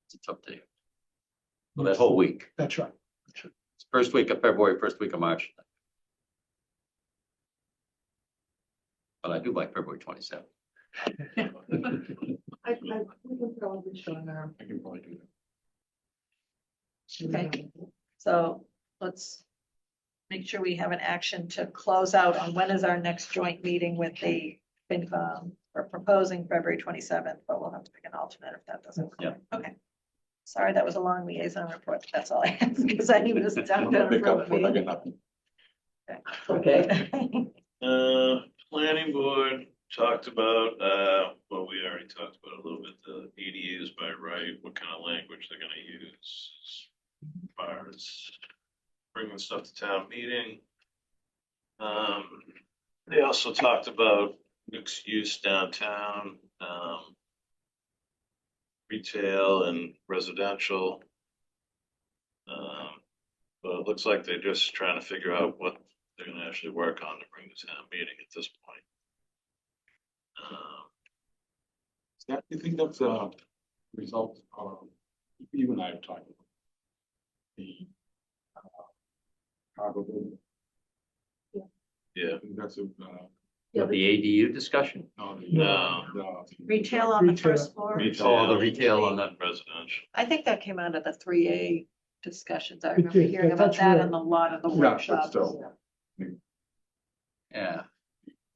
It's a tough day. Well, that whole week, That's right. it's first week of February, first week of March. But I do like February 27th. I can probably show her. I can probably do that. Okay, so let's make sure we have an action to close out on when is our next joint meeting with the FinCom. We're proposing February 27th, but we'll have to pick an alternate if that doesn't. Yeah. Okay. Sorry, that was a long liaison report. That's all I have because I knew this was down. Pick up what I got nothing. Okay. Planning board talked about, well, we already talked about a little bit, the ADUs by right, what kind of language they're gonna use as far as bringing stuff to town meeting. They also talked about mixed use downtown, retail and residential. But it looks like they're just trying to figure out what they're gonna actually work on to bring to town meeting at this point. You think that's a result of, you and I have talked about the probably. Yeah. I think that's a, The ADU discussion? No. Retail on the Retail. first floor. Oh, the retail on that. Residential. I think that came out of the 3A discussions. I It remember did, hearing yeah, about that's that right. in a lot of the Yeah, but workshops. still. Yeah.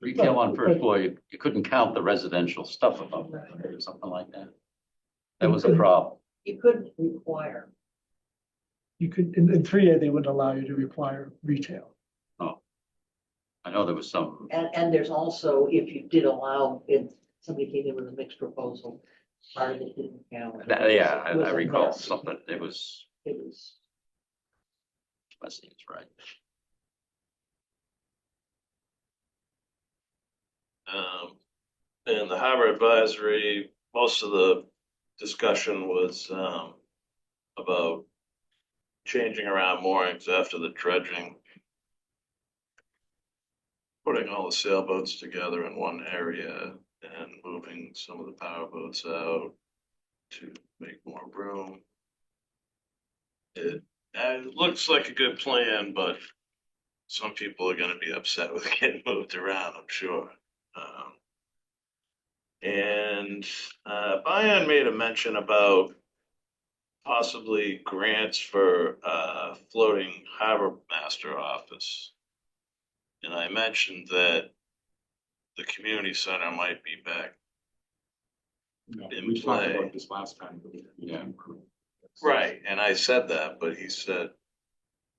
Retail on first floor, you couldn't count the residential stuff above that, or something like that. That was a problem. You couldn't require. You could, in 3A, they wouldn't allow you to require retail. I know there was some, And there's also, if you did allow, if somebody came in with a mixed proposal, part of it didn't count. yeah, It was I a recall mess. something, it was, It was, messy, it's right. And the harbor advisory, most of the discussion was, about changing around moorings after the dredging. Putting all the sailboats together in one area and moving some of the power boats out to make more room. It looks like a good plan, but some people are gonna be upset with getting moved around, I'm sure. And Bayan made a mention about possibly grants for floating harbor master office. And I mentioned that the community center might be back. No, In we talked play. about this last time. But Yeah. Right, and I said that, but he said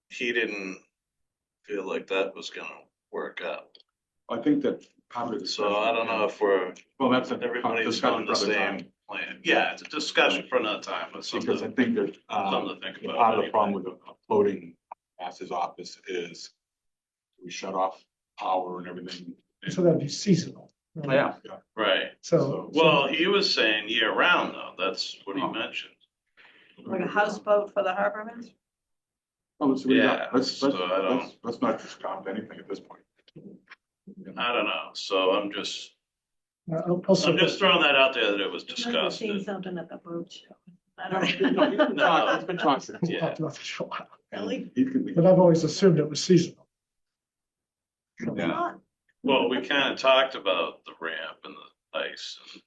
he didn't feel like that was gonna work out. I think that part of the. So I don't know if we're, Well, that's a everybody's discussion on for the other same time. plan. Yeah, it's a discussion for another time, but Because I something, think that, something to think about. part of the problem with a floating master's office is we shut off power and everything. So that'd be seasonal. right? Yeah. Right, So. well, he was saying year round though, that's what he Oh. mentioned. Like a houseboat for the harbor master? Oh, let's, we Yeah, let's, so I don't- let's not discount anything at this point. I don't know, so I'm just Also, throwing that out there that it was I've discussed. seen something at the boat show. I No, don't no, know. it's been talked since. Yeah. talked about this for a while, Really? He could- but I've always assumed it was seasonal. Yeah. Well, we kind of talked about the ramp and the ice, and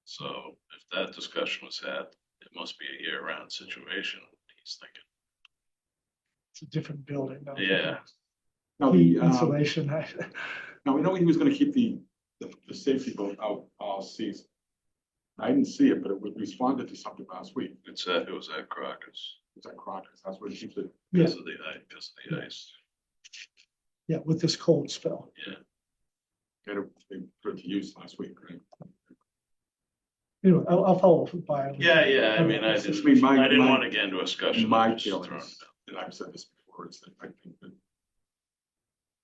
so if that discussion was had, it must be a year-round situation, he's thinking. It's a different building. now. Yeah. No, Heat, the, insulation. no, we know he was gonna keep the safety boat out all season. I didn't see it, but it was responded to something last week. It was at Crocker's It's at Crockett, that's where he keeps it. because of the ice. Yeah, with this cold spell. They put it to use last week, right? Anyway, I'll follow up with Byron. Yeah, I mean, I It's just didn't, me, my- I didn't my- want to get into a discussion. My I'm just throwing feelings, it out. and I've said this before, is that I think that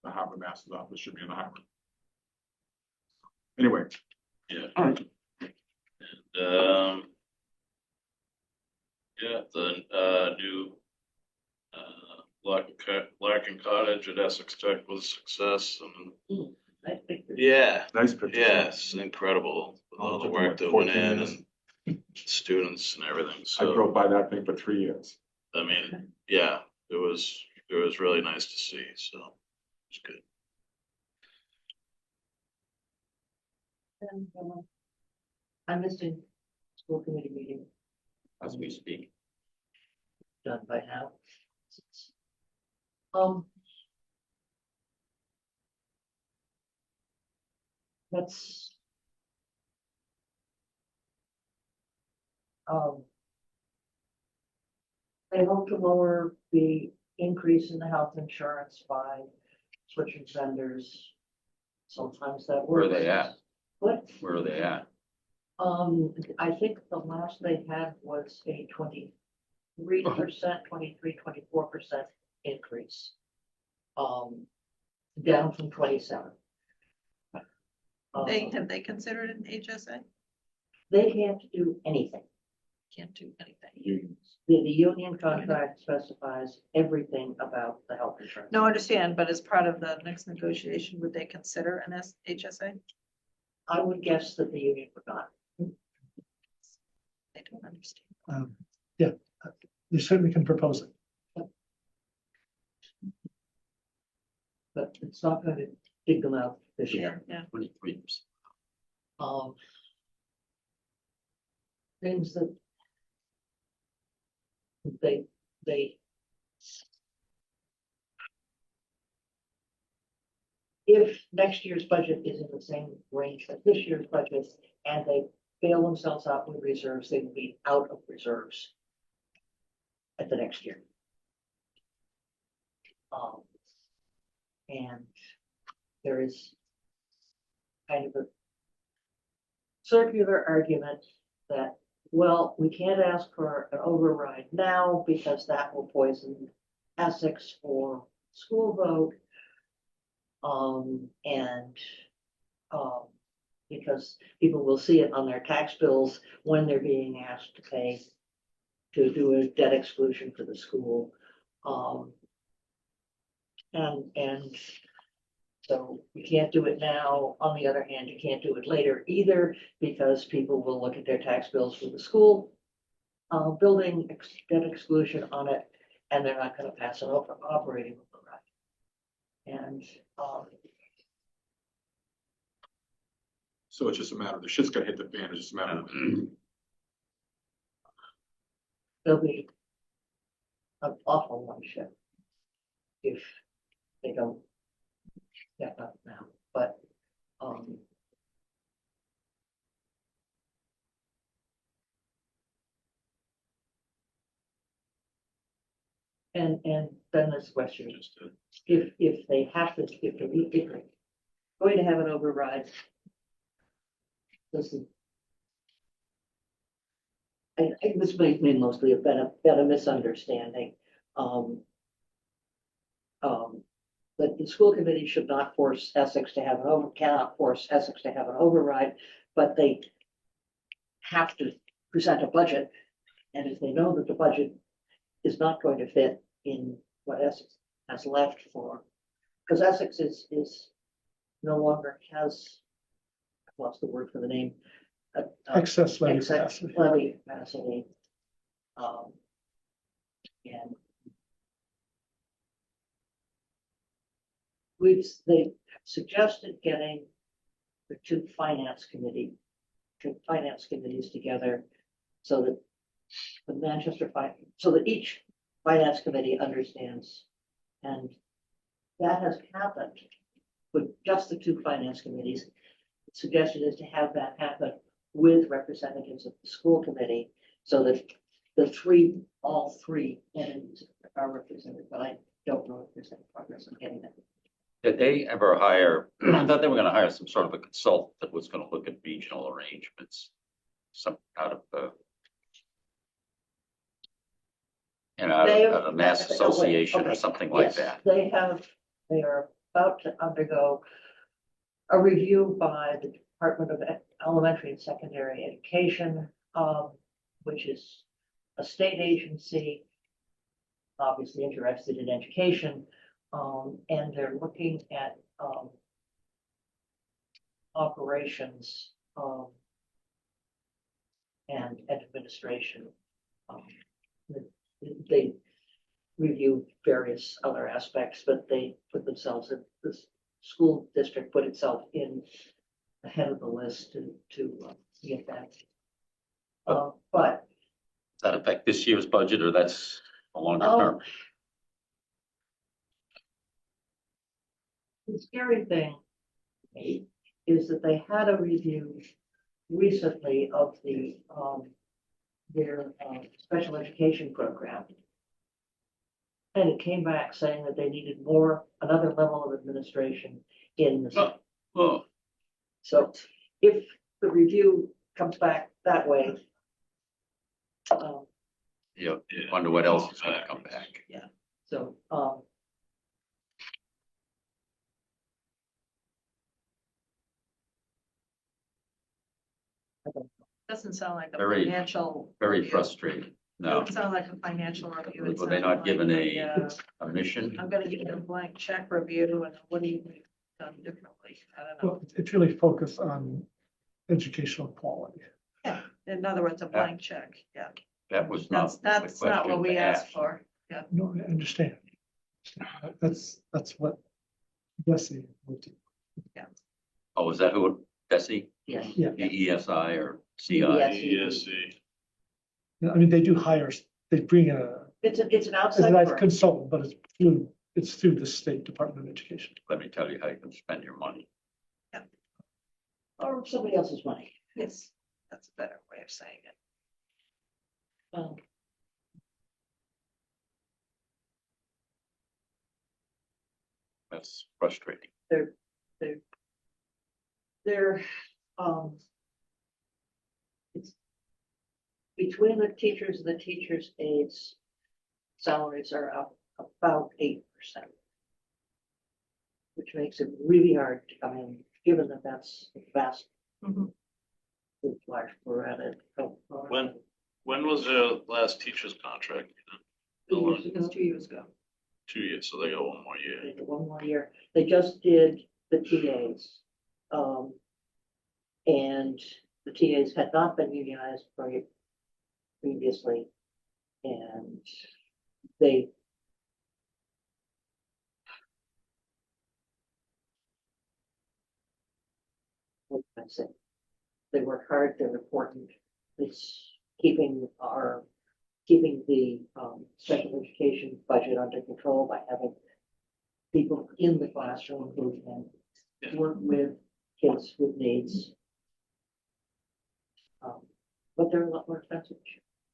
the harbor master's office should be in the harbor. Anyway, Yeah. all right, Yeah, the new Larkin Cottage at Essex Tech was a success, and I think that- yeah, nice picture. yes, incredible, with all the work that went in and students and everything, I so, drove by that thing for 3 years. I mean, yeah, it was really nice to see, so it's good. And, I missed a school committee meeting As we speak. done by now. That's. They hope to lower the increase in the health insurance by switching vendors. Sometimes that Where are works. they at? What? Where are they at? I think the last they had was a 23%, 24% increase. Down from 27. Have they considered an HSA? They can't do anything. Can't do anything. Unions. The union contract specifies everything about the health insurance. No, I understand, but as part of the next negotiation, would they consider an HSA? I would guess that the union would not. They don't understand. Yeah, you certainly can propose it. But it's not going to dig them out this year. Yeah. 23%. Things that they if next year's budget is in the same range as this year's budget and they bail themselves out with reserves, they will be out of reserves at the next year. And there is kind of a circular argument that, well, we can't ask for an override now because that will poison Essex for school vote. Because people will see it on their tax bills when they're being asked to pay to do a debt exclusion for the school. And so you can't do it now. On the other hand, you can't do it later either because people will look at their tax bills for the school building debt exclusion on it, and they're not going to pass an operating override. And, So it's just a matter of the shit's gonna hit the fan, it's just a matter of. there'll be an awful one shift if they don't step up now, but, and then this question, Just to if they have to, if they're going to have an override, this is. This may mostly have been a misunderstanding. That the school committee should not force Essex to have cannot force Essex to have an override, but they have to present a budget. And if they know that the budget is not going to fit in what Essex has left for, because Essex is no longer has, what's the word for the name? Excess levy Excess capacity. levy capacity. And they suggested getting the two finance committees together so that so that each finance committee understands. And that has happened with just the two finance committees. The suggestion is to have that happen with representatives of the school committee so that all three entities are represented, but I don't know if there's any progress on getting that. Did they ever hire, I thought they were gonna hire some sort of a consultant that was gonna look at regional arrangements, some out of the out of a mass association or something like Yes, that. they are about to undergo a review by the Department of Elementary and Secondary Education, which is a state agency, obviously interested in education, and they're looking at operations and administration. They review various other aspects, but they put themselves in this school district put itself in ahead of the list to get that. But Does that affect this year's budget or that's a longer Oh. term? the scary thing to me is that they had a review recently of their special education program. And it came back saying that they needed another level of administration in the. Oh, So if the review comes back that way. yeah, wonder what else is gonna come back. So, Doesn't sound like a Very- financial. Very review. frustrating. No, Doesn't sound like a financial review. It were they sounded not like given a uh, mission? I'm gonna give you a blank check review and what do you need done differently? I don't know. Well, it's really focused on educational quality. In other words, a blank check, yeah. That was not. That's the not what question we to asked ask. for. No, I understand. That's what Bessie would do. Oh, is that who, Desi, yes, DESI or CI? Yes. ESC. Yeah, I mean, they do hire, they bring in it's an as outside a nice firm. consultant, but it's through the State Department of Education. Let me tell you how you can spend your money. Or somebody else's money. Yes, that's a better way of saying it. Um, That's frustrating. They're, it's between the teachers and the teachers' aides, salaries are up about 8%. Which makes it really hard to come in, given that that's a vast, Mhm. large plurality. When was their last teacher's contract? Two years It was ago, 2 years ago. 2 years, so they got one more year. they did one more year. They just did the TAs. And the TAs had not been unionized previously. And they I said, they work hard, they're important. It's keeping the special education budget under control by having people in the classroom who can work with kids with needs. But they're a lot more expensive.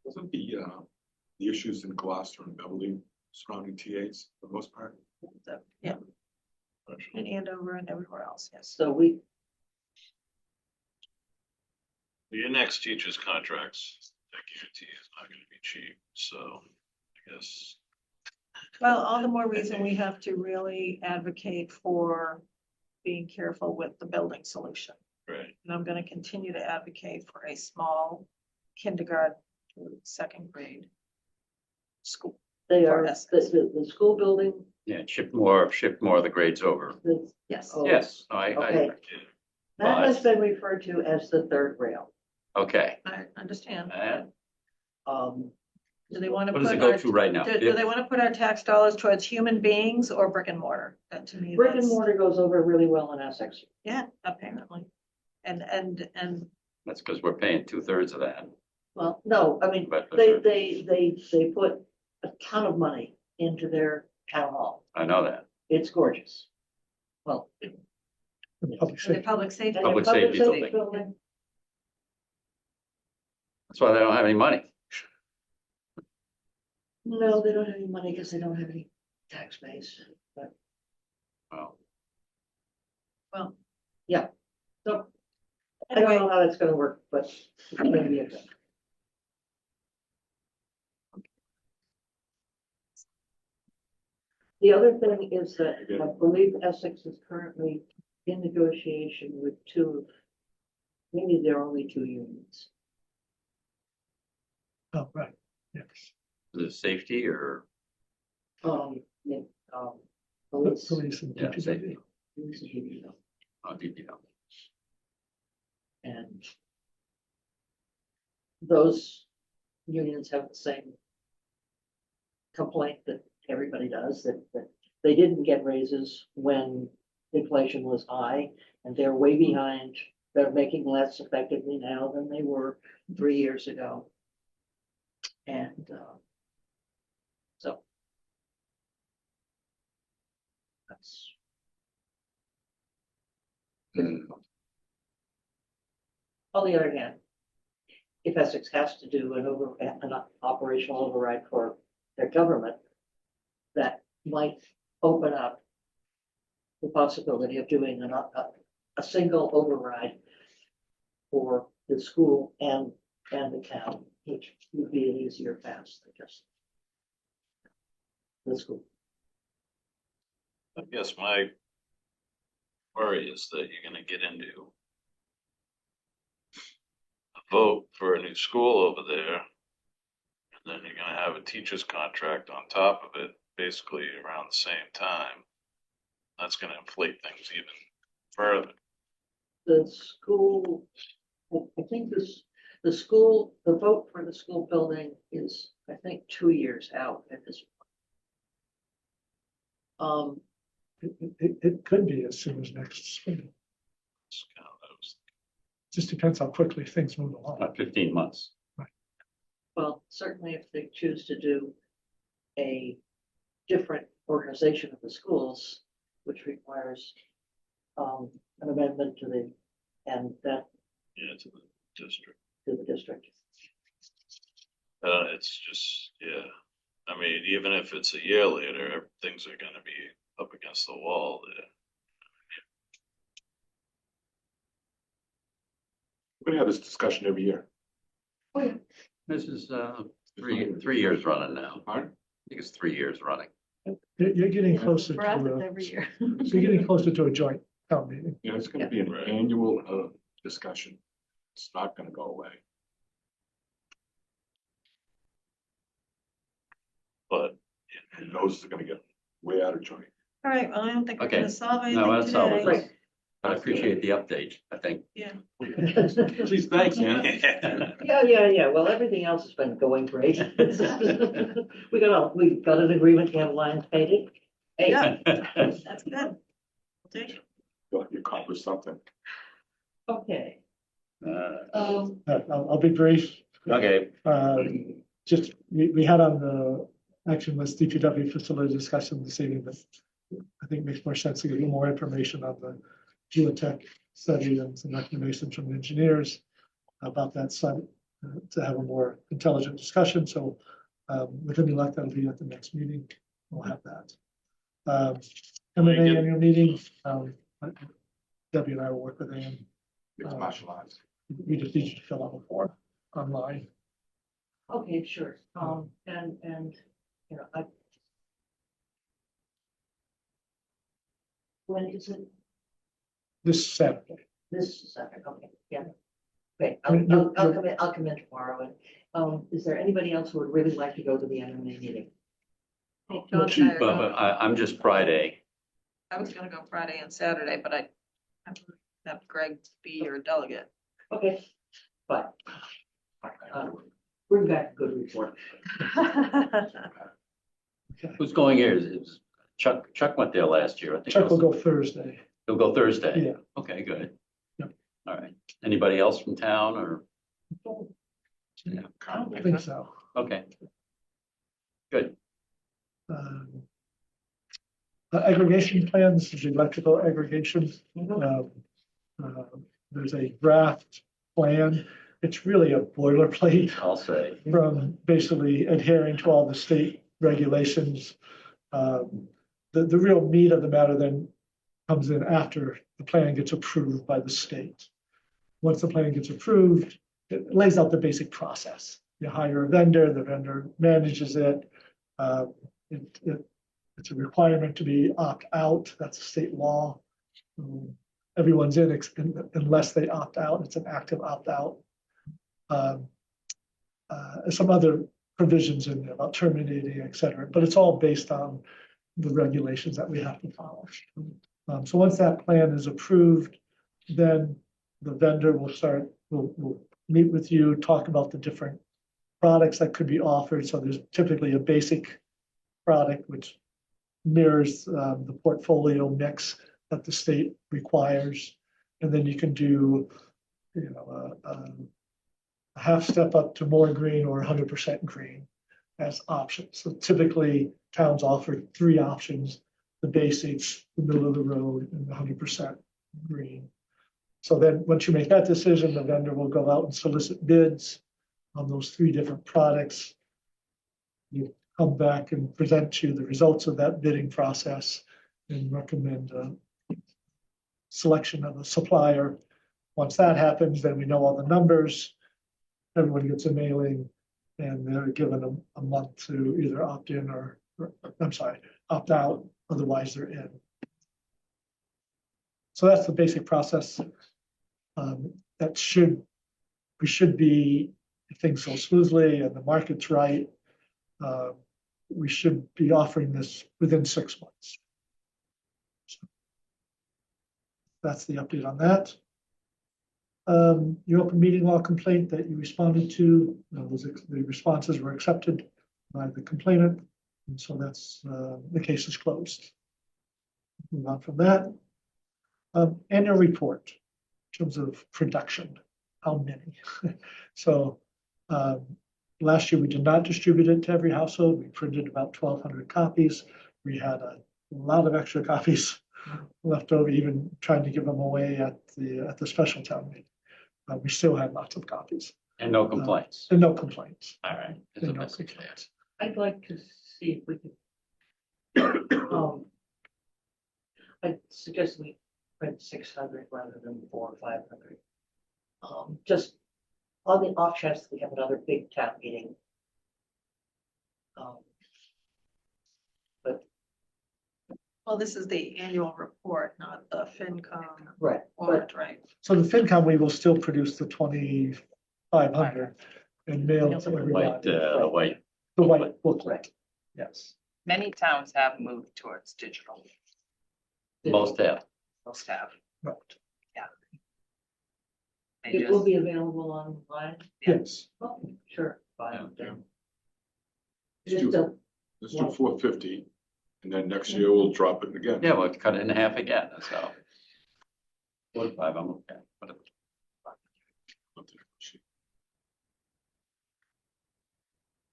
Wasn't the issues in Gloucester and Beverly surrounding TAs for the most part? So, yeah, and Andover and everywhere else, yes. So we, Your next teacher's contracts, I guarantee is not gonna be cheap, so I guess. Well, all the more reason we have to really advocate for being careful with the building solution. Right. And I'm gonna continue to advocate for a small kindergarten to second grade school. they For are, Essex. the school building, Yeah, ship more of the grades over. Yes. Oh, Yes, okay. That has been referred to as the third rail. okay. I understand. And Do they want to what does put it go our, to right now? do they want to put our tax dollars towards human beings or brick and mortar? That to me, Brick and that's, mortar goes over really well in Essex. yeah, apparently. And That's because we're paying 2/3 of that. Well, no, I mean, But they put a ton of money into their town hall. I know that. It's gorgeous. Well. And public the safety. public safety. and the Public safety building. That's why they don't have any money. No, they don't have any money because they don't have any tax base, but, Well, Well, yeah. So I don't anyway, know how that's gonna work, but it's gonna be okay. The other thing is that I believe Essex is currently in negotiation with maybe there are only two unions. Oh, right, yes. is it safety or? Yeah, police. Police and Yeah, DPW. safety. Police and DPW. DPW. And those unions have the same complaint that everybody does, that they didn't get raises when inflation was high, and they're way behind. They're making less effectively now than they were 3 years ago. And so that's. On the other hand, if Essex has to do an operational override for their government, that might open up the possibility of doing a single override for the school and the town, which would be an easier pass than just the school. I guess my worry is that you're gonna get into a vote for a new school over there. And then you're gonna have a teacher's contract on top of it, basically around the same time. That's gonna inflate things even further. The school, I think the vote for the school building is, I think, 2 years out at this point. It could be as soon as next spring. It's kind of those. Just depends how quickly things move along. 15 months. Well, certainly if they choose to do a different organization of the schools, which requires an amendment to that Yeah, to the district. to the district. It's just, yeah. I mean, even if it's a year later, things are gonna be up against the wall there. We're gonna have this discussion every year. This is 3 years running now. I Pardon? think it's 3 years running. You're getting closer for us, it's to, every year. you're getting closer to a joint town meeting. Yeah, it's gonna be an Right. annual discussion. It's not gonna go away. But And those are gonna get way out of joint. All right, well, I don't think we're Okay. gonna solve anything No, that's all. today. Right. I appreciate the update, I think. Yeah. Geez, thanks, man. Yeah. Well, everything else has been going great. We got an agreement to have lines painted. Hey, Yeah. That's good. We'll take it. You accomplished something. Okay. I'll be brief. Okay, Just, we had on the action list DPW facility discussion this evening, but I think it makes more sense to get a little more information on the geotech study and some recommendations from the engineers about that site to have a more intelligent discussion. So with any luck, that'll be at the next meeting. We'll have that. MMA annual meeting, Debbie and I will work with Ann. It's martial arts. We just need you to fill out a form online. Okay, sure. And, you know, when is it? This Saturday. This Saturday, okay, yeah. Okay, I mean, you're- I'll come in tomorrow. And, is there anybody else who would really like to go to the MMA meeting? Hey, John and I are but going. I'm just Friday. I was gonna go Friday and Saturday, but I have Greg be your delegate. Okay, but, bring back a good report. Who's going here? Is Chuck went there last year, I think. Chuck will go Thursday. He'll go Thursday? Yeah. Okay, good. Yep. All right. Anybody else from town or? Yeah, I don't think so. okay. Good. Aggregation plans, the electrical aggregation. There's a draft plan. It's really a boilerplate I'll say. from basically adhering to all the state regulations. The real meat of the matter then comes in after the plan gets approved by the state. Once the plan gets approved, it lays out the basic process. You hire a vendor, the vendor manages it. It's a requirement to be opt-out, that's a state law. Everyone's in unless they opt out, it's an active opt-out. Some other provisions in there about terminating, et cetera, but it's all based on the regulations that we have to follow. So once that plan is approved, then the vendor will meet with you, talk about the different products that could be offered. So there's typically a basic product which mirrors the portfolio mix that the state requires. And then you can do, you know, a half step up to more green or 100% green as options. So typically towns offer three options: the basics, the middle of the road, and the 100% green. So then once you make that decision, the vendor will go out and solicit bids on those three different products. You come back and present you the results of that bidding process and recommend a selection of a supplier. Once that happens, then we know all the numbers. Everyone gets a mailing and they're given a month to either opt in or opt out, otherwise they're in. So that's the basic process. We should be, if things go smoothly and the market's right, we should be offering this within 6 months. So that's the update on that. Your open meeting law complaint that you responded to, the responses were accepted by the complainant, and so that's the case is closed. Move on from that. Annual report in terms of production, how many? So last year we did not distribute it to every household. We printed about 1,200 copies. We had a lot of extra copies left over, even trying to give them away at the special town meeting. We still had lots of copies. And no complaints. And no complaints. All right. It's And a no message there. complaints. I'd like to see if we could. I suggest we print 600 rather than 400 or 500. Just on the off chance that we have another big town meeting. But Well, this is the annual report, not the FinCom right, warrant, right? So the FinCom, we will still produce the 2,500 and mail to everybody. White. The white booklet, yes. Many towns have moved towards digital. Most have. Most have. Right. They it will just- be available online. Yes. Oh, sure, fine. Yeah. Just a, Let's do 450, and then next year we'll drop it again. Yeah, we'll cut it in half again, so. 45, I'm okay. Whatever.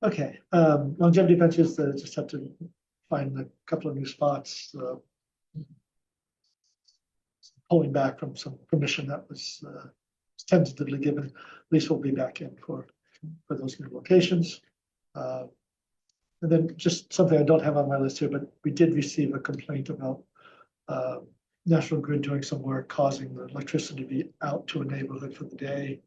Okay, longevity benches, just have to find a couple of new spots. Pulling back from some permission that was tentatively given. At least we'll be back in for those new locations. And then just something I don't have on my list here, but we did receive a complaint about National Grid doing some work causing the electricity to be out to a neighborhood for the day.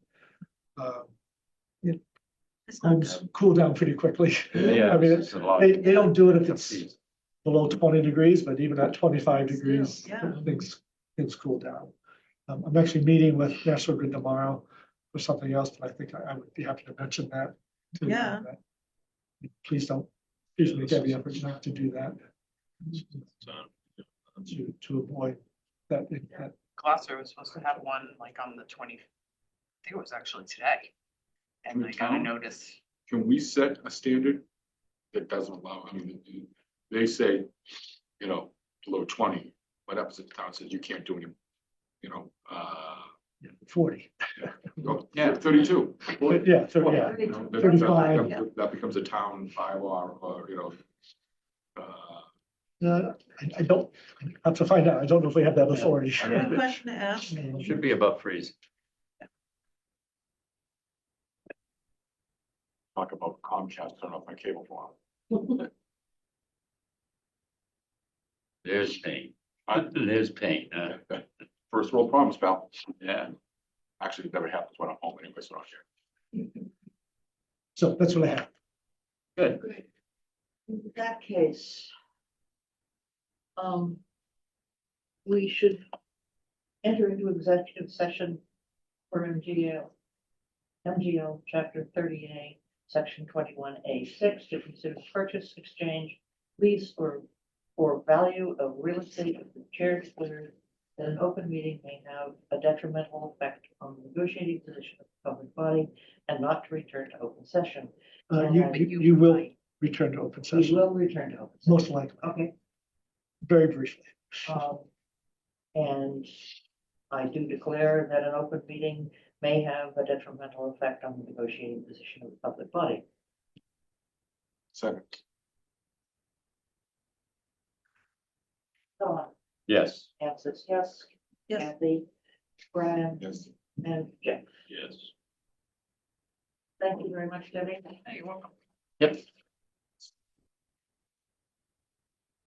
Homes cool down pretty quickly. Yeah. I mean, it's a lot. they don't do it if it's below 20 degrees, but even at 25 degrees, Still, yeah. things cool down. I'm actually meeting with National Grid tomorrow for something else, but I think I would be happy to mention that. too, Yeah. that Please make every effort not to do that to avoid that. Gloucester was supposed to have one like on the 20th. I think it was actually today. And I got a notice. Can we set a standard that doesn't allow, I mean, they say, below 20, what happens if the town says you can't do any, 40. Yeah, 32. Yeah, 30, yeah. That 35. that becomes a town bylaw or, I don't, I have to find out. I don't know if we have that authority. Good question to ask. Should be above freeze. talk about Comcast, turn off my cable for them. There's pain. There's pain. First world problems, pal. Yeah. Actually, it never happens when I'm home anyway, so I don't care. So that's what I have. Good. In that case, we should enter into executive session for MGL Chapter 30A, Section 21A6, to consider purchase, exchange, lease, or value of real estate if the chair declares that an open meeting may have a detrimental effect on the negotiating position of the public body and not to return to open session. You will return to open We session, will return to open session. most likely, Okay. very briefly. And I do declare that an open meeting may have a detrimental effect on the negotiating position of the public body. Second. Dawn, Yes. Francis, yes. Yes. Kathy, Brian, Yes. and Jeff. Yes. Thank you very much, Debbie. You're welcome. Yep.